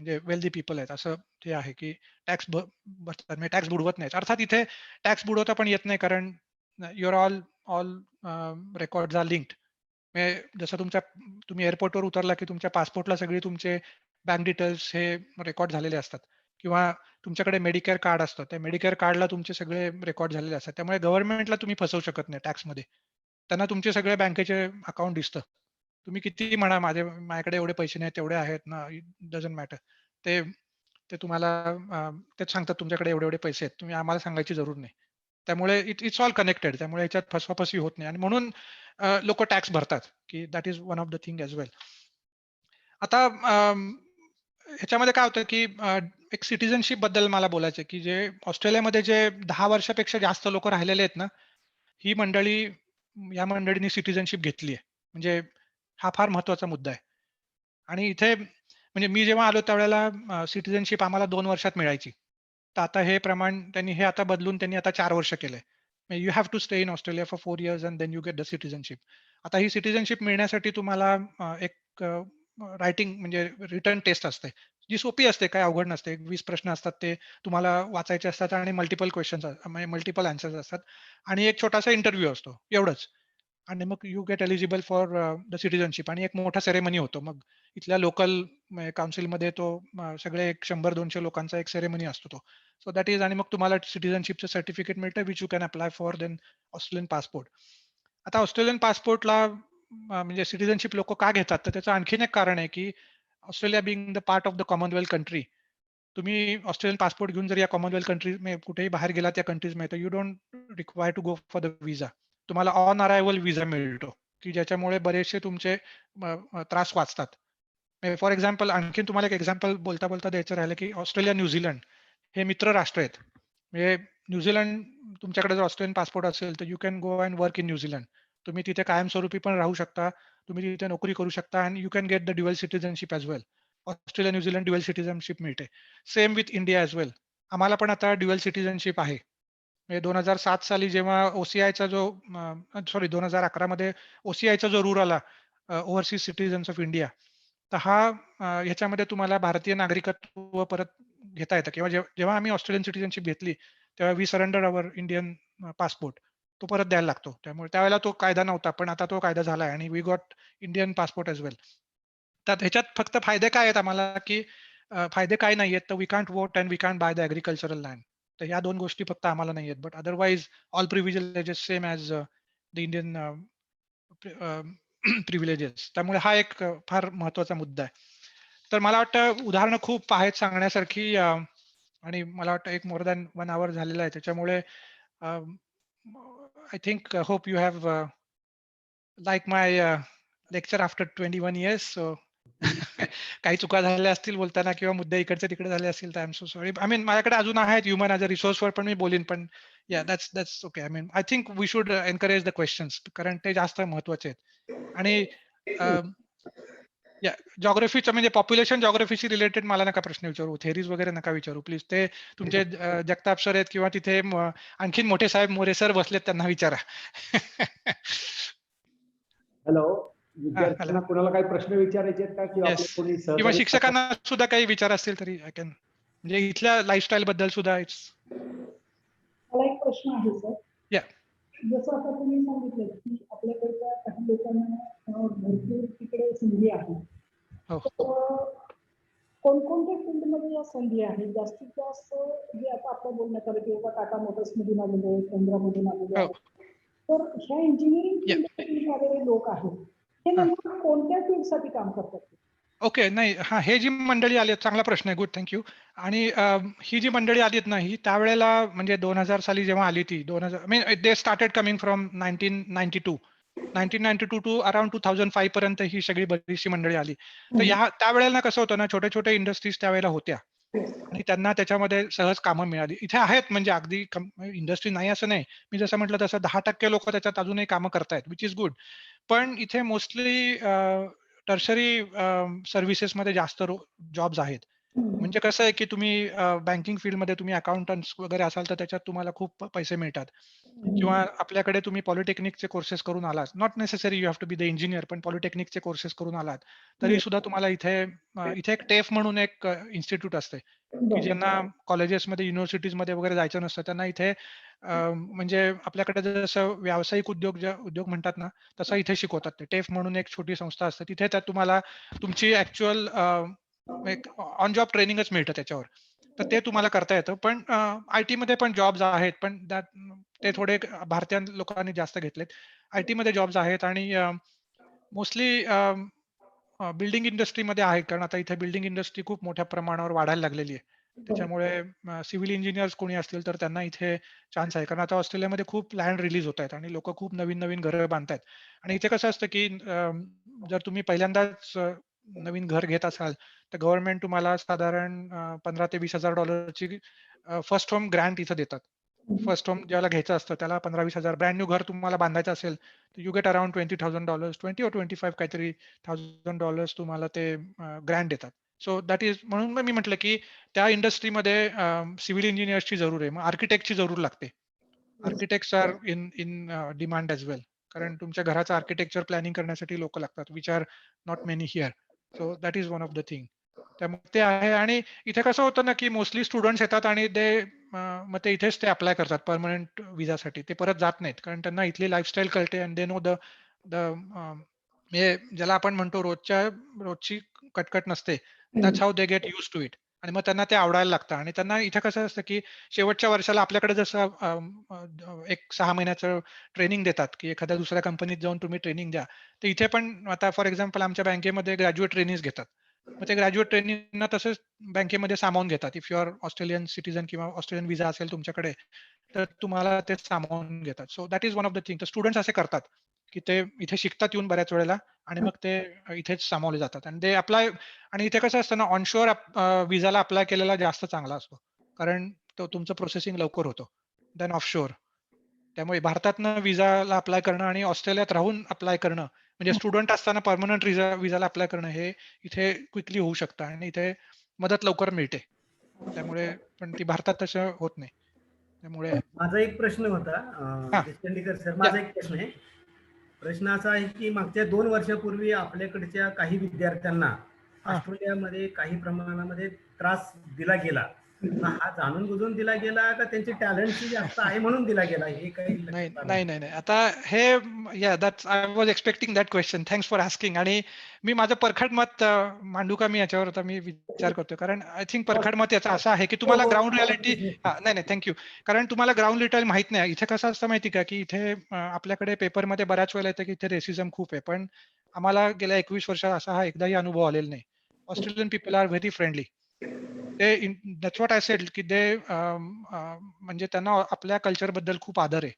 Speaker 3: म्हणजे वेल्दी पीपल आहेत असं ते आहे, की टॅक्स भरतात म्हणजे टॅक्स बुडवत नाहीत. अर्थात इथे टॅक्स बुडवता पण येत नाही, कारण your all all records are linked. म्हणजे जसं तुम्ही एअरपोर्टवर उतरला, की तुमच्या पासपोर्टला सगळी तुमचे बँक डिटेल्स हे रेकॉर्ड झालेले असतात. किंवा तुमच्याकडे मेडिकेअर कार्ड असतं. त्या मेडिकेअर कार्डला तुमचे सगळे रेकॉर्ड झालेले असतात. त्यामुळे गव्हर्नमेंटला तुम्ही फसवू शकत नाही टॅक्समध्ये. त्यांना तुमचे सगळे बँकेचे अकाउंट दिसतं. तुम्ही कितीही म्हणा माझ्याकडे एवढे पैसे नाहीत, तेवढे आहेत ना, इट डझंट मॅटर. ते ते तुम्हाला तेच सांगतात तुमच्याकडे एवढे-एवढे पैसे आहेत. तुम्ही आम्हाला सांगायची जरूर नाही. त्यामुळे इट्स ऑल कनेक्टेड. त्यामुळे ह्याच्यात फसवाफसवी होत नाही आणि म्हणून टॅक्स भरतात, की that is one of the thing as well. आता ह्याच्यामध्ये काय होतं, की एक सिटिझनशिप बद्दल मला बोलायचं आहे, की जे ऑस्ट्रेलियामध्ये जे 10 वर्षापेक्षा जास्त लोकं राहिलेले आहेत ना, ही मंडळी या मंडळींनी सिटिझनशिप घेतली आहे. म्हणजे हा फार महत्त्वाचा मुद्दा आहे. आणि इथे म्हणजे मी जेव्हा आलो त्यावेळेला सिटिझनशिप आम्हाला 2 वर्षात मिळायची. तर आता हे प्रमाण हे आता बदलून त्यांनी आता 4 वर्ष केलंय. You have to stay in Australia for 4 years and then you get the citizenship. आता ही सिटिझनशिप मिळण्यासाठी तुम्हाला एक रायटिंग म्हणजे रिटन टेस्ट असते. जी सोपी असते, काही अवघड नसते. 20 प्रश्न असतात ते तुम्हाला वाचायचे असतात आणि मल्टिपल क्वेशन्स म्हणजे मल्टिपल आन्सर्स असतात आणि एक छोटासा इंटरव्ह्यू असतो, एवढंच. आणि मग you get eligible for the citizenship आणि एक मोठा सेरेमनी होतो. मग इथल्या लोकल काउन्सिलमध्ये तो सगळे एक 100-200 लोकांचा एक सेरेमनी असतो तो. सो दॅट इज आणि मग तुम्हाला सिटिझनशिपचं सर्टिफिकेट मिळतं which you can apply for then Australian passport. आता ऑस्ट्रेलियन पासपोर्टला म्हणजे सिटिझनशिप लोकं का घेतात? तर त्याचं आणखीन एक कारण आहे, की Australia being the part of the Commonwealth country, तुम्ही ऑस्ट्रेलियन पासपोर्ट घेऊन जर या कॉमनवेल्थ कंट्री कुठेही बाहेर गेलात त्या कंट्रीजमध्ये, तर you don't require to go for the visa. तुम्हाला ऑन अरायव्हल व्हिसा मिळतो, की ज्याच्यामुळे बरेचसे तुमचे त्रास वाचतात. फॉर एक्झाम्पल आणखीन तुम्हाला एक एक्झाम्पल बोलता-बोलता द्यायचं राहिलं, की ऑस्ट्रेलिया, न्यूझीलंड हे मित्र राष्ट्र आहेत. म्हणजे न्यूझीलंड तुमच्याकडे जर ऑस्ट्रेलियन पासपोर्ट असेल, तर you can go and work in New Zealand. तुम्ही तिथे कायमस्वरूपी पण राहू शकता. तुम्ही तिथे नोकरी करू शकता आणि you can get the dual citizenship as well. Australia, New Zealand dual citizenship मिळते. सेम विथ इंडिया ॲज वेल. आम्हाला पण आता ड्युअल सिटिझनशिप आहे. म्हणजे 2007 साली जेव्हा ओसीआयचा जो 2011 मध्ये ओसीआयचा जो रूल आला, ओव्हरसीज सिटिझन्स ऑफ इंडिया, तर हा ह्याच्यामध्ये तुम्हाला भारतीय नागरिकत्व परत घेता येतं किंवा जेव्हा आम्ही ऑस्ट्रेलियन सिटिझनशिप घेतली, तेव्हा we surrender our Indian passport. तो परत द्यायला लागतो. त्यामुळे त्यावेळेला तो कायदा नव्हता, पण आता तो कायदा झाला आणि we got Indian passport as well. तर ह्याच्यात फक्त फायदे काय आहेत आम्हाला, की फायदे काय नाहीयेत, तर we can't vote and we can't buy the agricultural land. तर ह्या 2 गोष्टी फक्त आम्हाला नाहीयेत. But otherwise all privileges same as the Indian privileges. त्यामुळे हा एक फार महत्त्वाचा मुद्दा आहे. तर मला वाटतं उदाहरणं खूप आहेत सांगण्यासारखी. आणि मला वाटतं एक मोर दॅन 1 हॉवर झालेला आहे. त्याच्यामुळे I think hope you have like my lecture after 21 years. So काही चुका झालेल्या असतील बोलताना किंवा मुद्दे इकडचे तिकडे झाले असतील तर I am so sorry. I mean माझ्याकडे अजून आहेत ह्युमन ॲज अ रिसोर्सवर पण मी बोलीन, पण yeah that's okay. I mean I think we should encourage the questions, कारण ते जास्त महत्त्वाचे आहेत. आणि या जिओग्राफीचं म्हणजे पॉप्युलेशन जिओग्राफीशी रिलेटेड मला नका प्रश्न विचारू. थेरीज वगैरे नका विचारू प्लीज. ते तुमचे जगताप सर आहेत किंवा तिथे आणखीन मोठे साहेब मोरे सर बसलेत त्यांना विचारा.
Speaker 1: Hello,
Speaker 3: hello.
Speaker 1: विद्यार्थ्यांना कोणाला काही प्रश्न विचारायचे आहेत का किंवा
Speaker 3: येस.
Speaker 1: आपले कोणी
Speaker 3: किंवा
Speaker 1: सहकारी असतात?
Speaker 3: शिक्षकांना सुद्धा काही विचार असतील तरी आय कॅन. म्हणजे इथल्या लाईफस्टाईल बद्दल सुद्धा इट्स
Speaker 2: मला एक प्रश्न आहे सर.
Speaker 3: या
Speaker 2: जसं आता तुम्ही सांगितलं की आपल्याकडच्या काही लोकांना भरपूर तिकडे संधी आहे.
Speaker 3: हो.
Speaker 2: तर कोणकोणत्या फील्डमध्ये या संधी आहेत जास्तीत जास्त जे आता आपलं बोलण्यात आलं की बाबा टाटा मोटर्स मधून आलेले आहेत, केंद्रामधून आलेले
Speaker 3: हो.
Speaker 2: आहेत. तर ह्या इंजिनिअरिंग
Speaker 3: Yeah.
Speaker 2: फील्डमध्ये आलेले लोक आहेत हे नेमकं कोणत्या फील्डसाठी काम करतात?
Speaker 3: ओके. नाही, हां, हे जी मंडळी आली आहेत, चांगला प्रश्न आहे. Good, thank you. आणि ही जी मंडळी आली आहेत ना, ही त्यावेळेला म्हणजे 2000 साली जेव्हा आली ती 2000 mean they started coming from 1992 to around 2005 पर्यंत ही सगळी बरीचशी मंडळी आली. तर त्यावेळेला कसं होतं ना, छोट्या-छोट्या इंडस्ट्रीज त्यावेळेला होत्या आणि त्यांना त्याच्यामध्ये सहज कामं मिळाली. इथे आहेत म्हणजे अगदी इंडस्ट्री नाही असं नाही. मी जसं म्हटलं तसं 10% लोकं त्याच्यात अजूनही कामं करतायत, व्हिच इज गुड. पण इथे मोस्टली टर्शरी सर्व्हिसेसमध्ये जास्त जॉब्स आहेत. म्हणजे कसं आहे, की तुम्ही बँकिंग फील्डमध्ये तुम्ही अकाउंटंट्स वगैरे असाल, तर त्याच्यात तुम्हाला खूप पैसे मिळतात. किंवा आपल्याकडे तुम्ही पॉलिटेक्निकचे कोर्सेस करून आलात, not necessary you have to be the engineer, पण पॉलिटेक्निकचे कोर्सेस करून आलात, तरी सुद्धा तुम्हाला इथे एक टेफ म्हणून एक इन्स्टिट्यूट असते, की ज्यांना कॉलेजेसमध्ये, युनिव्हर्सिटीजमध्ये वगैरे जायचं नसतं, त्यांना इथे म्हणजे आपल्याकडे जसं व्यावसायिक उद्योग म्हणतात ना, तसं इथे शिकवतात ते. टेफ म्हणून एक छोटी संस्था असते. तिथे त्यात तुम्हाला तुमची ॲक्चुअल एक ऑन जॉब ट्रेनिंगच मिळतं त्याच्यावर. तर ते तुम्हाला करता येतं. पण आय-टीमध्ये पण जॉब्स आहेत, पण ते थोडे भारतीय लोकांनी जास्त घेतलेत. आय-टीमध्ये जॉब्स आहेत आणि मोस्टली बिल्डिंग इंडस्ट्रीमध्ये आहे. कारण आता इथे बिल्डिंग इंडस्ट्री खूप मोठ्या प्रमाणावर वाढायला लागलेली आहे. त्याच्यामुळे सिव्हिल इंजिनिअर्स कोणी असतील तर त्यांना इथे चान्स आहे. कारण आता ऑस्ट्रेलियामध्ये खूप लँड रिलीज होत आहेत आणि लोकं खूप नवीन-नवीन घरं बांधतायत. आणि इथे कसं असतं, की जर तुम्ही पहिल्यांदाच नवीन घर घेत असाल, तर गव्हर्नमेंट तुम्हाला साधारण $15,000 ते $20,000 फर्स्ट होम ग्रँट इथं देतात. फर्स्ट होम ज्याला घ्यायचं असतं त्याला 15,000-20,000 ब्रँड न्यू घर तुम्हाला बांधायचं असेल, तर यू गेट अराउंड $20,000 20 or 25 काहीतरी $1,000 तुम्हाला ते ग्रँट देतात. सो दॅट इज म्हणून मग मी म्हटलं, की त्या इंडस्ट्रीमध्ये सिव्हिल इंजिनिअर्सची जरूर आहे. मग आर्किटेक्टची जरूर लागते. Architects are in demand as well. कारण तुमच्या घराचं आर्किटेक्चर प्लॅनिंग करण्यासाठी लोकं लागतात, which are not many here. So that is one of the thing. त्यामुळे ते आहे आणि इथे कसं होतं ना, की मोस्टली स्टुडंट्स येतात आणि मग ते इथेच ते अप्लाय करतात परमनंट व्हिसासाठी. ते परत जात नाहीत. कारण त्यांना इथली लाईफस्टाईल कळते and they know the the म्हणजे ज्याला आपण म्हणतो रोजची कटकट नसते. That's how they get used to it. आणि मग त्यांना ते आवडायला लागतं आणि त्यांना इथे कसं असतं, की शेवटच्या वर्षाला आपल्याकडे जसं एक 6 महिन्याचं ट्रेनिंग देतात, की एखाद्या दुसऱ्या कंपनीत जाऊन तुम्ही ट्रेनिंग द्या. तर इथे पण आता फॉर एक्झाम्पल आमच्या बँकेमध्ये ग्रॅज्युएट ट्रेनीज घेतात. मग ते ग्रॅज्युएट ट्रेनींना तसंच बँकेमध्ये सामावून घेतात. If you are Australian citizen किंवा ऑस्ट्रेलियन व्हिसा असेल तुमच्याकडे, तर तुम्हाला ते सामावून घेतात. So that is one of the thing. तर स्टुडंट्स असे करतात, की ते इथे शिकतात येऊन बऱ्याच वेळेला आणि मग ते इथेच सामावले जातात आणि ते अप्लाय आणि इथे कसं असतं ना, ऑनशोअर व्हिसाला अप्लाय केलेला जास्त चांगला असतो. कारण तुमचं प्रोसेसिंग लवकर होतं दॅन ऑफशोअर. त्यामुळे भारतातनं व्हिसाला अप्लाय करणं आणि ऑस्ट्रेलियात राहून अप्लाय करणं, म्हणजे स्टुडंट असताना परमनंट व्हिसाला अप्लाय करणं हे इथे क्विकली होऊ शकतं आणि इथे मदत लवकर मिळते. त्यामुळे पण ती भारतात तसं होत नाही. त्यामुळे
Speaker 5: माझा एक प्रश्न होता
Speaker 3: हां,
Speaker 5: देशपांडेकर सर,
Speaker 3: या
Speaker 5: माझा एक प्रश्न आहे. प्रश्न असा आहे की मागच्या 2 वर्षापूर्वी आपल्याकडच्या काही विद्यार्थ्यांना
Speaker 3: हां.
Speaker 5: ऑस्ट्रेलियामध्ये काही प्रमाणामध्ये त्रास दिला गेला. मग हा जाणून बुजून दिला गेला का त्यांची टॅलेंटची जास्त आहे म्हणून दिला गेला, हे काही
Speaker 3: नाही,
Speaker 5: लक्षात आलं
Speaker 3: नाही,
Speaker 5: नाही.
Speaker 3: नाही, नाही. आता हे that's I was expecting that question. Thanks for asking आणि मी माझं परखड मत मांडू का मी याच्यावर आता मी विचार करतोय. कारण आय थिंक परखड मत याचं असं आहे, की
Speaker 5: हो,
Speaker 3: तुम्हाला
Speaker 5: हो,
Speaker 3: ग्राउंड रिॲलिटी
Speaker 5: नक्कीच, नक्कीच.
Speaker 3: नाही, नाही. थँक कारण तुम्हाला ग्राउंड रिअल माहीत नाही. इथे कसं असतं माहिती का, की इथे आपल्याकडे पेपरमध्ये बऱ्याच वेळेला येतं, की इथे रेसिझम खूप आहे. पण आम्हाला गेल्या 21 वर्षात असा हा एकदाही अनुभव आलेला नाही. Australian people are very friendly. That's what I said, की म्हणजे त्यांना आपल्या कल्चरबद्दल खूप आदर आहे.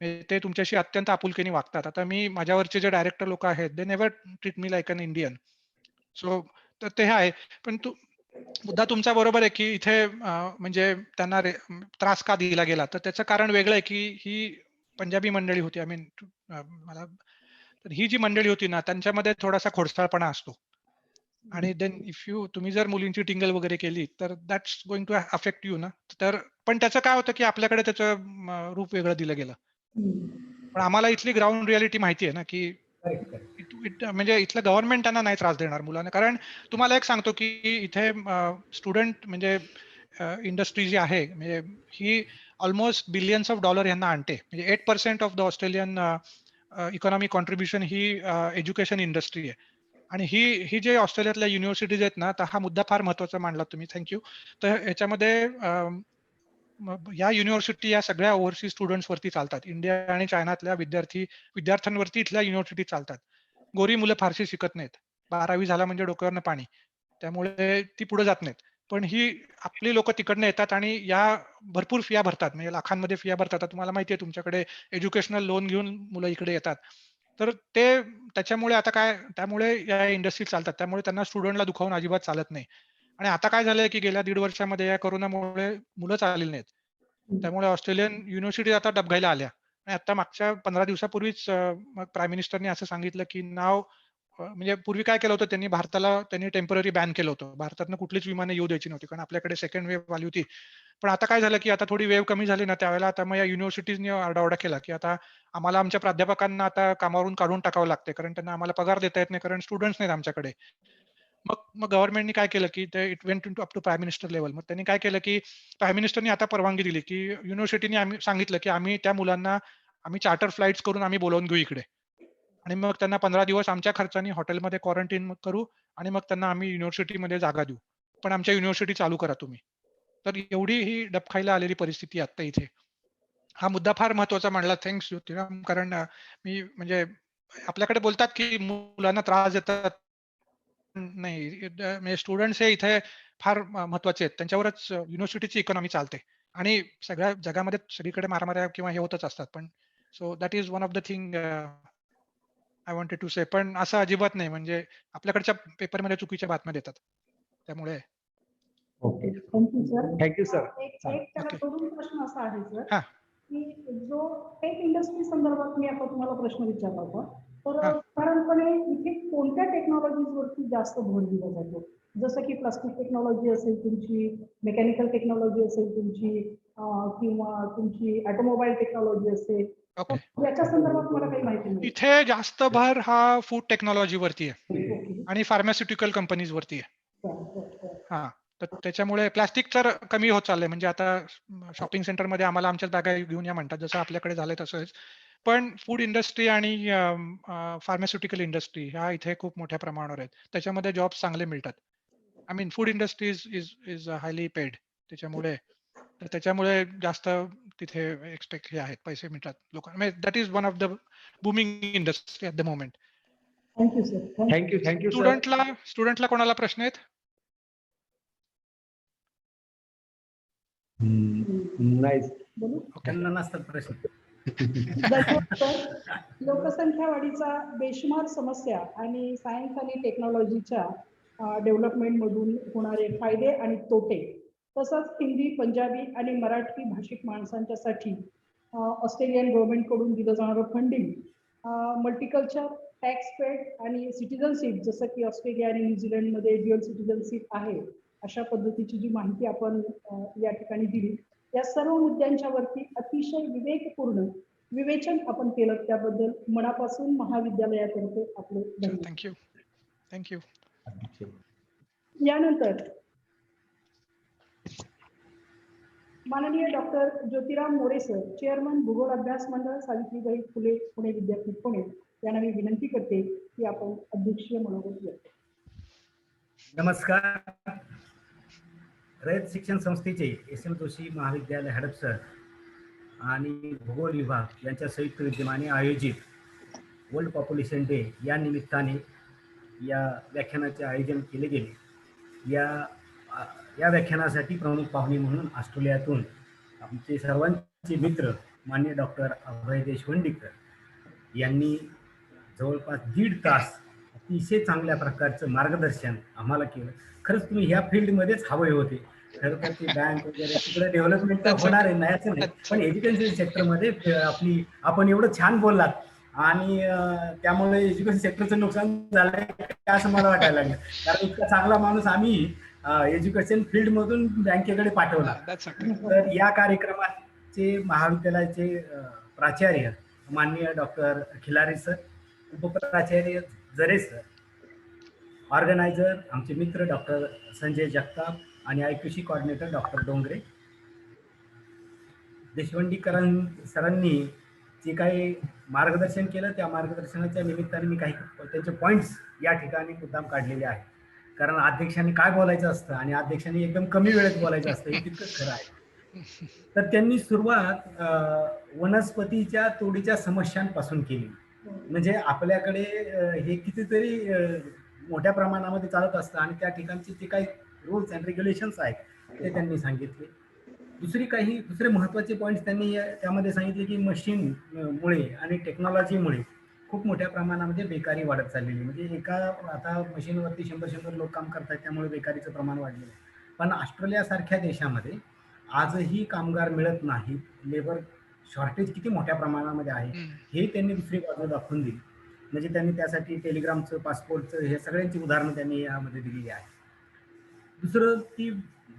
Speaker 3: म्हणजे ते तुमच्याशी अत्यंत आपुलकीने वागतात. आता माझ्यावरचे जे डायरेक्टर लोकं आहेत, they never treat me like an Indian. So तर ते आहे. पण मुद्दा तुमचा बरोबर आहे, की इथे म्हणजे त्यांना त्रास का दिला गेला? तर त्याचं कारण वेगळं आहे, की ही पंजाबी मंडळी होती. आय मीन मला तर ही जी मंडळी होती ना, त्यांच्यामध्ये थोडासा खोडसाळपणा असतो. आणि देन तुम्ही जर मुलींची टिंगल वगैरे केली, तर that's going to affect you ना. तर पण त्याचं काय होतं, की आपल्याकडे त्याचं रूप वेगळं दिलं गेलं. पण आम्हाला इथली ग्राउंड रिॲलिटी माहिती आहे ना, की
Speaker 5: करेक्ट, करेक्ट.
Speaker 3: म्हणजे इथलं गव्हर्नमेंट त्यांना नाही त्रास देणार मुलांना. कारण तुम्हाला एक सांगतो की इथे स्टुडंट म्हणजे इंडस्ट्री जी आहे म्हणजे ही ऑलमोस्ट बिलियन्स ऑफ डॉलर यांना आणते. म्हणजे 8% of the Australian economic contribution he education industry आहे. आणि ही ही जे ऑस्ट्रेलियातल्या युनिव्हर्सिटीज आहेत ना, तर हा मुद्दा फार महत्वाचा मांडला तुम्ही, थँक्यू. तर याच्यामध्ये या युनिव्हर्सिटी या सगळ्या ओव्हरसीज स्टुडंट्स वरती चालतात. इंडिया आणि चायनातल्या विद्यार्थ्यांवरती इथल्या युनिव्हर्सिटी चालतात. गोरी मुलं फारशी शिकत नाहीत. 12वी झाला म्हणजे डोक्यावरनं पाणी. त्यामुळे ती पुढे जात नाहीत. पण ही आपली लोक तिकडनं येतात आणि या भरपूर फिया भरतात. म्हणजे लाखांमध्ये फिया भरतात. आता तुम्हाला माहिती आहे तुमच्याकडे एज्युकेशनल लोन घेऊन मुलं इकडे येतात. तर ते त्याच्यामुळे आता काय त्यामुळे या इंडस्ट्री चालतात. त्यामुळे त्यांना स्टुडंटला दुखावून अजिबात चालत नाही. आणि आता काय झालंय की गेल्या 1.5 वर्षामध्ये या कोरोनामुळे मुलंच आलेली नाहीत. त्यामुळे ऑस्ट्रेलियन युनिव्हर्सिटी आता डबघाईला आल्या. आणि आता मागच्या 15 दिवसापूर्वीच मग प्राईम मिनिस्टरनी असं सांगितलं की म्हणजे पूर्वी काय केलं होतं त्यांनी टेम्पररी बॅन केलं होतं. भारतातनं कुठलीच विमानं येऊ द्यायची नव्हती. कारण आपल्याकडे सेकंड वेव्ह आली होती. पण आता काय झालं की आता थोडी वेव्ह कमी झाली ना, त्यावेळेला आता मग या युनिव्हर्सिटीजनी आरडाओरडा केला की आता आम्हाला आमच्या प्राध्यापकांना आता कामावरून काढून टाकावं लागते. कारण त्यांना आम्हाला पगार देता येत नाही, कारण स्टुडंट्स नाहीत आमच्याकडे. मग गव्हर्नमेंटनी काय केलं की ते it went into up to prime minister level. मग त्यांनी काय केलं की प्राईम मिनिस्टरनी आता परवानगी दिली की युनिव्हर्सिटीने आम्ही सांगितलं की आम्ही त्या मुलांना चार्टर फ्लाइट्स करून आम्ही बोलावून घेऊ इकडे. आणि मग त्यांना 15 दिवस आमच्या खर्चाने हॉटेलमध्ये क्वारंटाईन करू आणि मग त्यांना आम्ही युनिव्हर्सिटीमध्ये जागा देऊ. पण आमच्या युनिव्हर्सिटी चालू करा तुम्ही. तर एवढी ही डबखाईला आलेली परिस्थिती आहे आता इथे. हा मुद्दा फार महत्वाचा मांडला. थँक्स ज्योतिराम. कारण मी म्हणजे आपल्याकडे बोलतात की मुलांना त्रास देतात. नाही म्हणजे स्टुडंट्स हे इथे फार महत्वाचे आहेत. त्यांच्यावरच युनिव्हर्सिटीची इकॉनॉमी चालते. आणि सगळ्या जगामध्ये सगळीकडे मारामाऱ्या किंवा हे होतच असतात. पण so that is one of the thing I wanted to say. पण असं अजिबात नाही. म्हणजे आपल्याकडच्या पेपरमध्ये चुकीच्या बातम्या देतात. त्यामुळे
Speaker 1: okay.
Speaker 2: Thank you sir.
Speaker 1: Thank you sir.
Speaker 2: एक त्याला
Speaker 3: ओके.
Speaker 2: जोडून प्रश्न असा आहे सर
Speaker 3: हा.
Speaker 2: की जो टेक इंडस्ट्री संदर्भात मी आता तुम्हाला प्रश्न विचारला होता, तर
Speaker 3: हा.
Speaker 2: साधारणपणे इथे कोणत्या टेक्नॉलॉजीज वरती जास्त भर दिला जातो? जसं की प्लास्टिक टेक्नॉलॉजी असेल तुमची, मेकॅनिकल टेक्नॉलॉजी असेल तुमची, किंवा तुमची ऑटोमोबाईल टेक्नॉलॉजी असेल,
Speaker 3: ओके.
Speaker 2: याच्या संदर्भात मला काही माहिती नाही.
Speaker 3: इथे जास्त भर हा फूड टेक्नॉलॉजी वरती आहे
Speaker 2: ओके.
Speaker 3: आणि फार्मास्युटिकल कंपनीज वरती आहे. हा. तर त्याच्यामुळे प्लास्टिक तर कमी होत चाललंय. म्हणजे आता शॉपिंग सेंटरमध्ये आम्हाला आमच्याच बॅगा घेऊन या म्हणतात, जसं आपल्याकडे झालंय तसंच. पण फूड इंडस्ट्री आणि फार्मास्युटिकल इंडस्ट्री ह्या इथे खूप मोठ्या प्रमाणावर आहेत. त्याच्यामध्ये जॉब्स चांगले मिळतात. I mean food industry is highly paid. त्याच्यामुळे जास्त तिथे एक्सपेक्ट हे आहेत, पैसे मिळतात लोकांना. That is one of the booming industry at the moment.
Speaker 2: Thank you sir.
Speaker 1: Thank you sir.
Speaker 3: स्टुडंटला कोणाला प्रश्न आहेत?
Speaker 1: नाही.
Speaker 2: बोलू?
Speaker 5: त्यांना नसतात प्रश्न.
Speaker 2: धन्यवाद सर. लोकसंख्या वाढीचा बेशुमार समस्या आणि सायन्स आणि टेक्नॉलॉजीच्या डेव्हलपमेंट मधून होणारे फायदे आणि तोटे, तसंच हिंदी, पंजाबी आणि मराठी भाषिक माणसांच्यासाठी ऑस्ट्रेलियन गव्हर्नमेंट कडून दिलं जाणारं फंडिंग, मल्टीकल्चर, टॅक्स पेड आणि सिटिझनशिप, जसं की ऑस्ट्रेलिया आणि न्यूझीलंडमध्ये ड्युअल सिटिझनशिप आहे, अशा पद्धतीची जी माहिती आपण या ठिकाणी दिली, या सर्व मुद्द्यांच्या वरती अतिशय विवेकपूर्ण विवेचन आपण केलं, त्याबद्दल मनापासून महाविद्यालयातर्फे आपले धन्यवाद.
Speaker 3: थँक्यू.
Speaker 2: यानंतर माननीय doctor Jyotiram More sir, chairman भूगोल अभ्यास मंडळ, सावित्रीबाई फुले पुणे विद्यापीठ पुणे, यांना मी विनंती करते की आपण अध्यक्षीय मनोगत व्यक्त.
Speaker 5: नमस्कार. रयत शिक्षण संस्थेचे SM जोशी महाविद्यालय हडपसर आणि भूगोल विभाग यांच्या संयुक्त विद्यमाने आयोजित वर्ल्ड पॉप्युलेशन डे या निमित्ताने या व्याख्यानाचे आयोजन केले गेले. या व्याख्यानासाठी प्रमुख पाहुणे म्हणून ऑस्ट्रेलियातून आमचे सर्वांचे मित्र माननीय डॉक्टर अभय देशवंडीकर यांनी जवळपास 1.5 तास अतिशय चांगल्या प्रकारचं मार्गदर्शन आम्हाला केलं. खरंच तुम्ही ह्या फील्डमध्येच हवे होते. खरं तर ते बँक वगैरे तिकडे डेव्हलपमेंट तर होणार आहे, नाही असं नाही, पण एज्युकेशन सेक्टरमध्ये आपण एवढं छान बोललात आणि त्यामुळे एज्युकेशन सेक्टरचं नुकसान झालंय असं मला वाटायला लागलं. कारण इतका चांगला माणूस आम्ही एज्युकेशन फील्डमधून बँकेकडे पाठवला. तर या कार्यक्रमाचे महाविद्यालयाचे प्राचार्य माननीय डॉक्टर खिलारी सर, उपप्राचार्य जरे सर, ऑर्गनायझर आमचे मित्र डॉक्टर संजय जगताप आणि आयक्यूसी कॉर्डिनेटर डॉक्टर डोंगरे. देशवंडीकरण सरांनी जे काही मार्गदर्शन केलं त्या मार्गदर्शनाच्या निमित्ताने मी काही त्यांचे पॉईंट्स या ठिकाणी मुद्दाम काढलेले आहेत. कारण अध्यक्षांनी काय बोलायचं असतं आणि अध्यक्षांनी एकदम कमी वेळेत बोलायचं असतं हे तितकंच खरं आहे. तर त्यांनी सुरुवात वनस्पतीच्या तोडीच्या समस्यांपासून केली. म्हणजे आपल्याकडे हे कितीतरी मोठ्या प्रमाणामध्ये चालत असतं आणि त्या ठिकाणचे जे काही रूल्स अँड रेग्युलेशन्स आहेत ते त्यांनी सांगितले. दुसरे महत्त्वाचे पॉईंट्स त्यांनी त्यामध्ये सांगितले की मशीन मुळे आणि टेक्नॉलॉजीमुळे खूप मोठ्या प्रमाणामध्ये बेकारी वाढत चाललेली. म्हणजे आता मशीनवरती 100 लोक काम करतात त्यामुळे बेकारीचं प्रमाण वाढलेलं आहे. पण ऑस्ट्रेलियासारख्या देशामध्ये आजही कामगार मिळत नाहीत. लेबर शॉर्टेज किती मोठ्या प्रमाणामध्ये आहे हे त्यांनी दुसरी बाजू दाखवून दिली. म्हणजे त्यांनी त्यासाठी टेलिग्रामचं, पासपोर्टचं हे सगळ्यांची उदाहरणं त्यांनी यामध्ये दिलेली आहे. दुसरं की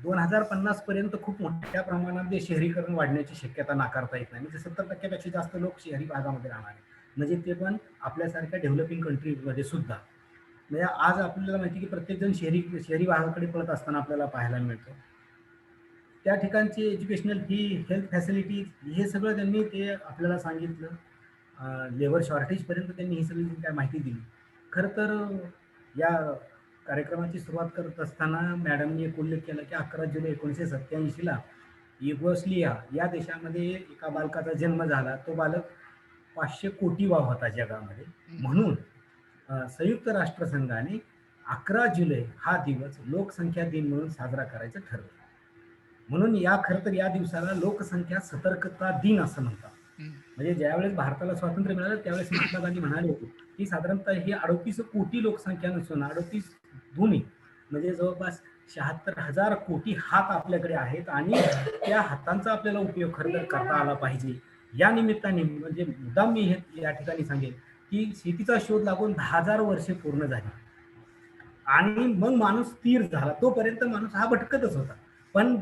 Speaker 5: 2050 पर्यंत खूप मोठ्या प्रमाणामध्ये शहरीकरण वाढण्याची शक्यता नाकारता येत नाही. म्हणजे 70% जास्त लोक शहरी भागामध्ये राहणार आहेत. म्हणजे ते पण आपल्यासारख्या डेव्हलपिंग कंट्रीमध्ये सुद्धा. म्हणजे आज आपल्याला माहिती की प्रत्येकजण शहरी भागाकडे पळत असताना आपल्याला पाहायला मिळतं. त्या ठिकाणची एज्युकेशनल फी, हेल्थ फॅसिलिटीज हे सगळं त्यांनी ते आपल्याला सांगितलं. लेबर शॉर्टेजपर्यंत त्यांनी ही सगळी काय माहिती दिली. खरं तर या कार्यक्रमाची सुरुवात करत असताना मॅडमनी एक उल्लेख केला की 11 जुलै 1987ला युगोस्लाव्हिया या देशामध्ये एका बालकाचा जन्म झाला. तो बालक 500 कोटी होता जगामध्ये. म्हणून संयुक्त राष्ट्रसंघाने 11 जुलै हा दिवस लोकसंख्या दिन म्हणून साजरा करायचं ठरवलं. म्हणून खरं तर या दिवसाला लोकसंख्या सतर्कता दिन असं म्हणतात. म्हणजे ज्यावेळेस भारताला स्वातंत्र्य मिळालं त्यावेळेस महात्मा गांधी म्हणाले होते की साधारणतः ही 38 कोटी लोकसंख्या नसून 38 दुनी म्हणजे जवळपास 76,000 कोटी हात आपल्याकडे आहेत आणि त्या हातांचा आपल्याला उपयोग खरं तर करता आला पाहिजे. या निमित्ताने म्हणजे मुद्दाम मी हे या ठिकाणी सांगेन की शेतीचा शोध लागून 10,000 वर्षे पूर्ण झाली आणि मग माणूस स्थिर झाला. तोपर्यंत माणूस हा भटकतच होता. पण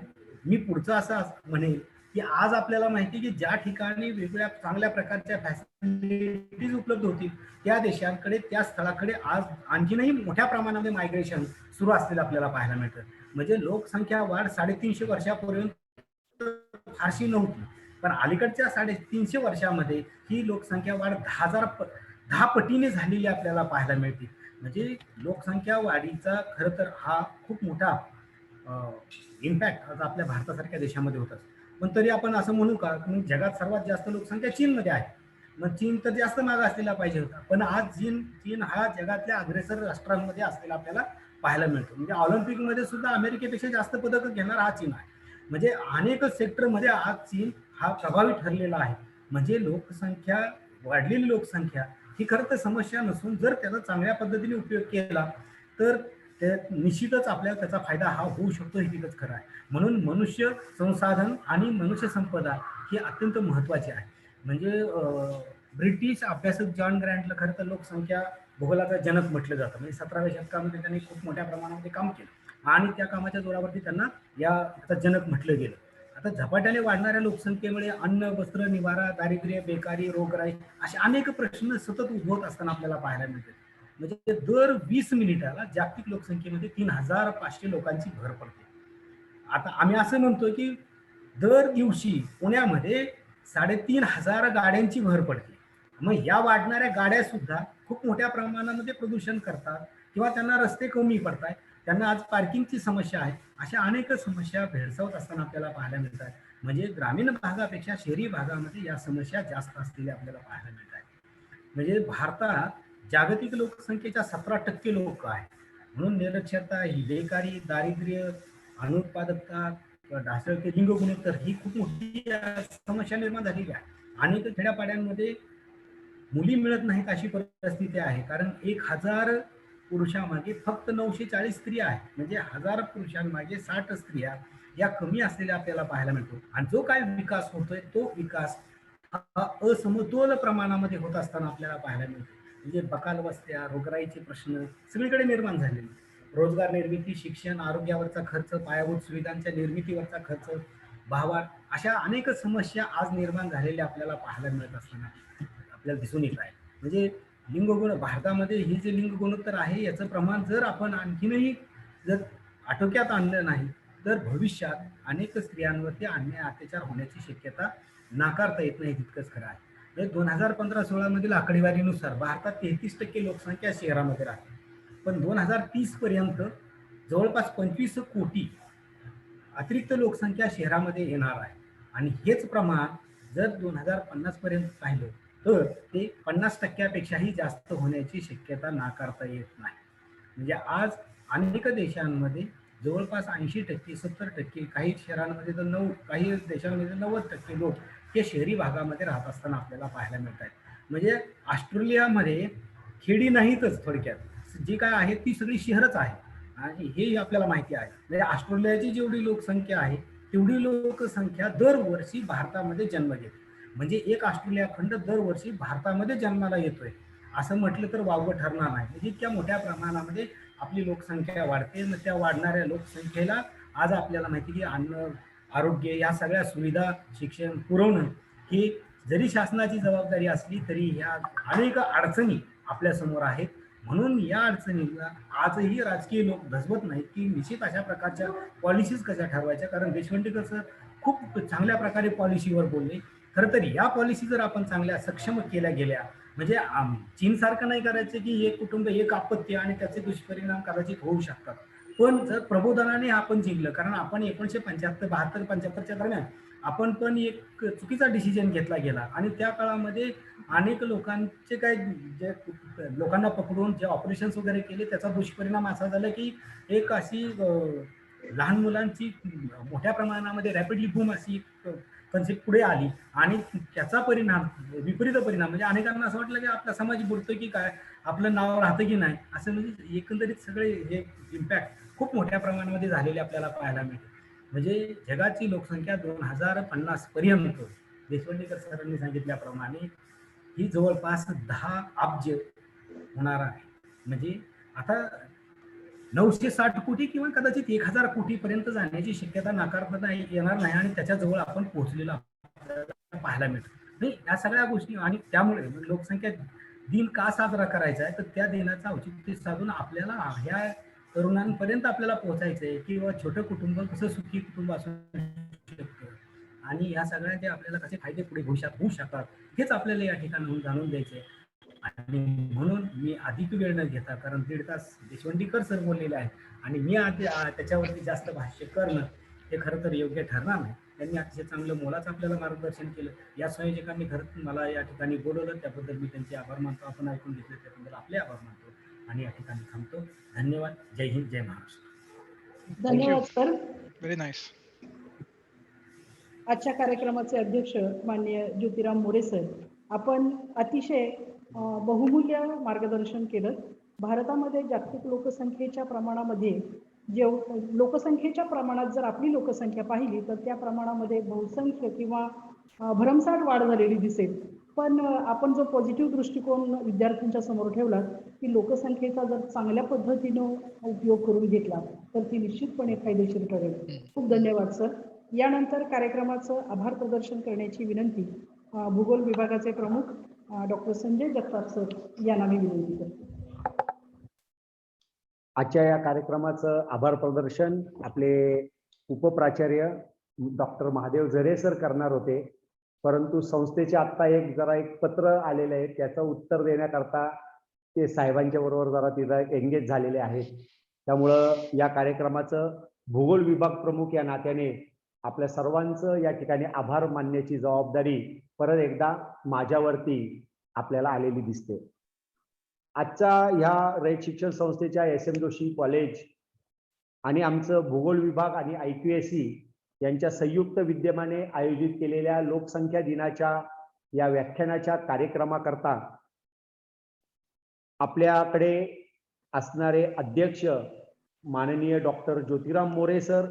Speaker 5: मी पुढचं असं म्हणेल की आज आपल्याला माहिती की ज्या ठिकाणी वेगवेगळ्या चांगल्या प्रकारच्या फॅसिलिटीज उपलब्ध होतील त्या देशांकडे, त्या स्थळाकडे आज आणखीनही मोठ्या प्रमाणामध्ये मायग्रेशन सुरू असलेलं आपल्याला पाहायला मिळतं. म्हणजे लोकसंख्या वाढ 350 वर्षापूर्वी फारशी नव्हती, पण अलीकडच्या 350 वर्षामध्ये ही लोकसंख्या वाढ 10 पटीने झालेली आपल्याला पाहायला मिळते. म्हणजे लोकसंख्या वाढीचा खरं तर हा खूप मोठा इम्पॅक्ट आज आपल्या भारतासारख्या देशामध्ये होत असतो. पण तरी आपण असं म्हणू का की जगात सर्वात जास्त लोकसंख्या चीनमध्ये आहे. मग चीन तर जास्त मागे असलेला पाहिजे होता, पण आज चीन हा जगातल्या अग्रेसर राष्ट्रांमध्ये असलेला आपल्याला पाहायला मिळतो. म्हणजे ऑलिम्पिकमध्ये सुद्धा अमेरिकेपेक्षा जास्त पदकं घेणारा हा चीन आहे. म्हणजे अनेक सेक्टरमध्ये आज चीन हा प्रभावी ठरलेला आहे. म्हणजे लोकसंख्या, वाढलेली लोकसंख्या ही खरं तर समस्या नसून जर त्याचा चांगल्या पद्धतीने उपयोग केला तर निश्चितच आपल्याला त्याचा फायदा हा होऊ शकतो. हे तिथंच खरं आहे. म्हणून मनुष्य संसाधन आणि मनुष्य संपदा ही अत्यंत महत्वाची आहे. म्हणजे ब्रिटिश अभ्यासक जॉन ग्रँटला खरं तर लोकसंख्या भूगोलाचा जनक म्हटलं जातं. म्हणजे 17व्या शतकामध्ये त्यांनी खूप मोठ्या प्रमाणामध्ये काम केलं आणि त्या कामाच्या जोरावरती त्यांना याचा जनक म्हटलं गेलं. आता झपाट्याने वाढणाऱ्या लोकसंख्येमुळे अन्न, वस्त्र, निवारा, दारिद्र्य, बेकारी, रोगराई असे अनेक प्रश्न सतत उद्भवत असताना आपल्याला पाहायला मिळतात. म्हणजे दर 20 मिनिटाला जागतिक लोकसंख्येमध्ये 3,500 लोकांची भर पडते. आता आम्ही असं म्हणतो की दर दिवशी पुण्यामध्ये 3,500 गाड्यांची भर पडते. मग या वाढणाऱ्या गाड्या सुद्धा खूप मोठ्या प्रमाणामध्ये प्रदूषण करतात किंवा त्यांना रस्ते कमी पडतात, त्यांना आज पार्किंगची समस्या आहे. अशा अनेक समस्या भेडसावत असताना आपल्याला पाहायला मिळतात. म्हणजे ग्रामीण भागापेक्षा शहरी भागामध्ये या समस्या जास्त असलेल्या आपल्याला पाहायला मिळतात. म्हणजे भारतात जागतिक लोकसंख्येच्या 17% लोक आहेत. म्हणून निरक्षरता, ही बेकारी, दारिद्र्य, अनुत्पादकता, ढासळते लिंग गुणोत्तर ही खूप मोठी समस्या निर्माण झालेली आहे. अनेक खेड्यापाड्यांमध्ये मुली मिळत नाहीत अशी परिस्थिती आहे. कारण 1000 पुरुषामागे फक्त 940 स्त्रिया आहेत. म्हणजे 1000 पुरुषांमागे 60 स्त्रिया या कमी असलेल्या आपल्याला पाहायला मिळतो. आणि जो काय विकास होतोय तो विकास हा असमतोल प्रमाणामध्ये होत असताना आपल्याला पाहायला मिळतो. म्हणजे बकाल वस्त्या, रोगराईचे प्रश्न सगळीकडे निर्माण झालेले. रोजगार निर्मिती, शिक्षण, आरोग्यावरचा खर्च, पायाभूत सुविधांच्या निर्मितीवरचा खर्च, भावार अशा अनेक समस्या आज निर्माण झालेल्या आपल्याला पाहायला मिळत असताना आपल्याला दिसून येत आहे. म्हणजे लिंग भारतामध्ये हे जे लिंग गुणोत्तर आहे याचं प्रमाण जर आपण आणखीनही जर आटोक्यात आणलं नाही तर भविष्यात अनेक स्त्रियांवरती अन्याय अत्याचार होण्याची शक्यता नाकारता येत नाही तितकंच खरं आहे. 2015-16 मधील आकडेवारीनुसार भारतात 33% लोकसंख्या शहरामध्ये राहते, पण 2030 पर्यंत जवळपास 25 कोटी अतिरिक्त लोकसंख्या शहरामध्ये येणार आहे. आणि हेच प्रमाण जर 2050 पर्यंत राहिलं तर ते 50%पेक्षाही जास्त होण्याची शक्यता नाकारता येत नाही. म्हणजे आज अनेक देशांमध्ये जवळपास 80%, 70%, काही शहरांमध्ये तर काही देशांमध्ये 90% लोक हे शहरी भागामध्ये राहत असताना आपल्याला पाहायला मिळत आहेत. म्हणजे ऑस्ट्रेलियामध्ये खेडी नाहीतच, थोडक्यात जी काय आहे ती सगळी शहरच आहे आणि हे आपल्याला माहिती आहे. म्हणजे ऑस्ट्रेलियाची जेवढी लोकसंख्या आहे तेवढी लोकसंख्या दरवर्षी भारतामध्ये जन्म घेते. म्हणजे एक ऑस्ट्रेलिया खंड दरवर्षी भारतामध्ये जन्माला येतोय असं म्हटलं तर वावगं ठरणार नाही. म्हणजे इतक्या मोठ्या प्रमाणामध्ये आपली लोकसंख्या वाढते. मग त्या वाढणाऱ्या लोकसंख्येला आज आपल्याला माहिती की अन्न, आरोग्य या सगळ्या सुविधा, शिक्षण पुरवणं ही जरी शासनाची जबाबदारी असली तरी ह्या अनेक अडचणी आपल्या समोर आहेत. म्हणून या अडचणीला आजही राजकीय लोक धसवत नाहीत की निश्चित अशा प्रकारच्या पॉलिसीज कशा ठरवायच्या. कारण देशपांडे कसं खूप चांगल्या प्रकारे पॉलिसीवर बोलले. खरं तर या पॉलिसी जर आपण चांगल्या सक्षम केल्या गेल्या म्हणजे चीन सारखं नाही करायचं की एक कुटुंब एक आपत्ती आणि त्याचे दुष्परिणाम कदाचित होऊ शकतात. पण जर प्रबोधनाने आपण जिंकलं, कारण आपण 1975, 72, 75च्या दरम्यान आपण पण एक चुकीचा डिसिजन घेतला गेला आणि त्या काळामध्ये अनेक लोकांचे काय जे लोकांना पकडून जे ऑपरेशन्स वगैरे केले त्याचा दुष्परिणाम असा झाला की एक अशी लहान मुलांची मोठ्या प्रमाणामध्ये रॅपिडली बूम अशी कन्सेप्ट पुढे आली आणि त्याचा परिणाम, विपरीत परिणाम म्हणजे अनेकांना असं वाटलं की आपला समाज बुडतो की काय, आपलं नाव राहतं की नाही, असं म्हणजे एकंदरीत सगळे हे इम्पॅक्ट खूप मोठ्या प्रमाणामध्ये झालेले आपल्याला पाहायला मिळते. म्हणजे जगाची लोकसंख्या 2050 पर्यंत देशपांडेकर सरांनी सांगितल्याप्रमाणे ही जवळपास 10 अब्ज होणार आहे. म्हणजे आता 960 कोटी किंवा कदाचित 1000 कोटी पर्यंत जाण्याची शक्यता नाकारता येणार नाही आणि त्याच्याजवळ आपण पोहोचलेलो आपल्याला पाहायला मिळतं. या सगळ्या गोष्टी आणि त्यामुळे लोकसंख्या दिन का साजरा करायचा आहे तर त्या दिनाचं औचित्य साधून आपल्याला ह्या तरुणांपर्यंत आपल्याला पोहोचायचं आहे किंवा छोटं कुटुंब कसं सुखी कुटुंब असू शकतं आणि ह्या सगळ्यांचे आपल्याला कसे फायदे पुढे भविष्यात होऊ शकतात हेच आपल्याला या ठिकाणी जाणून द्यायचे आहे. आणि म्हणून मी अधिक वेळ न घेता, कारण 1.5 तास देशवंडीकर सर बोललेले आहे आणि मी त्याच्यावरती जास्त भाष्य करणं हे खरं तर योग्य ठरणार नाही. त्यांनी अतिशय चांगलं मोलाचं आपल्याला मार्गदर्शन केलं. या संयोजकांनी खरंच मला या ठिकाणी बोलवलं त्याबद्दल मी त्यांचे आभार मानतो. आपण ऐकून घेतले त्याबद्दल आपले आभार मानतो आणि या ठिकाणी थांबतो. धन्यवाद. जय हिंद, जय महाराष्ट्र.
Speaker 2: धन्यवाद सर.
Speaker 3: Very nice.
Speaker 2: आजच्या कार्यक्रमाचे अध्यक्ष माननीय ज्योतिराम मोरे सर, आपण अतिशय बहुमूल्य मार्गदर्शन केलं. भारतामध्ये जागतिक लोकसंख्येच्या प्रमाणामध्ये लोकसंख्येच्या प्रमाणात जर आपली लोकसंख्या पाहिली तर त्या प्रमाणामध्ये बहुसंख्य किंवा भरमसाठ वाढ झालेली दिसेल. पण आपण जो पॉझिटिव्ह दृष्टिकोन विद्यार्थ्यांच्या समोर ठेवला की लोकसंख्येचा जर चांगल्या पद्धतीनं उपयोग करून घेतला तर ती निश्चितपणे फायदेशीर ठरेल. खूप धन्यवाद सर. यानंतर कार्यक्रमाचं आभार प्रदर्शन करण्याची विनंती भूगोल विभागाचे प्रमुख डॉक्टर संजय जगताप सर यांना मी विनंती करते.
Speaker 1: आजच्या या कार्यक्रमाचं आभार प्रदर्शन आपले उपप्राचार्य डॉक्टर महादेव झरे सर करणार होते, परंतु संस्थेचे आता एक पत्र आलेलं आहे त्याचं उत्तर देण्याकरता ते साहेबांच्या बरोबर जरा तिथं एंगेज झालेले आहेत. त्यामुळं या कार्यक्रमाचं भूगोल विभाग प्रमुख या नात्याने आपल्या सर्वांचं या ठिकाणी आभार मानण्याची जबाबदारी परत एकदा माझ्यावरती आपल्याला आलेली दिसते. आजच्या ह्या रयत शिक्षण संस्थेच्या SM जोशी कॉलेज आणि आमचं भूगोल विभाग आणि IQAC यांच्या संयुक्त विद्यमाने आयोजित केलेल्या लोकसंख्या दिनाच्या या व्याख्यानाच्या कार्यक्रमाकरता आपल्याकडे असणारे अध्यक्ष माननीय डॉक्टर ज्योतिराम मोरे सर,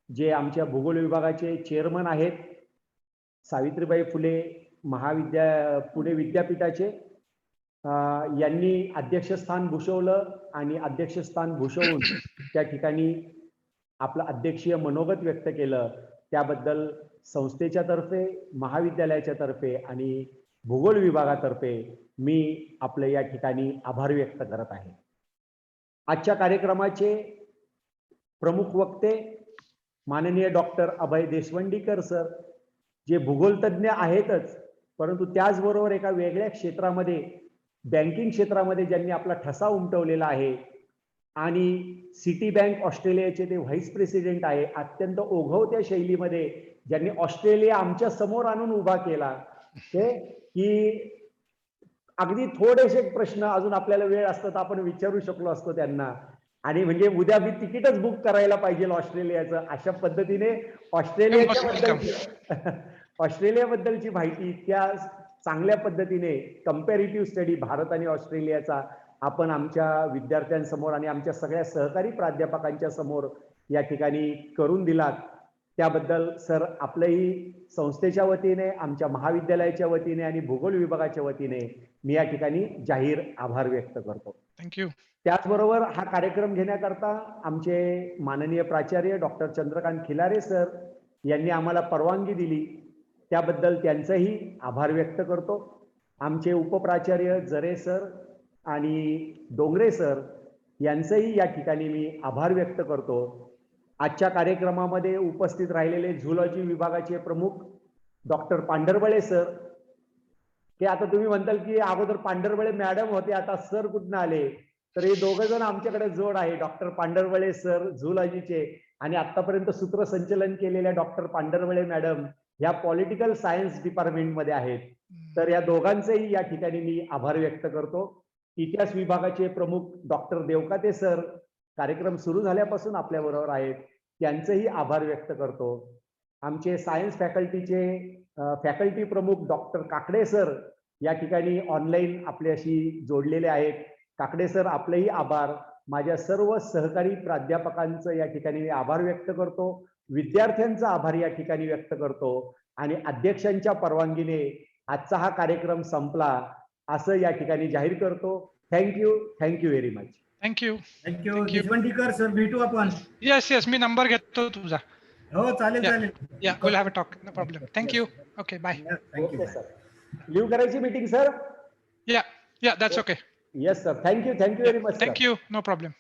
Speaker 1: जे आमच्या भूगोल विभागाचे चेअरमन आहेत, सावित्रीबाई फुले पुणे विद्यापीठाचे, यांनी अध्यक्षस्थान भूषवलं आणि अध्यक्षस्थान भूषवून त्या ठिकाणी आपलं अध्यक्षीय मनोगत व्यक्त केलं. त्याबद्दल संस्थेच्या तर्फे, महाविद्यालयाच्या तर्फे आणि भूगोल विभागातर्फे मी आपलं या ठिकाणी आभार व्यक्त करत आहे. आजच्या कार्यक्रमाचे प्रमुख वक्ते माननीय डॉक्टर अभय देशवंडीकर सर, जे भूगोल तज्ज्ञ आहेतच, परंतु त्याचबरोबर एका वेगळ्या क्षेत्रामध्ये, बँकिंग क्षेत्रामध्ये ज्यांनी आपला ठसा उमटवलेला आहे आणि सिटी बँक ऑस्ट्रेलियाचे ते व्हाईस प्रेसिडेंट आहे. अत्यंत ओघवत्या शैलीमध्ये ज्यांनी ऑस्ट्रेलिया आमच्या समोर आणून उभा केला, ते की अगदी थोडेसे प्रश्न अजून आपल्याला वेळ असतं तर आपण विचारू शकलो असतो त्यांना, आणि म्हणजे उद्या मी तिकीटच बुक करायला पाहिजे ऑस्ट्रेलियाचं, अशा पद्धतीने ऑस्ट्रेलियाबद्दलची माहिती इतक्या चांगल्या पद्धतीने कंपॅरेटिव्ह स्टडी भारत आणि ऑस्ट्रेलियाचा आपण आमच्या विद्यार्थ्यांसमोर आणि आमच्या सगळ्या सहकारी प्राध्यापकांच्या समोर या ठिकाणी करून दिलात. त्याबद्दल सर आपलंही संस्थेच्या वतीने, आमच्या महाविद्यालयाच्या वतीने आणि भूगोल विभागाच्या वतीने मी या ठिकाणी जाहीर आभार व्यक्त करतो.
Speaker 3: थँक्यू.
Speaker 1: त्याचबरोबर हा कार्यक्रम घेण्याकरता आमचे माननीय प्राचार्य डॉक्टर चंद्रकांत खिलारे सर यांनी आम्हाला परवानगी दिली, त्याबद्दल त्यांचंही आभार व्यक्त करतो. आमचे उपप्राचार्य जरे सर आणि डोंगरे सर यांचंही या ठिकाणी मी आभार व्यक्त करतो. आजच्या कार्यक्रमामध्ये उपस्थित राहिलेले झुलॉजी विभागाचे प्रमुख डॉक्टर पांढरबळे सर, की आता तुम्ही म्हणताल की अगोदर पांढरबळे मॅडम होते, आता सर कुठून आले, तर हे दोघं जण आमच्याकडे जोड आहे. डॉक्टर पांढरबळे सर झुलॉजीचे आणि आतापर्यंत सूत्रसंचलन केलेल्या डॉक्टर पांढरबळे मॅडम या पॉलिटिकल सायन्स डिपार्टमेंटमध्ये आहेत. तर या दोघांचेही या ठिकाणी मी आभार व्यक्त करतो. इतिहास विभागाचे प्रमुख डॉक्टर देवकाते सर कार्यक्रम सुरू झाल्यापासून आपल्या बरोबर आहेत, त्यांचेही आभार व्यक्त करतो. आमचे सायन्स फॅकल्टी प्रमुख डॉक्टर काकडे सर या ठिकाणी ऑनलाईन आपल्याशी जोडलेले आहेत. काकडे सर आपलेही आभार. माझ्या सर्व सहकारी प्राध्यापकांचं या ठिकाणी मी आभार व्यक्त करतो. विद्यार्थ्यांचा आभार या ठिकाणी व्यक्त करतो आणि अध्यक्षांच्या परवानगीने आजचा हा कार्यक्रम संपला असं या ठिकाणी जाहीर करतो. Thank you very much.
Speaker 3: Thank you.
Speaker 5: Deshwandikar sir, भेटू आपण.
Speaker 3: येस मी नंबर घेतो तुझा.
Speaker 5: हो चालेल.
Speaker 3: Yeah will have a talk, no problem. Thank you. Okay bye.
Speaker 5: Thank you
Speaker 1: sir. Leave करायची meeting sir?
Speaker 3: Yeah that's okay.
Speaker 1: Yes sir. Thank you very much.
Speaker 3: Thank you. No problem.